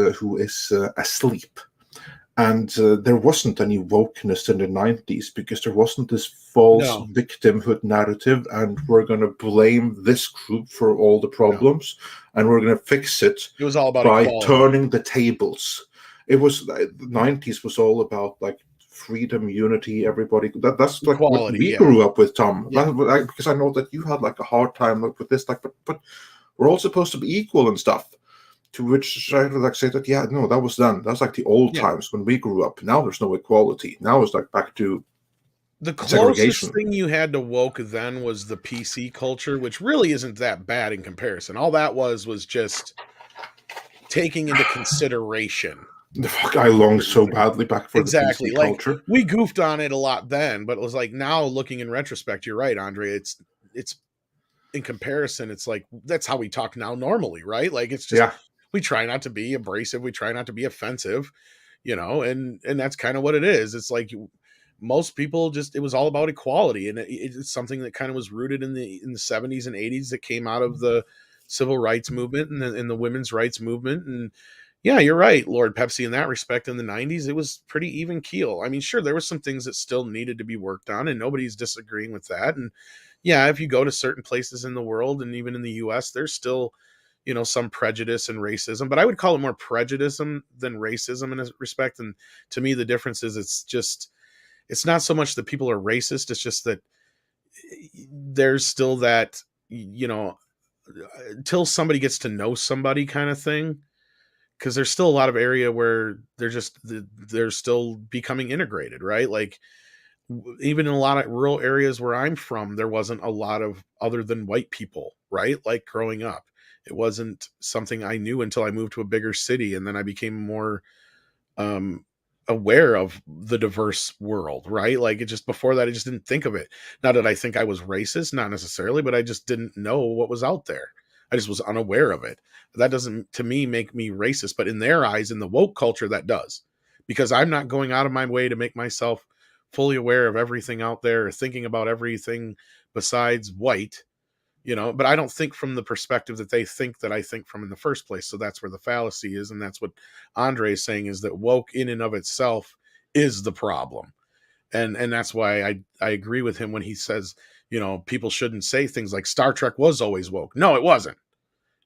asleep. And there wasn't any wokeness in the 90s because there wasn't this false victimhood narrative, and we're going to blame this group for all the problems, and we're going to fix it. It was all about by equality. Turning the tables. It was the 90s was all about like freedom, unity, everybody. That's like equality, what we grew up with, Tom. Yeah. Because I know that you had like a hard time with this, like, but we're all supposed to be equal and stuff. To which I would like say that, yeah, no, that was then. That's like the old times when we grew up. Now there's no equality. Now it's like back to the closest thing you had to woke then was the PC culture, which really isn't that bad in comparison. All that was just taking into consideration. The fuck, I longed so badly back for the PC culture. Like, we goofed on it a lot then, but it was like, now looking in retrospect, you're right, Andre. It's in comparison, it's like that's how we talk now normally, right? Like, it's just we try not to be abrasive, we try not to be offensive, and that's kind of what it is. It's like most people it was all about equality, and it's something that kind of was rooted in the 70s and 80s that came out of the civil rights movement and the women's rights movement. And yeah, you're right, Lord Pepsi, in that respect. In the 90s, it was pretty even keel. I mean, sure, there were some things that still needed to be worked on, and nobody's disagreeing with that. And yeah, if you go to certain places in the world and even in the US, there's still, some prejudice and racism, but I would call it more prejudice than racism in a respect. And to me, the difference is it's not so much that people are racist. It's just that there's still that, until somebody gets to know somebody kind of thing, because there's still a lot of area where they're still becoming integrated, right? Like even in a lot of rural areas where I'm from, there wasn't a lot of other than white people, right? Like growing up, it wasn't something I knew until I moved to a bigger city, and then I became more aware of the diverse world, right? Like it just before that, I just didn't think of it. Not that I think I was racist, not necessarily, but I just didn't know what was out there. I just was unaware of it. That doesn't, to me, make me racist, but in their eyes, in the woke culture, that does, because I'm not going out of my way to make myself fully aware of everything out there or thinking about everything besides white, but I don't think from the perspective that they think that I think from in the first place. So that's where the fallacy is. And that's what Andre is saying, is that woke in and of itself is the problem. And that's why I agree with him when he says, people shouldn't say things like Star Trek was always woke. No, it wasn't.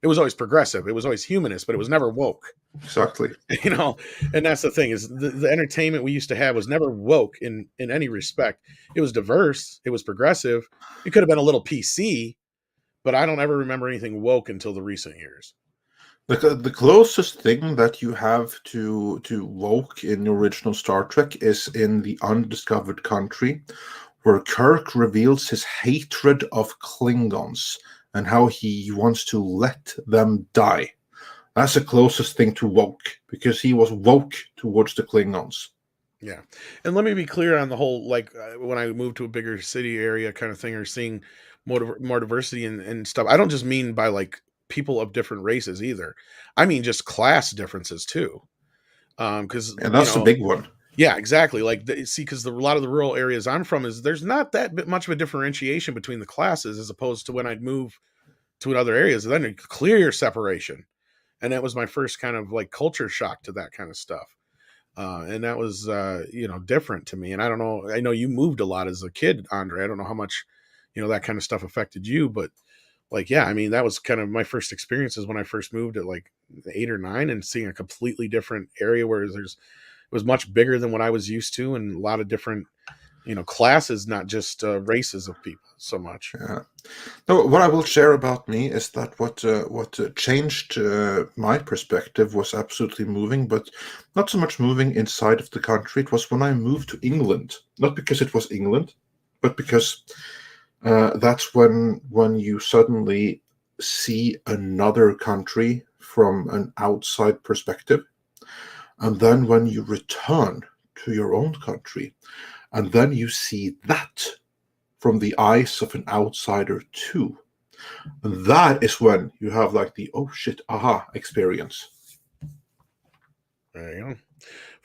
It was always progressive. It was always humanist, but it was never woke. Exactly. And that's the thing, is the entertainment we used to have was never woke in any respect. It was diverse. It was progressive. It could have been a little PC, but I don't ever remember anything woke until the recent years. The closest thing that you have to woke in the original Star Trek is in The Undiscovered Country, where Kirk reveals his hatred of Klingons and how he wants to let them die. That's the closest thing to woke, because he was woke towards the Klingons. Yeah. And let me be clear on the whole, like when I moved to a bigger city area kind of thing, or seeing more diversity and stuff, I don't just mean by like people of different races either. I mean just class differences too. Because that's a big one. Yeah, exactly. Like because a lot of the rural areas I'm from there's not that much of a differentiation between the classes, as opposed to when I'd move to other areas, then a clear separation. And that was my first kind of like culture shock to that kind of stuff. And that was different to me. And I don't know, I know you moved a lot as a kid, Andre. I don't know how much that kind of stuff affected you, but like, yeah, I mean, that was kind of my first experiences when I first moved at like 8 or 9, and seeing a completely different area where it was much bigger than what I was used to, and a lot of different, classes, not just races of people so much. Yeah. No, what I will share about me is that what changed my perspective was absolutely moving, but not so much moving inside of the country. It was when I moved to England, not because it was England, but because that's when you suddenly see another country from an outside perspective. And then when you return to your own country, and then you see that from the eyes of an outsider too. And that is when you have like the, oh shit, aha experience. There you go.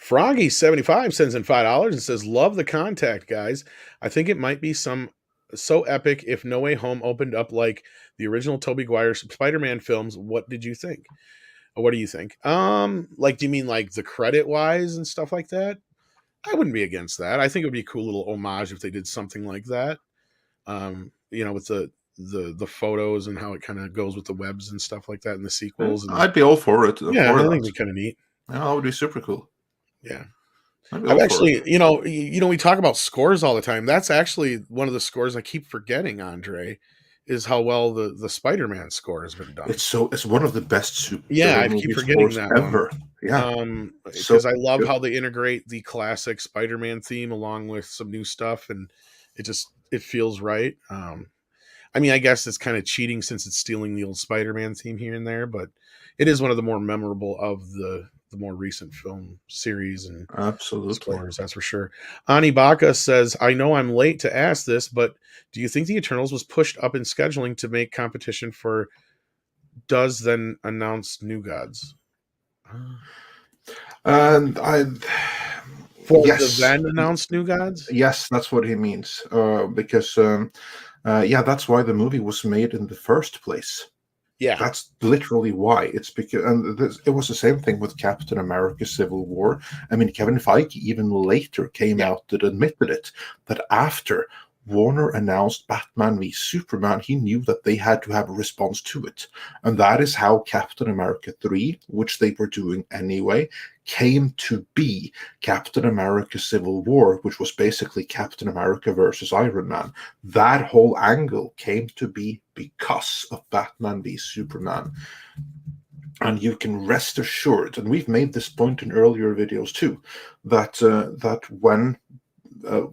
Froggy75 sends in $5 and says, love the contact, guys. I think it might be so epic if No Way Home opened up like the original Tobey Maguire Spider-Man films. What did you think? Or what do you think? Like, do you mean like the credit wise and stuff like that? I wouldn't be against that. I think it would be a cool little homage if they did something like that. With the photos and how it kind of goes with the webs and stuff like that in the sequels. And, I'd be all for it. I think it'd be kind of neat. Yeah, that would be super cool. Yeah. I've actually, we talk about scores all the time. That's actually one of the scores I keep forgetting, Andre, is how well the Spider-Man score has been done. It's one of the best I keep forgetting that ever. One. Yeah. Because I love how they integrate the classic Spider-Man theme along with some new stuff, and it feels right. I mean, I guess it's kind of cheating since it's stealing the old Spider-Man theme here and there, but it is one of the more memorable of the more recent film series and absolutely scores, that's for sure. Ani Baka says, I know I'm late to ask this, but do you think the Eternals was pushed up in scheduling to make competition for Does Then Announce New Gods? And the then announced New Gods? Yes, that's what he means. Because that's why the movie was made in the first place. Yeah, that's literally why. It's because, and it was the same thing with Captain America: Civil War. I mean, Kevin Feige even later came out and admitted it, that after Warner announced Batman v Superman, he knew that they had to have a response to it. And that is how Captain America 3, which they were doing anyway, came to be Captain America Civil War, which was basically Captain America versus Iron Man. That whole angle came to be because of Batman v Superman. And you can rest assured, and we've made this point in earlier videos too, that when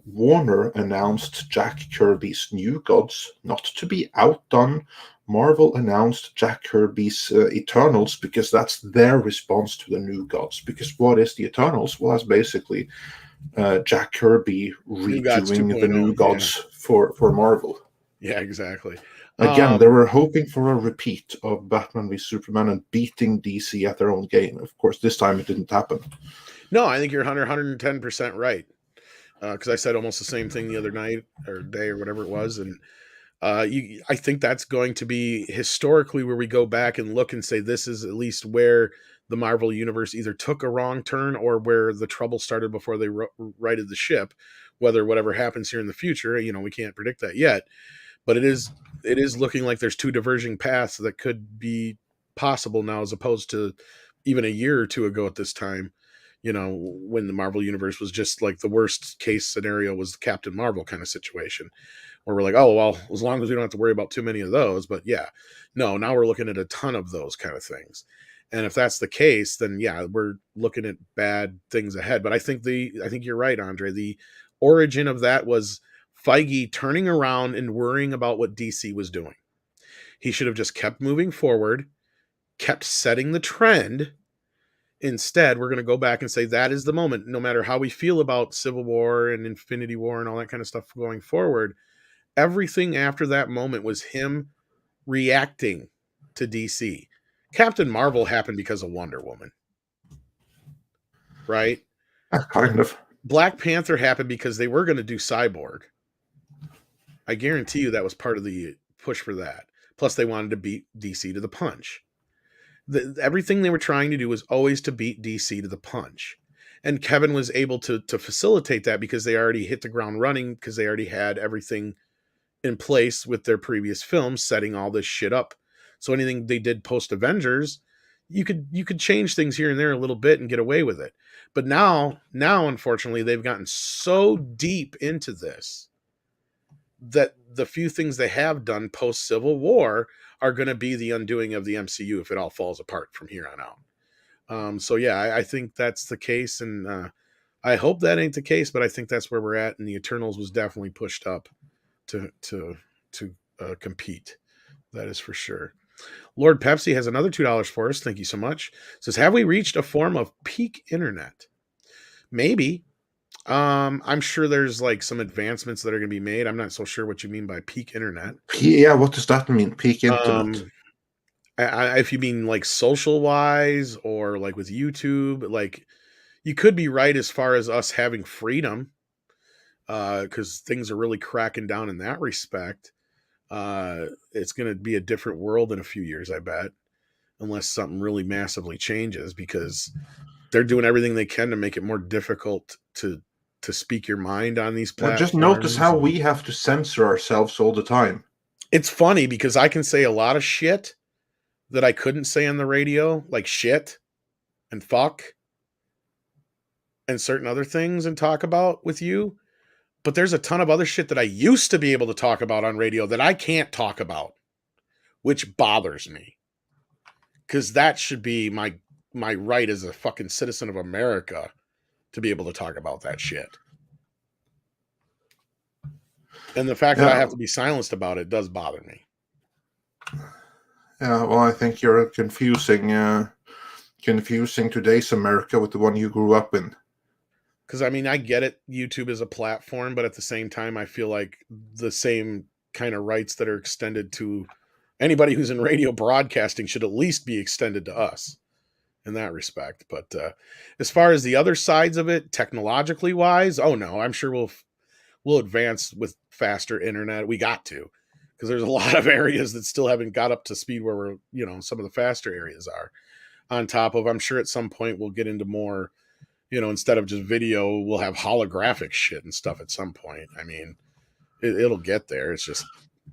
Warner announced Jack Kirby's New Gods, not to be outdone, Marvel announced Jack Kirby's Eternals because that's their response to the New Gods. Because what is the Eternals? Well, that's basically Jack Kirby redoing the New Gods for Marvel. Yeah, exactly. Again, they were hoping for a repeat of Batman v Superman and beating DC at their own game. Of course, this time it didn't happen. No, I think you're 110% right. Because I said almost the same thing the other night or day or whatever it was. And I think that's going to be historically where we go back and look and say this is at least where the Marvel Universe either took a wrong turn or where the trouble started before they righted the ship. Whether whatever happens here in the future, we can't predict that yet. But it is looking like there's two diverging paths that could be possible now, as opposed to even a year or two ago at this time, when the Marvel Universe was just like the worst case scenario was the Captain Marvel kind of situation, where we're like, oh, well, as long as we don't have to worry about too many of those. But yeah, no, now we're looking at a ton of those kind of things. And if that's the case, then yeah, we're looking at bad things ahead. But I think you're right, Andre. The origin of that was Feige turning around and worrying about what DC was doing. He should have just kept moving forward, kept setting the trend. Instead, we're going to go back and say that is the moment, no matter how we feel about Civil War and Infinity War and all that kind of stuff going forward. Everything after that moment was him reacting to DC. Captain Marvel happened because of Wonder Woman, right? Kind of. Black Panther happened because they were going to do Cyborg. I guarantee you that was part of the push for that. Plus, they wanted to beat DC to the punch. Everything they were trying to do was always to beat DC to the punch. And Kevin was able to facilitate that because they already hit the ground running, because they already had everything in place with their previous films, setting all this shit up. So anything they did post Avengers, you could change things here and there a little bit and get away with it. But now, unfortunately, they've gotten so deep into this that the few things they have done post Civil War are going to be the undoing of the MCU if it all falls apart from here on out. So yeah, I think that's the case, and I hope that ain't the case, but I think that's where we're at. And the Eternals was definitely pushed up to compete. That is for sure. Lord Pepsi has another $2 for us. Thank you so much. Says, have we reached a form of peak internet? Maybe. I'm sure there's like some advancements that are going to be made. I'm not so sure what you mean by peak internet. Yeah, what does that mean? Peak internet? If you mean like social wise or like with YouTube, like you could be right as far as us having freedom, because things are really cracking down in that respect. It's going to be a different world in a few years, I bet, unless something really massively changes, because they're doing everything they can to make it more difficult to speak your mind on these platforms. Just notice how we have to censor ourselves all the time. It's funny because I can say a lot of shit that I couldn't say on the radio, like shit and fuck and certain other things, and talk about with you. But there's a ton of other shit that I used to be able to talk about on radio that I can't talk about, which bothers me. Because that should be my right as a fucking citizen of America to be able to talk about that shit. And the fact that I have to be silenced about it does bother me. Yeah, well, I think you're confusing today's America with the one you grew up in. Because, I mean, I get it. YouTube is a platform, but at the same time, I feel like the same kind of rights that are extended to anybody who's in radio broadcasting should at least be extended to us in that respect. But as far as the other sides of it, technologically wise, oh no, I'm sure we'll advance with faster internet. We got to, because there's a lot of areas that still haven't got up to speed where we're, some of the faster areas are. On top of, I'm sure at some point we'll get into more, instead of just video, we'll have holographic shit and stuff at some point. I mean, It'll get there. It's just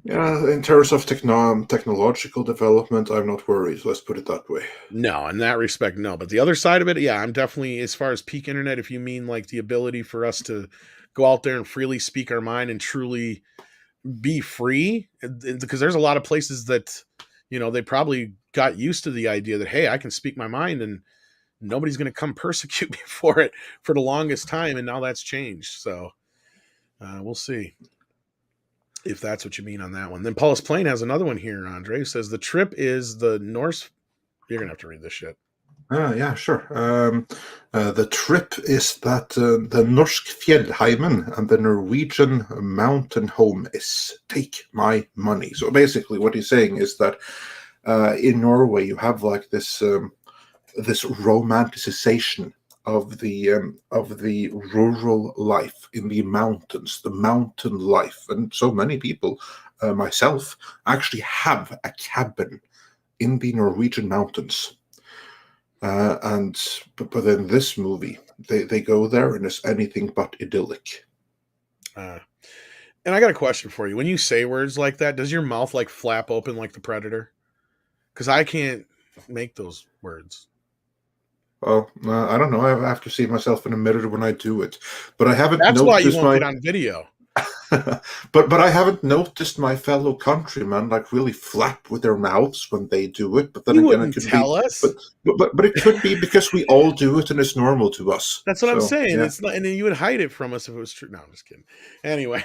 Yeah, in terms of technological development, I'm not worried. Let's put it that way. no, in that respect, no. But the other side of it, yeah, I'm definitely, as far as peak internet, if you mean like the ability for us to go out there and freely speak our mind and truly be free, because there's a lot of places that, they probably got used to the idea that, hey, I can speak my mind and nobody's going to come persecute me for it for the longest time. And now that's changed. So we'll see if that's what you mean on that one. Then Paulus Plain has another one here, Andre, who says the trip is the Norse. You're going to have to read this shit. Yeah, sure. The trip is that the Norsk Fjellheimen and the Norwegian mountain home is take my money. So basically what he's saying is that in Norway you have like this romanticization of the rural life in the mountains, the mountain life. And so many people, myself, actually have a cabin in the Norwegian mountains. But in this movie, they go there and it's anything but idyllic. And I got a question for you. When you say words like that, does your mouth like flap open like the Predator? Because I can't make those words. Well, I don't know. I have to see myself in a mirror when I do it. But I haven't That's why you noticed won't get on video. but I haven't noticed my fellow countrymen like really flap with their mouths when they do it. But then You again, wouldn't it could tell be. us. But it could be because we all do it and it's normal to us. That's what I'm saying. Yeah. It's not, and then you would hide it from us if it was true. No, I'm just kidding. Anyway,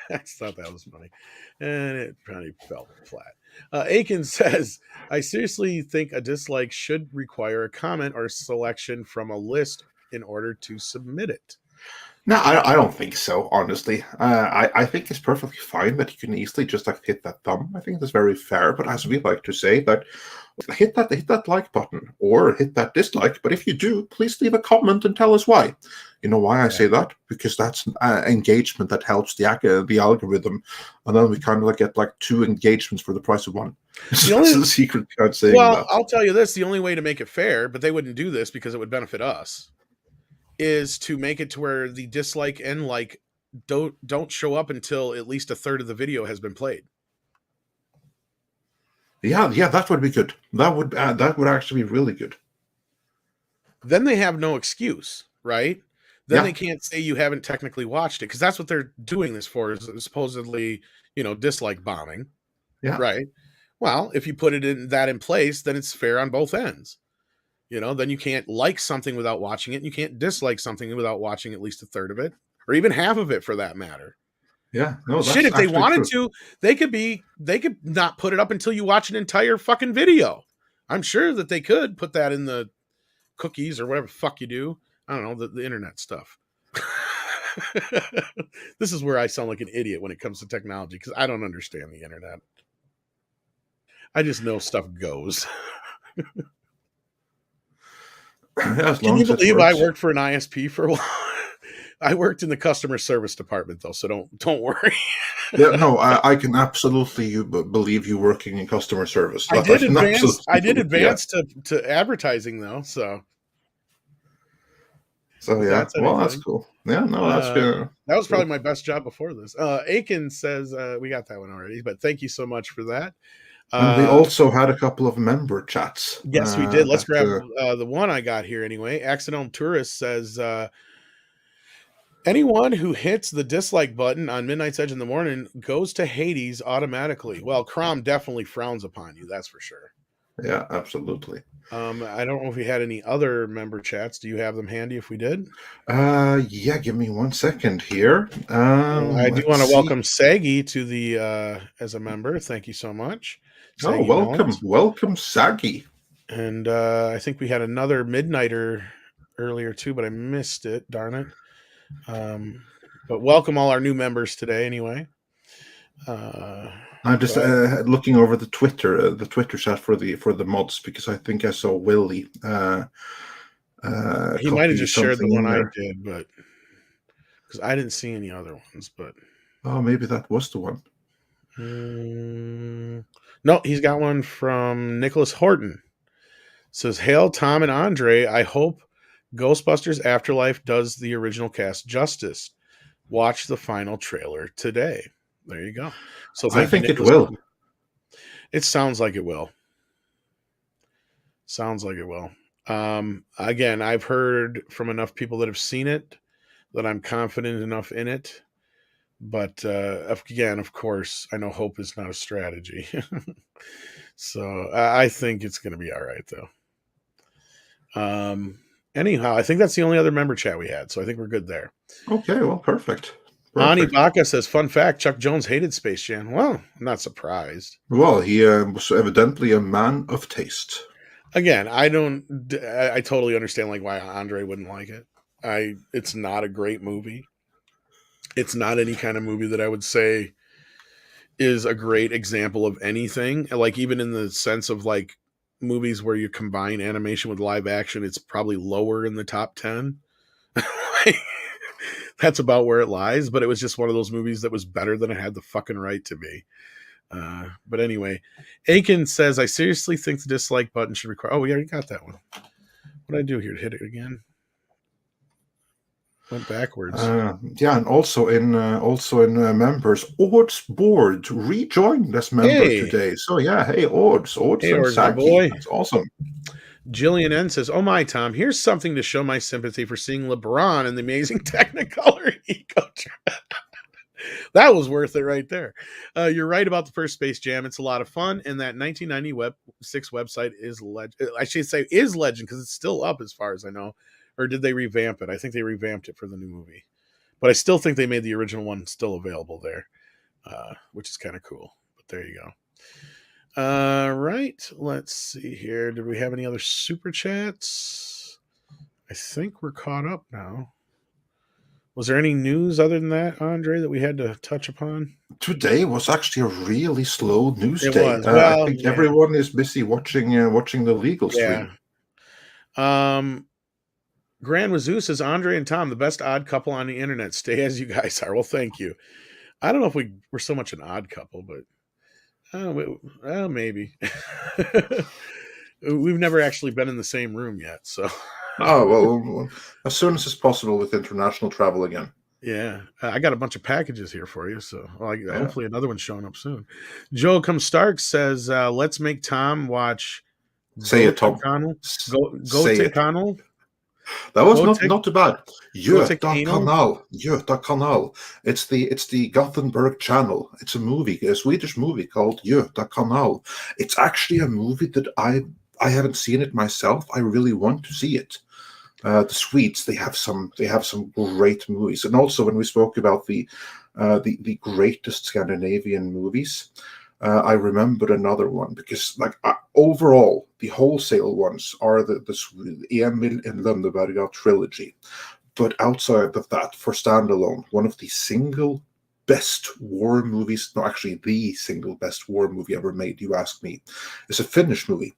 I just thought that was funny, and it probably fell flat. Aiken says, "I seriously think a dislike should require a comment or selection from a list in order to submit it." No, I don't think so, honestly. I think it's perfectly fine that you can easily just like hit that thumb. I think that's very fair. But as we like to say, that hit that like button or hit that dislike. But if you do, please leave a comment and tell us why. You know why I say that? Because that's engagement that helps the algorithm, and then we kind of like get like 2 engagements for the price of 1. So that's the secret card saying that. I'll tell you this: the only way to make it fair, but they wouldn't do this because it would benefit us, is to make it to where the dislike and like don't show up until at least a third of the video has been played. Yeah, that would be good. That would actually be really good. Then they have no excuse, right? Then they can't say you haven't technically watched it, because that's what they're doing this for, is supposedly, dislike bombing. Yeah. Right. Well, if you put it in place, then it's fair on both ends. Then you can't like something without watching it, and you can't dislike something without watching at least a third of it, or even half of it for that matter. Yeah. No, shit, if they wanted to, they could not put it up until you watch an entire fucking video. I'm sure that they could put that in the cookies or whatever the fuck you do. I don't know, the internet stuff. This is where I sound like an idiot when it comes to technology, because I don't understand the internet. I just know stuff goes. Can you believe I worked for an ISP for a while? I worked in the customer service department, though, so don't worry. Yeah, no, I can absolutely believe you working in customer service. I did advance to advertising, though, so. So yeah, that's cool. Yeah, no, that's good. That was probably my best job before this. Aiken says we got that one already, but thank you so much for that. And we also had a couple of member chats. Yes, we did. Let's grab the one I got here anyway. Accidental Tourist says, anyone who hits the dislike button on Midnight's Edge in the morning goes to Hades automatically. Well, Crom definitely frowns upon you, that's for sure. Yeah, absolutely. I don't know if we had any other member chats. Do you have them handy if we did? Yeah, give me 1 second here. I do want to welcome Saggy to the as a member. Thank you so much. Saggy welcome Saggy. And I think we had another Midnighter earlier too, but I missed it. Darn it. But welcome all our new members today anyway. I'm just looking over the Twitter chat for the mods, because I think I saw Willie. He might have just shared the one I did, but because I didn't see any other ones. But maybe that was the one. No, he's got one from Nicholas Horton. It says, "Hail Tom and Andre. I hope Ghostbusters Afterlife does the original cast justice. Watch the final trailer today." There you go. So I thank you, think it Nicholas. will. It sounds like it will. Sounds like it will. Again, I've heard from enough people that have seen it that I'm confident enough in it. But again, of course, I know hope is not a strategy. So I think it's going to be all right, though. Anyhow, I think that's the only other member chat we had. So I think we're good there. Okay, well, perfect. Ani Baca says, fun fact, Chuck Jones hated Space Jam. Well, I'm not surprised. Well, he was evidently a man of taste. Again, I totally understand like why Andre wouldn't like it. It's not a great movie. It's not any kind of movie that I would say is a great example of anything. Like even in the sense of like movies where you combine animation with live action, it's probably lower in the top 10. That's about where it lies, but it was just one of those movies that was better than it had the fucking right to be. But anyway, Aiken says, I seriously think the dislike button should require... Oh, we already got that one. What did I do here? Hit it again? Went backwards. Yeah, and also in members, Ord's board rejoined as member today. So yeah, hey Ord's hey, my boy. That's awesome. Jillian N says, "Oh my Tom, here's something to show my sympathy for seeing LeBron in the amazing Technicolor Eco Trip." That was worth it right there. You're right about the first Space Jam. It's a lot of fun, and that 1996 website is legend. I should say is legend because it's still up as far as I know. Or did they revamp it? I think they revamped it for the new movie. But I still think they made the original one still available there, which is kind of cool. But there you go. Right. Let's see here. Did we have any other super chats? I think we're caught up now. Was there any news other than that, Andre, that we had to touch upon? Today was actually a really slow news it day. Was. Well, I think everyone is busy watching the legal stream. Grand Wazoo says, Andre and Tom, the best odd couple on the internet. Stay as you guys are. Well, thank you. I don't know if we're so much an odd couple, but maybe. We've never actually been in the same room yet, so. Oh, well, as soon as it's possible with international travel again. Yeah, I got a bunch of packages here for you, so hopefully another one's showing up soon. Joe Come Stark says, let's make Tom watch Say it, Tom. Go take Connell. That was not too bad. Göta Kanal. It's the Gothenburg channel. It's a Swedish movie called Göta Kanal. It's actually a movie that I haven't seen it myself. I really want to see it. The Swedes, they have some great movies. And also when we spoke about the greatest Scandinavian movies, I remembered another one because, overall, the wholesale ones are the Emil and Lönneberga trilogy. But outside of that, for standalone, one of the single best war movies, no, actually the single best war movie ever made, you ask me, is a Finnish movie.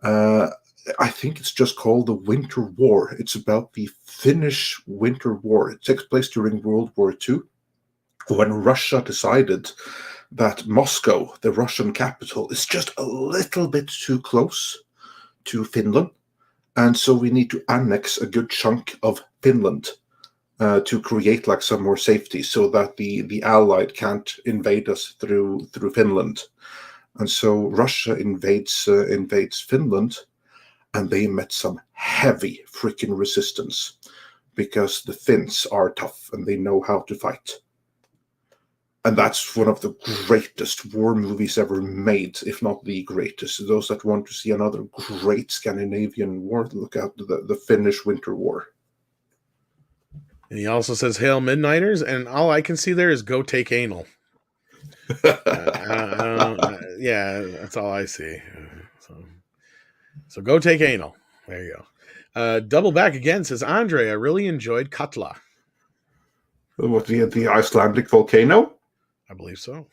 I think it's just called The Winter War. It's about the Finnish Winter War. It takes place during World War II, when Russia decided that Moscow, the Russian capital, is just a little bit too close to Finland. And so we need to annex a good chunk of Finland to create some more safety so that the Allied can't invade us through Finland. And so Russia invades Finland, and they met some heavy freaking resistance because the Finns are tough and they know how to fight. And that's one of the greatest war movies ever made, if not the greatest. Those that want to see another great Scandinavian war, look out the Finnish Winter War. And he also says, Hail Midnighters, and all I can see there is go take anal. Yeah, that's all I see. So go take anal. There you go. Double Back Again says, Andre, I really enjoyed Katla. What, the Icelandic volcano? I believe so.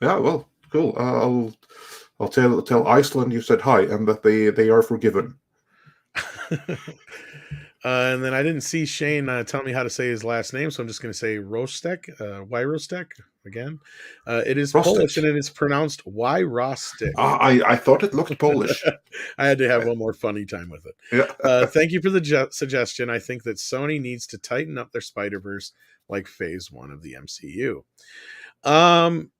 Yeah, well, cool. I'll tell Iceland you said hi and that they are forgiven. And then I didn't see Shane tell me how to say his last name, so I'm just going to say Rostek, Wyrostek again. It is Rostek. Polish and it is pronounced Wyrostek. I thought it looked Polish. I had to have one more funny time with it. Yeah. Thank you for the suggestion. I think that Sony needs to tighten up their Spider-Verse like Phase 1 of the MCU. Um,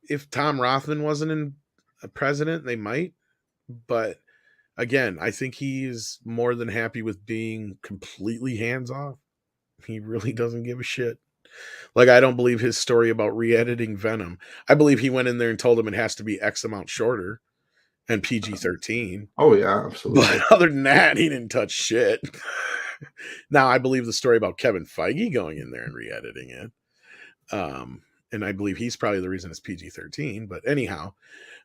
if Tom Rothman wasn't in a president, they might. But again, I think he's more than happy with being completely hands off. He really doesn't give a shit. Like, I don't believe his story about re-editing Venom. I believe he went in there and told him it has to be X amount shorter and PG-13. Oh yeah, absolutely. But other than that, he didn't touch shit. Now, I believe the story about Kevin Feige going in there and re-editing it. And I believe he's probably the reason it's PG-13. But anyhow,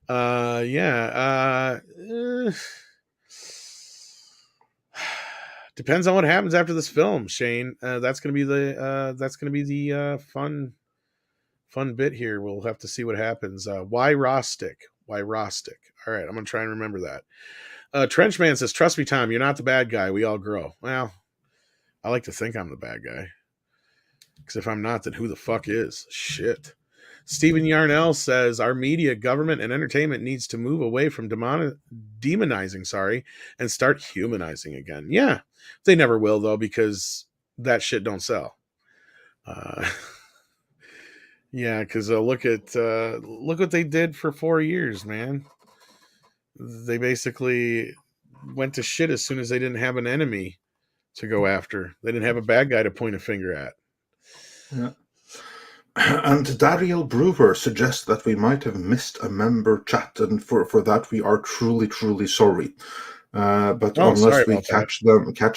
yeah. Depends on what happens after this film, Shane. That's gonna be the fun bit here. We'll have to see what happens. Why Rostic? Why Rostic? All right, I'm gonna try and remember that. Trenchman says, "Trust me, Tom. You're not the bad guy. We all grow." Well, I like to think I'm the bad guy, because if I'm not, then who the fuck is? Shit. Stephen Yarnell says, "Our media, government, and entertainment needs to move away from demonizing, and start humanizing again." Yeah, they never will, though, because that shit don't sell. Yeah, because look what they did for 4 years, man. They basically went to shit as soon as they didn't have an enemy to go after. They didn't have a bad guy to point a finger at. Yeah. And Dariel Brewer suggests that we might have missed a member chat, and for that we are truly, truly sorry. But unless we catch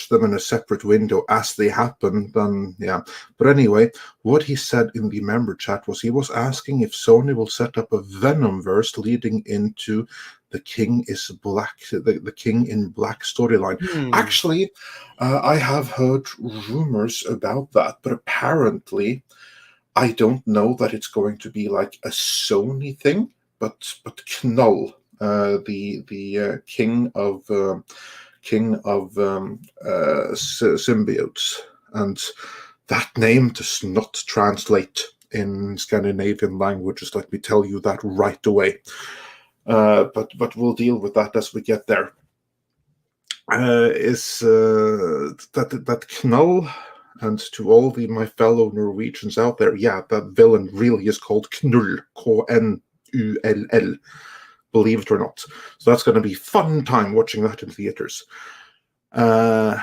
them in a separate window as they happen, then yeah. But anyway, what he said in the member chat was he was asking if Sony will set up a Venomverse leading into the King is Black, the King in Black storyline. Actually, I have heard rumors about that, but apparently, I don't know that it's going to be like a Sony thing, but Knoll, the king of symbiotes, and that name does not translate in Scandinavian languages. Let me tell you that right away. But we'll deal with that as we get there. Is that Knoll? And to all my fellow Norwegians out there, yeah, that villain really is called Knull, K-N-U-L-L, believe it or not. So that's going to be fun time watching that in theaters. That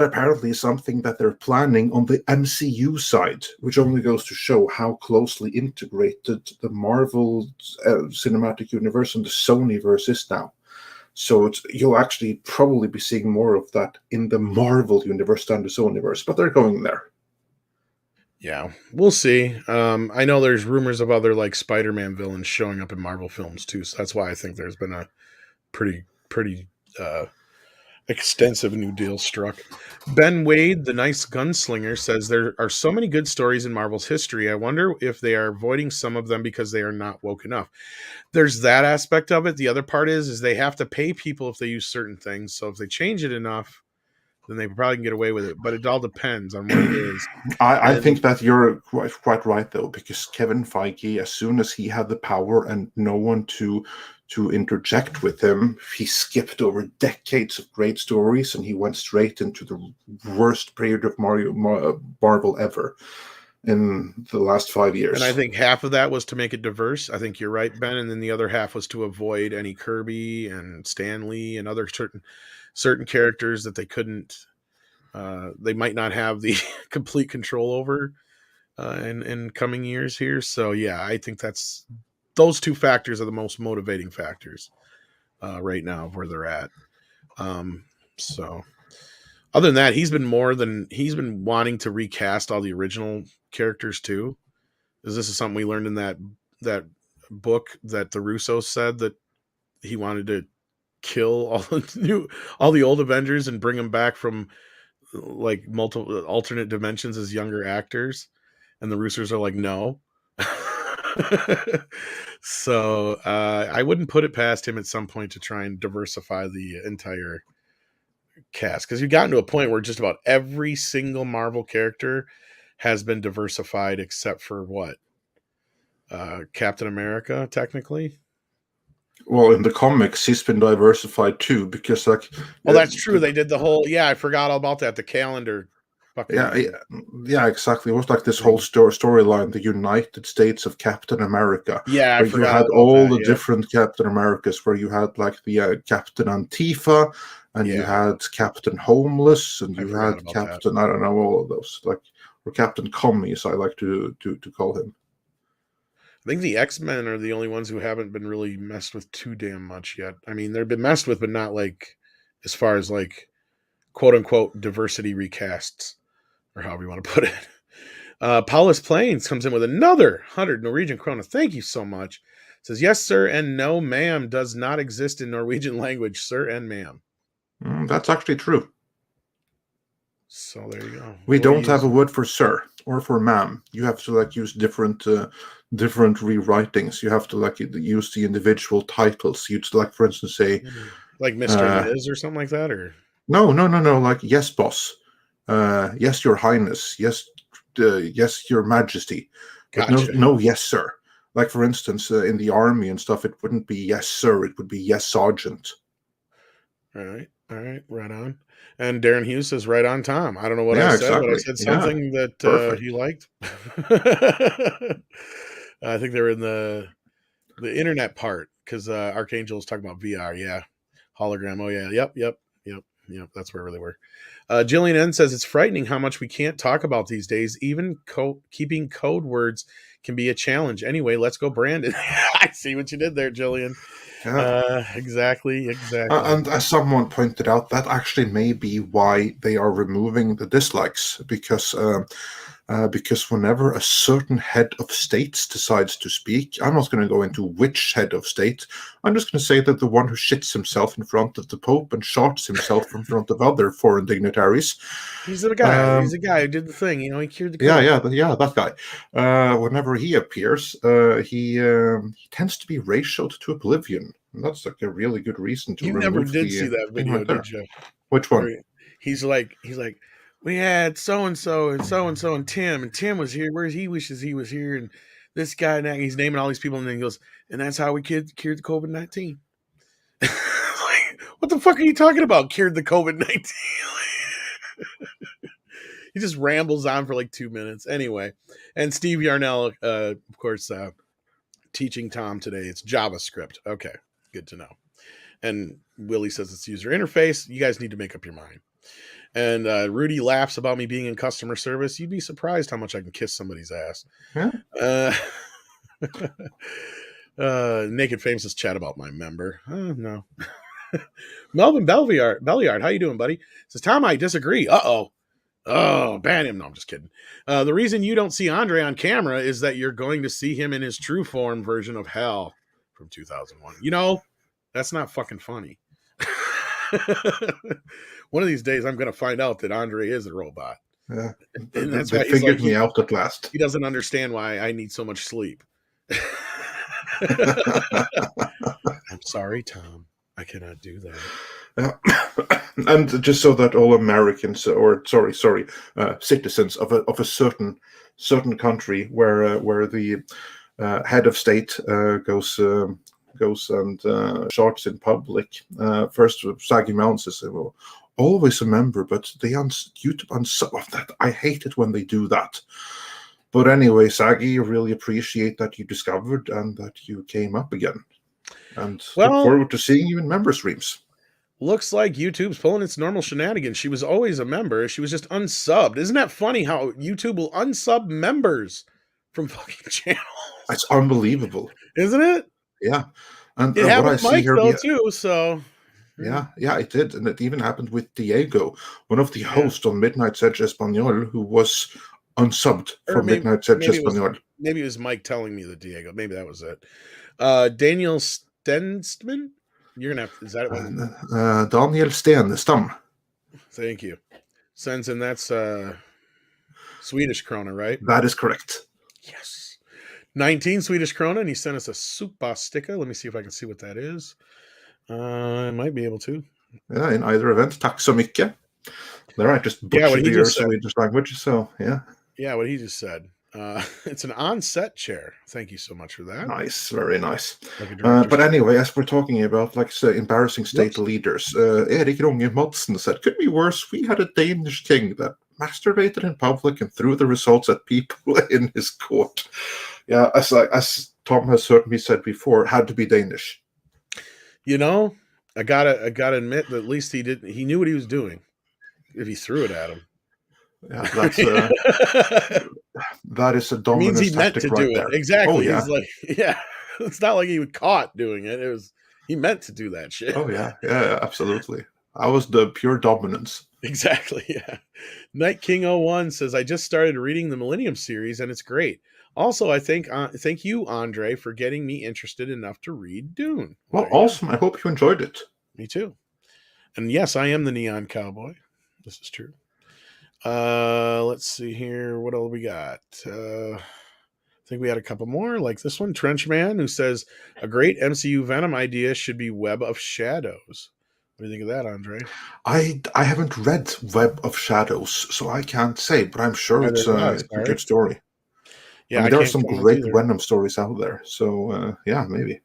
apparently is something that they're planning on the MCU side, which only goes to show how closely integrated the Marvel Cinematic Universe and the Sonyverse is now. So you'll actually probably be seeing more of that in the Marvel universe than the Sonyverse, but they're going there. Yeah, we'll see. I know there's rumors of other like Spider-Man villains showing up in Marvel films too, so that's why I think there's been a pretty extensive new deal struck. Ben Wade, the nice gunslinger, says there are so many good stories in Marvel's history. I wonder if they are avoiding some of them because they are not woke enough. There's that aspect of it. The other part is they have to pay people if they use certain things. So if they change it enough, then they probably can get away with it. But it all depends on what it is. I think that you're quite right, though, because Kevin Feige, as soon as he had the power and no one to interject with him, he skipped over decades of great stories and he went straight into the worst period of Marvel ever in the last 5 years. And I think half of that was to make it diverse. I think you're right, Ben. And then the other half was to avoid any Kirby and Stan Lee and other certain characters that they couldn't, they might not have the complete control over in coming years here. So yeah, I think those two factors are the most motivating factors right now of where they're at. So other than that, he's been wanting to recast all the original characters too. This is something we learned in that book that the Russos said that he wanted to kill all the old Avengers and bring them back from like multiple alternate dimensions as younger actors, and the Russos are like, no. So I wouldn't put it past him at some point to try and diversify the entire cast, because you've gotten to a point where just about every single Marvel character has been diversified except for what? Captain America, technically. Well, in the comics, he's been diversified too, because well, that's true. They did the whole, I forgot all about that. The calendar Yeah, exactly. It was like this whole storyline, the United States of Captain America, Yeah, where you had all the different Captain Americas, where you had like the Captain Antifa, and you had Captain Homeless, and you had Captain, I don't know, all of those, like, or Captain Commies, I like to call him. I think the X-Men are the only ones who haven't been really messed with too damn much yet. I mean, they've been messed with, but not like as far as like quote unquote diversity recasts, or however you want to put it. Paulus Plains comes in with another 100 Norwegian krona. Thank you so much. Says, yes, sir, and no, ma'am does not exist in Norwegian language, sir and ma'am. That's actually true. So there you go. We don't have a word for sir or for ma'am. You have to like use different rewritings. You have to like use the individual titles. You'd like, for instance, say like Mr. Ms. or something like that, or no. Like, yes, boss. Yes, your highness. Yes, yes, your majesty. But gotcha. no, yes, sir. Like, for instance, in the army and stuff, it wouldn't be yes, sir. It would be yes, sergeant. All right, right on. And Darren Hughes says, right on, Tom. I don't know what I said, but I said something that he liked. I think they're in the internet part, because Archangel was talking about VR. Yeah. Hologram. Oh, yeah. Yep. That's where they were. Jillian N says, it's frightening how much we can't talk about these days. Even keeping code words can be a challenge. Anyway, let's go, Brandon. I see what you did there, Jillian. Yeah. Exactly. And as someone pointed out, that actually may be why they are removing the dislikes, because whenever a certain head of state decides to speak, I'm not going to go into which head of state. I'm just going to say that the one who shits himself in front of the Pope and shorts himself in front of other foreign dignitaries. He's the guy. He's the guy who did the thing. He cured the COVID. Yeah, that guy. Whenever he appears, he tends to be ratioed to oblivion. And that's like a really good reason to remove. You never did see that video, did you? Which one? He's like, we had so and so and Tim was here. Where's he wishes he was here, and this guy, and he's naming all these people, and then he goes, and that's how we cured the COVID-19. Like, what the fuck are you talking about? Cured the COVID-19? He just rambles on for like 2 minutes. Anyway, and Steve Yarnell, of course, teaching Tom today. It's JavaScript. Okay, good to know. And Willie says it's user interface. You guys need to make up your mind. And Rudy laughs about me being in customer service. You'd be surprised how much I can kiss somebody's ass. Yeah. Naked Fame says, chat about my member. No. Melvin Belliard, how you doing, buddy? Says, Tom, I disagree. Uh-oh. Oh, ban him. No, I'm just kidding. The reason you don't see Andre on camera is that you're going to see him in his true form version of Hell from 2001. You know, that's not fucking funny. One of these days, I'm going to find out that Andre is a robot. Yeah, and that's they figured me out at last. He doesn't understand why I need so much sleep. I'm sorry, Tom. I cannot do that. And just so that all Americans, or citizens of a certain country where the head of state goes and shorts in public. First, Saggy Mountain says, well, always remember, but they YouTube on some of that. I hate it when they do that. But anyway, Saggy, really appreciate that you discovered and that you came up again. And look forward to seeing you in member streams. Looks like YouTube's pulling its normal shenanigans. She was always a member. She was just unsubbed. Isn't that funny how YouTube will unsub members from fucking channels? It's unbelievable. Isn't it? Yeah. And it happened with Mike, though, too, so... Yeah, it did. And it even happened with Diego, one of the hosts on Midnight's Edge Espanol, who was unsubbed for Midnight's Edge Espanol. Maybe it was Mike telling me that Diego. Maybe that was it. Daniel Stenstman? You're going to have... Is that it? Daniel Stenstam. Thank you. Sends in, that's Swedish krona, right? That is correct. Yes. 19 Swedish krona, and he sent us a super sticker. Let me see if I can see what that is. I might be able to. Yeah, in either event. Tack så mycket. There, I just butchered your Swedish language, so yeah. Yeah, what he just said. It's an on-set chair. Thank you so much for that. Nice, very nice. But anyway, as we're talking about embarrassing state leaders, Erik Runge Madsen said, could be worse. We had a Danish king that masturbated in public and threw the results at people in his court. Yeah, as Tom has certainly said before, had to be Danish. You know, I gotta admit that at least he knew what he was doing if he threw it at him. Yeah, that is a It means he dominance meant tactic to right do it. there. Oh Exactly. yeah. He's like, yeah. It's not like he was caught doing it. He meant to do that shit. Oh yeah, absolutely. I was the pure dominance. Exactly. Yeah. Night King 01 says, I just started reading the Millennium series and it's great. Also, I thank you, Andre, for getting me interested enough to read Dune. Well, awesome. I hope you enjoyed it. Me too. And yes, I am the Neon Cowboy. This is true. Let's see here. What else we got? I think we had a couple more, like this one, Trenchman, who says a great MCU Venom idea should be Web of Shadows. What do you think of that, Andre? I haven't read Web of Shadows, so I can't say, but I'm sure it's a good story. Yeah, I mean, there are some great Venom stories out there, so yeah, maybe.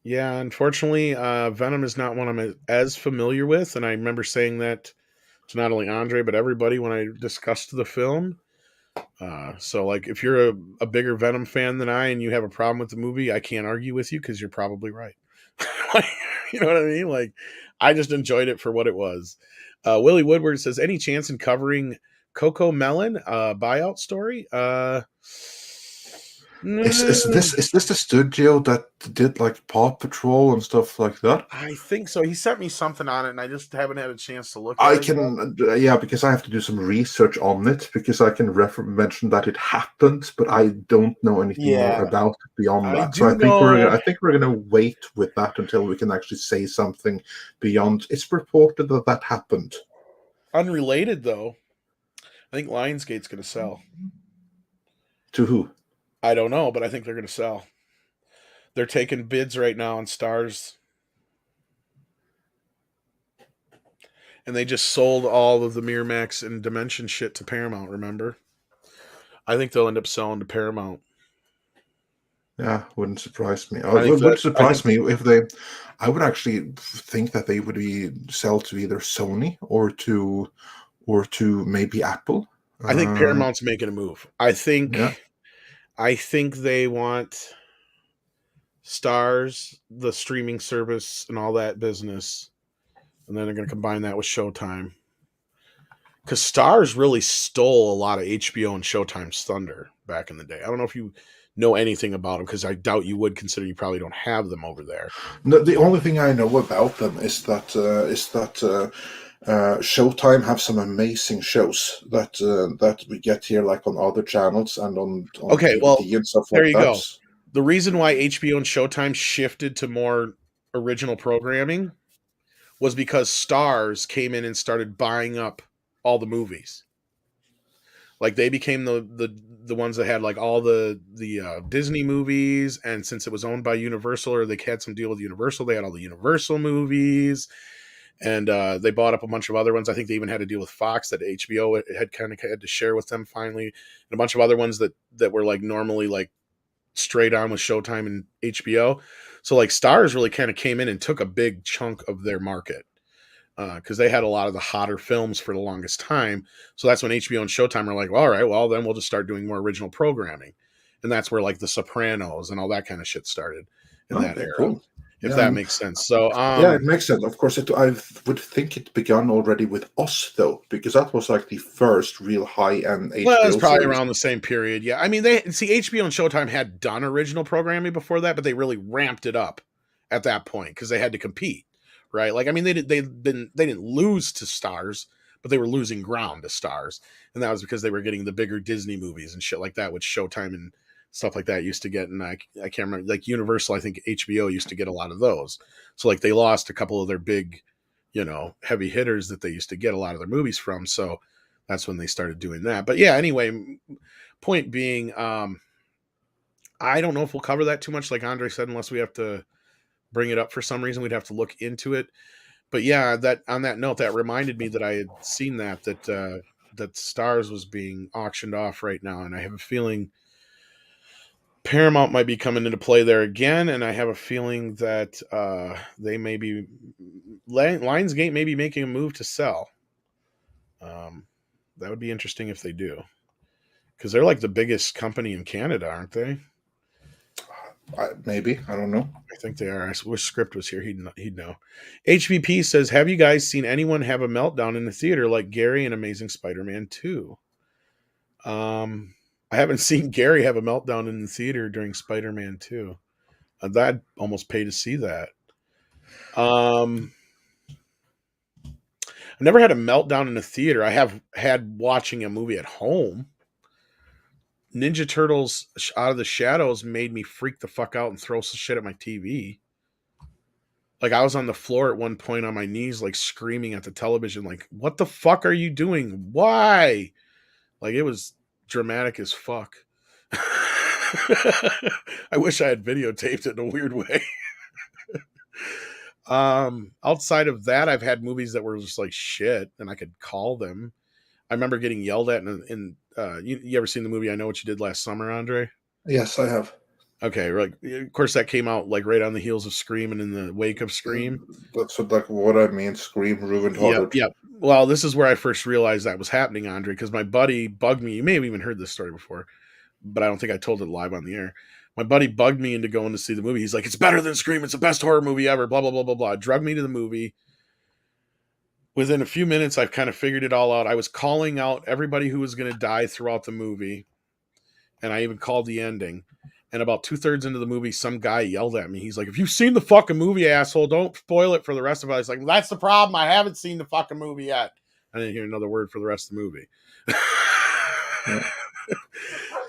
Yeah, unfortunately, Venom is not one I'm as familiar with, and I remember saying that to not only Andre but everybody when I discussed the film. So, like, if you're a bigger Venom fan than I and you have a problem with the movie, I can't argue with you because you're probably right. Like, you know what I mean? Like, I just enjoyed it for what it was. Willie Woodward says, any chance in covering Coco Melon buyout story? Is this the studio that did like Paw Patrol and stuff like that? I think so. He sent me something on it, and I just haven't had a chance to look at it. I can, yeah, because I have to do some research on it, because I can mention that it happened, but I don't know anything more about it beyond that. So I think we're gonna wait with that until we can actually say something beyond. It's reported that happened. Unrelated though, I think Lionsgate's gonna sell. To who? I don't know, but I think they're going to sell. They're taking bids right now on Stars. And they just sold all of the Miramax and Dimension shit to Paramount, remember? I think they'll end up selling to Paramount. Yeah, wouldn't surprise me. It would surprise me if they... I would actually think that they would sell to either Sony or to maybe Apple. I think Paramount's making a move. I think they want Stars, the streaming service, and all that business, and then they're going to combine that with Showtime. Because Stars really stole a lot of HBO and Showtime's thunder back in the day. I don't know if you know anything about them, because I doubt you would, consider you probably don't have them over there. No, the only thing I know about them is that Showtime have some amazing shows that we get here, like on other channels and on DVD and stuff like that. There you go. The reason why HBO and Showtime shifted to more original programming was because Stars came in and started buying up all the movies. Like, they became the ones that had like all the Disney movies, and since it was owned by Universal, or they had some deal with Universal, they had all the Universal movies. And they bought up a bunch of other ones. I think they even had a deal with Fox that HBO had to share with them finally, and a bunch of other ones that were like normally like straight on with Showtime and HBO. So like Stars really kind of came in and took a big chunk of their market, because they had a lot of the hotter films for the longest time. So that's when HBO and Showtime are like, well, all right, well then we'll just start doing more original programming, and that's where like The Sopranos and all that kind of shit started in that era. Cool. If that makes sense. So yeah, it makes sense. Of course, I would think it began already with Us, though, because that was like the first real high-end HBO. Well, it was probably around the same period. Yeah, I mean, HBO and Showtime had done original programming before that, but they really ramped it up at that point because they had to compete, right? Like, I mean, they didn't lose to Stars, but they were losing ground to Stars, and that was because they were getting the bigger Disney movies and shit like that, which Showtime and stuff like that used to get. And I can't remember, like Universal, I think HBO used to get a lot of those. So like they lost a couple of their big, heavy hitters that they used to get a lot of their movies from. So that's when they started doing that. But yeah, anyway, point being, I don't know if we'll cover that too much, like Andre said, unless we have to bring it up for some reason. We'd have to look into it. But yeah, that on that note, that reminded me that I had seen that Stars was being auctioned off right now. And I have a feeling Paramount might be coming into play there again, and I have a feeling that they may be Lionsgate may be making a move to sell. That would be interesting if they do, because they're like the biggest company in Canada, aren't they? Maybe, I don't know. I think they are. I wish Script was here. He'd know. HVP says, "Have you guys seen anyone have a meltdown in the theater like Gary in Amazing Spider-Man 2?" I haven't seen Gary have a meltdown in the theater during Spider-Man 2. That almost pay to see that. I've never had a meltdown in a theater. I have had watching a movie at home. Ninja Turtles Out of the Shadows made me freak the fuck out and throw some shit at my TV. Like, I was on the floor at one point on my knees, like screaming at the television, like, what the fuck are you doing? Why? Like, it was dramatic as fuck. I wish I had videotaped it in a weird way. Outside of that, I've had movies that were just like shit, and I could call them. I remember getting yelled at you ever seen the movie I Know What You Did Last Summer, Andre? Yes, I have. Okay, like of course that came out like right on the heels of Scream and in the wake of Scream. That's what I mean. Scream ruined Hollywood. Yep. Well, this is where I first realized that was happening, Andre, because my buddy bugged me. You may have even heard this story before, but I don't think I told it live on the air. My buddy bugged me into going to see the movie. He's like, "It's better than Scream. It's the best horror movie ever." Blah blah blah blah blah. Drug me to the movie. Within a few minutes, I've kind of figured it all out. I was calling out everybody who was going to die throughout the movie, and I even called the ending. And about 2/3 into the movie, some guy yelled at me. He's like, "If you've seen the fucking movie, asshole, don't spoil it for the rest of us." Like, that's the problem. I haven't seen the fucking movie yet. I didn't hear another word for the rest of the movie.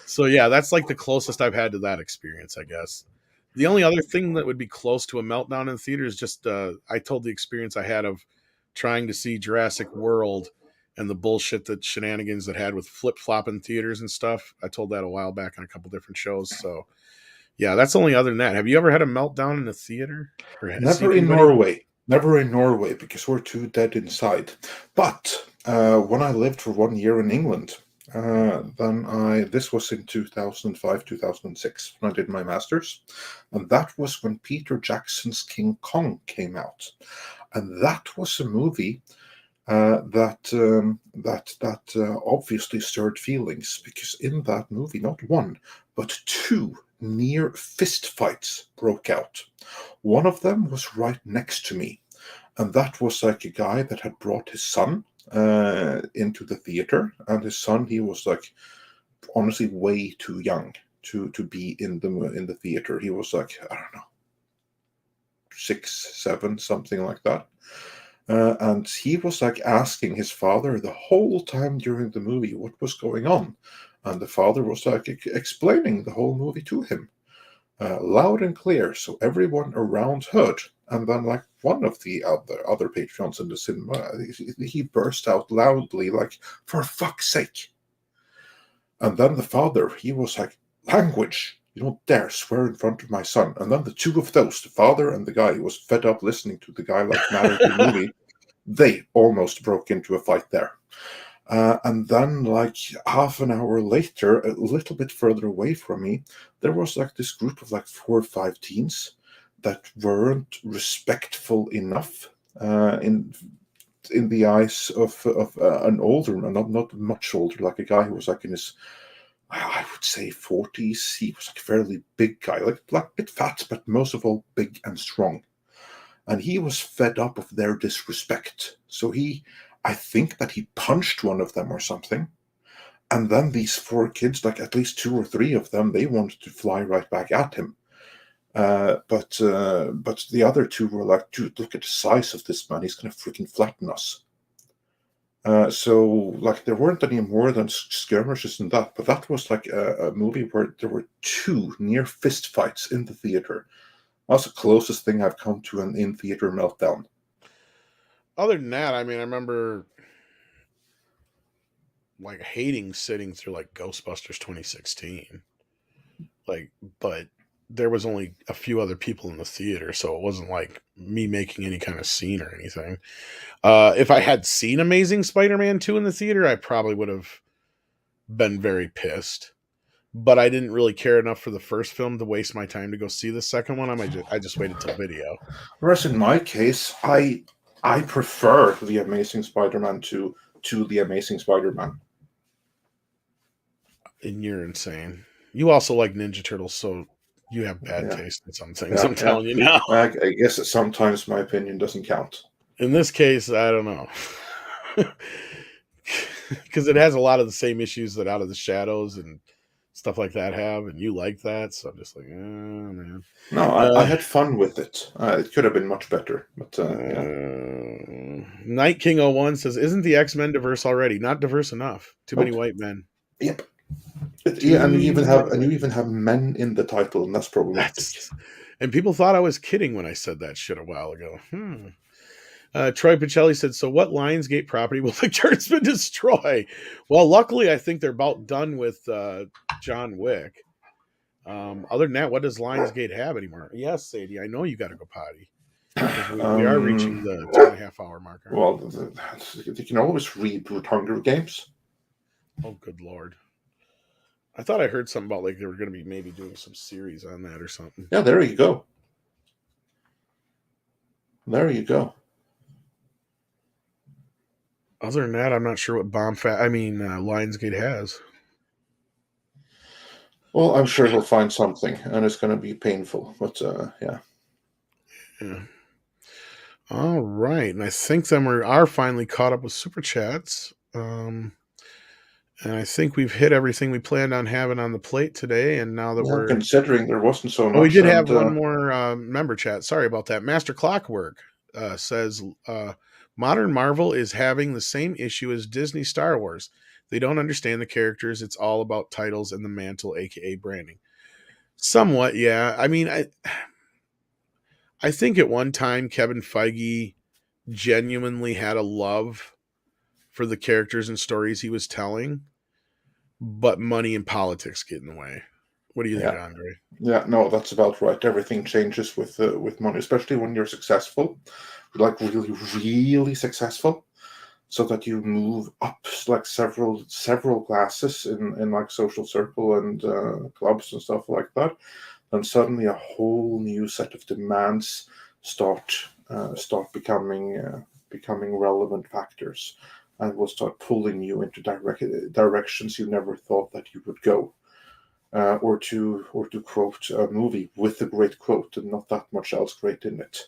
So yeah, that's like the closest I've had to that experience, I guess. The only other thing that would be close to a meltdown in the theater is just I told the experience I had of trying to see Jurassic World and the bullshit that shenanigans that had with flip-flopping theaters and stuff. I told that a while back on a couple different shows. So yeah, that's only other than that. Have you ever had a meltdown in a theater? Never in Norway. Never in Norway because we're too dead inside. But when I lived for 1 year in England, this was in 2005, 2006 when I did my master's, and that was when Peter Jackson's King Kong came out, and that was a movie that obviously stirred feelings because in that movie, not one but two near fist fights broke out. One of them was right next to me, and that was like a guy that had brought his son into the theater, and his son, he was like honestly way too young to be in the theater. He was like, I don't know, 6, 7, something like that. And he was like asking his father the whole time during the movie what was going on, and the father was like explaining the whole movie to him, loud and clear, so everyone around heard. And then, like, one of the other patrons in the cinema, he burst out loudly, like, "For fuck's sake!" And then the father, he was like, "Language! You don't dare swear in front of my son." And then the two of those, the father and the guy who was fed up listening to the guy like narrate the movie, they almost broke into a fight there. And then, like half an hour later, a little bit further away from me, there was like this group of like 4 or 5 teens that weren't respectful enough in the eyes of an older man, not much older, like a guy who was like in his, I would say, 40s. He was like a fairly big guy, like a bit fat, but most of all big and strong. And he was fed up of their disrespect. So I think that he punched one of them or something. And then these 4 kids, like at least 2 or 3 of them, they wanted to fly right back at him. But the other 2 were like, "Dude, look at the size of this man. He's going to freaking flatten us." So like there weren't any more than skirmishes in that. But that was like a movie where there were 2 near fist fights in the theater. That's the closest thing I've come to an in-theater meltdown. Other than that, I mean, I remember like hating sitting through like Ghostbusters 2016. Like, but there was only a few other people in the theater, so it wasn't like me making any kind of scene or anything. If I had seen Amazing Spider-Man 2 in the theater, I probably would have been very pissed. But I didn't really care enough for the first film to waste my time to go see the second one. I just waited till video. Whereas in my case, I prefer the Amazing Spider-Man 2 to The Amazing Spider-Man. And you're insane. You also like Ninja Turtles, so you have bad taste in some things. I'm telling you now. I guess sometimes my opinion doesn't count. In this case, I don't know. Because it has a lot of the same issues that Out of the Shadows and stuff like that have, and you like that, so I'm just like, oh, man. No, I had fun with it. It could have been much better, but Night King 01 says, isn't the X-Men diverse already? Not diverse enough. Too many white men. Yep. And you even have men in the title, and that's problematic. And people thought I was kidding when I said that shit a while ago. Troy Pacelli said, so what Lionsgate property will the Kurtzman destroy? Well, luckily, I think they're about done with John Wick. Other than that, what does Lionsgate have anymore? Yes, Sadie, I know you got to go potty. We are reaching the 2.5 hour marker. Well, they can always reboot Hunger Games. Oh, good Lord. I thought I heard something about like they were going to be maybe doing some series on that or something. Yeah, there you go. There you go. Other than that, I'm not sure what Lionsgate has. Well, I'm sure he'll find something, and it's going to be painful. But yeah. All right, and I think then we are finally caught up with super chats. And I think we've hit everything we planned on having on the plate today. And now that we're considering there wasn't so much, we did have one more member chat. Sorry about that. Master Clockwork says modern Marvel is having the same issue as Disney Star Wars. They don't understand the characters. It's all about titles and the mantle, aka branding. Somewhat, yeah. I mean, I think at one time Kevin Feige genuinely had a love for the characters and stories he was telling, but money and politics get in the way. What do you think, Andre? Yeah, no, that's about right. Everything changes with money, especially when you're successful, like really, really successful, so that you move up like several classes in like social circle and clubs and stuff like that. Then suddenly a whole new set of demands start becoming relevant factors, and will start pulling you into directions you never thought that you would go. Or to quote a movie with a great quote and not that much else great in it.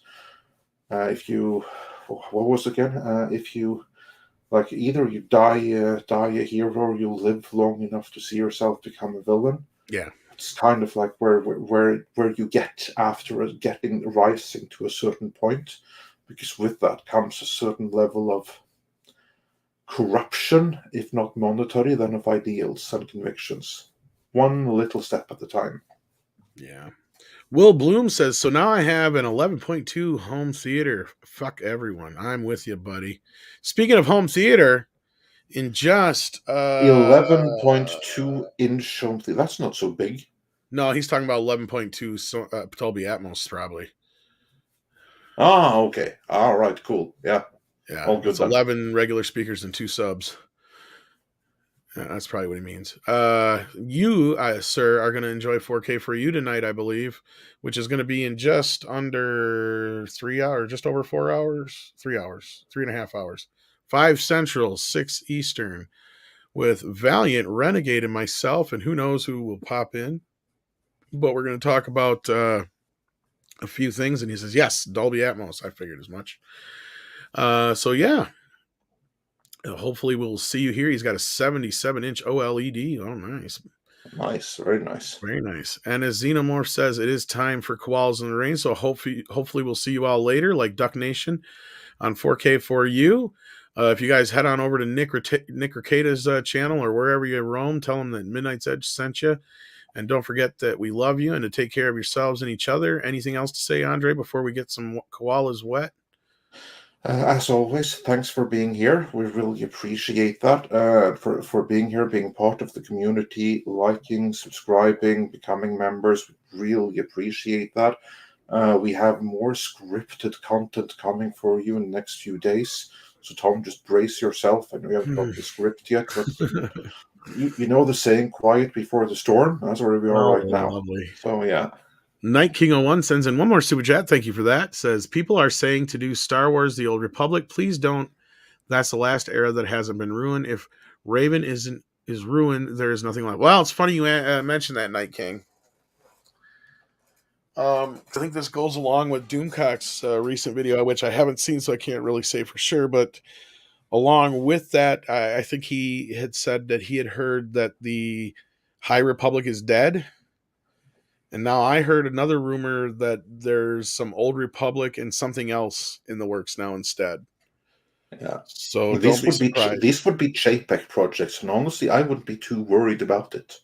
If you, what was it again? If you like, either you die a hero, or you live long enough to see yourself become a villain. Yeah, it's kind of like where you get after rising to a certain point, because with that comes a certain level of corruption, if not monetary, then of ideals and convictions. One little step at a time. Yeah. Will Bloom says, so now I have an 11.2 home theater. Fuck everyone. I'm with you, buddy. Speaking of home theater, in just 11.2 inch home theater. That's not so big. No, he's talking about 11.2 Dolby Atmos, probably. Oh, okay. All right, cool. Yeah. Yeah. All good. It's 11 regular speakers and 2 subs. Yeah, that's probably what he means. You, sir, are going to enjoy 4K for you tonight, I believe, which is going to be in just under 3 hours, just over 4 hours, 3 hours, 3.5 hours, 5 Central, 6 Eastern, with Valiant, Renegade, and myself, and who knows who will pop in. But we're going to talk about a few things, and he says, yes, Dolby Atmos. I figured as much. So, yeah. Hopefully we'll see you here. He's got a 77-inch OLED. Oh, nice. Nice. Very nice. Very nice. And as Xenomorph says, it is time for Koalas in the Rain. So hopefully we'll see you all later, like Duck Nation, on 4K for you. If you guys head on over to Nick Ricada's channel or wherever you roam, tell him that Midnight's Edge sent you. And don't forget that we love you and to take care of yourselves and each other. Anything else to say, Andre, before we get some koalas wet? As always, thanks for being here. We really appreciate that. For being here, being part of the community, liking, subscribing, becoming members. We really appreciate that. We have more scripted content coming for you in the next few days. So, Tom, just brace yourself. I know you haven't got the script yet, but you know the saying, quiet before the storm? That's where we are right now. Lovely. So, yeah. Night King 01 sends in one more super chat. Thank you for that. Says, people are saying to do Star Wars The Old Republic. Please don't. That's the last era that hasn't been ruined. If Raven is ruined, there is nothing left. Well, it's funny you mentioned that, Night King. I think this goes along with Doomcock's recent video, which I haven't seen, so I can't really say for sure. But along with that, I think he had said that he had heard that the High Republic is dead. And now I heard another rumor that there's some Old Republic and something else in the works now instead. Yeah. So these would be JPEG projects, and honestly, I wouldn't be too worried about it,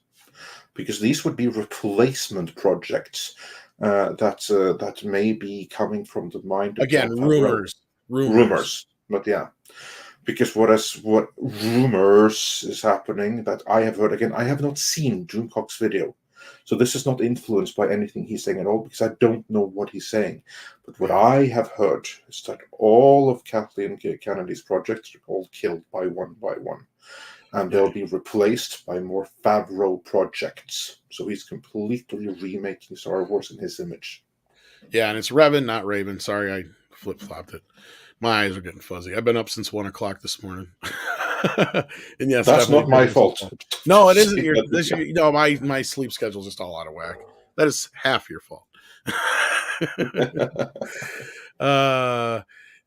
because these would be replacement projects that may be coming from the mind. Again, rumors. But yeah, because what rumors is happening that I have heard. Again, I have not seen Doomcock's video. So this is not influenced by anything he's saying at all, because I don't know what he's saying. But what I have heard is that all of Kathleen Kennedy's projects are all killed by one. And they'll be replaced by more Favreau projects. So he's completely remaking Star Wars in his image. Yeah, and it's Revan, not Raven. Sorry, I flip-flopped it. My eyes are getting fuzzy. I've been up since 1 o'clock this morning. And yes, that's not my fault. No, it isn't. No, my sleep schedule is just all out of whack. That is half your fault.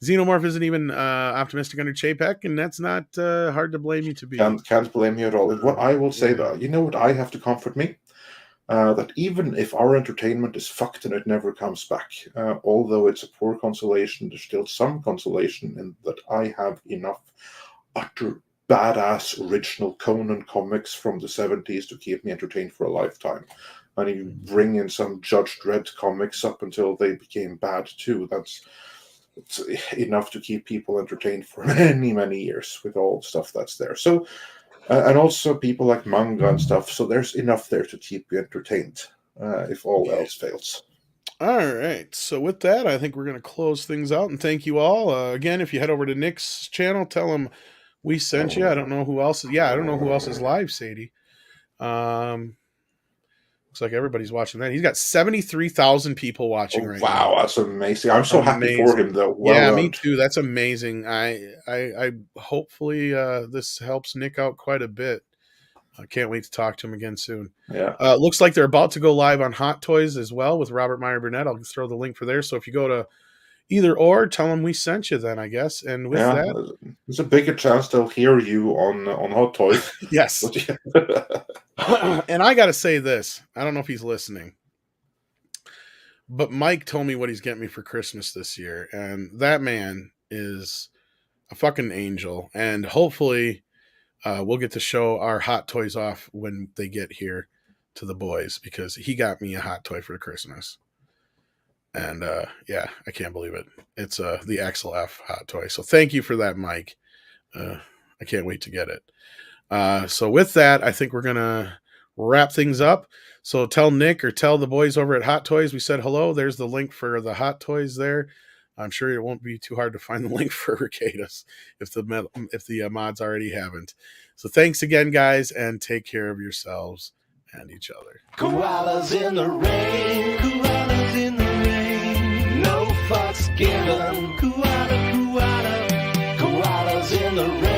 Xenomorph isn't even optimistic under Chapek, and that's not hard to blame you to be. Can't blame you at all. What I will say, though, you know what I have to comfort me? That even if our entertainment is fucked and it never comes back, although it's a poor consolation, there's still some consolation in that I have enough utter badass original Conan comics from the 70s to keep me entertained for a lifetime. And you bring in some Judge Dredd comics up until they became bad too. It's enough to keep people entertained for many, many years with all the stuff that's there. So, and also people like manga and stuff. So there's enough there to keep you entertained if all else fails. All right. So with that, I think we're going to close things out. And thank you all. Again, if you head over to Nick's channel, tell him we sent you. I don't know who else. Yeah, I don't know who else is live, Sadie. Looks like everybody's watching that. He's got 73,000 people watching right now. Wow, that's amazing. I'm so happy for him, though. Well me too. That's amazing. I hopefully this helps Nick out quite a bit. I can't wait to talk to him again soon. Yeah. Looks like they're about to go live on Hot Toys as well with Robert Meyer Burnett. I'll throw the link for there. So if you go to either or, tell them we sent you then, I guess. And with that, there's a bigger chance they'll hear you on Hot Toys. Yes. And I got to say this. I don't know if he's listening, but Mike told me what he's getting me for Christmas this year. And that man is a fucking angel. And hopefully we'll get to show our Hot Toys off when they get here to the boys, because he got me a hot toy for Christmas. And yeah, I can't believe it. It's the Axel F hot toy. So thank you for that, Mike. I can't wait to get it. So with that, I think we're going to wrap things up. So tell Nick or tell the boys over at Hot Toys we said hello. There's the link for the Hot Toys there. I'm sure it won't be too hard to find the link for Regatas if the mods already haven't. So thanks again, guys, and take care of yourselves and each other. Koalas in the rain, koalas in the rain, no fucks given. Koalas in the rain.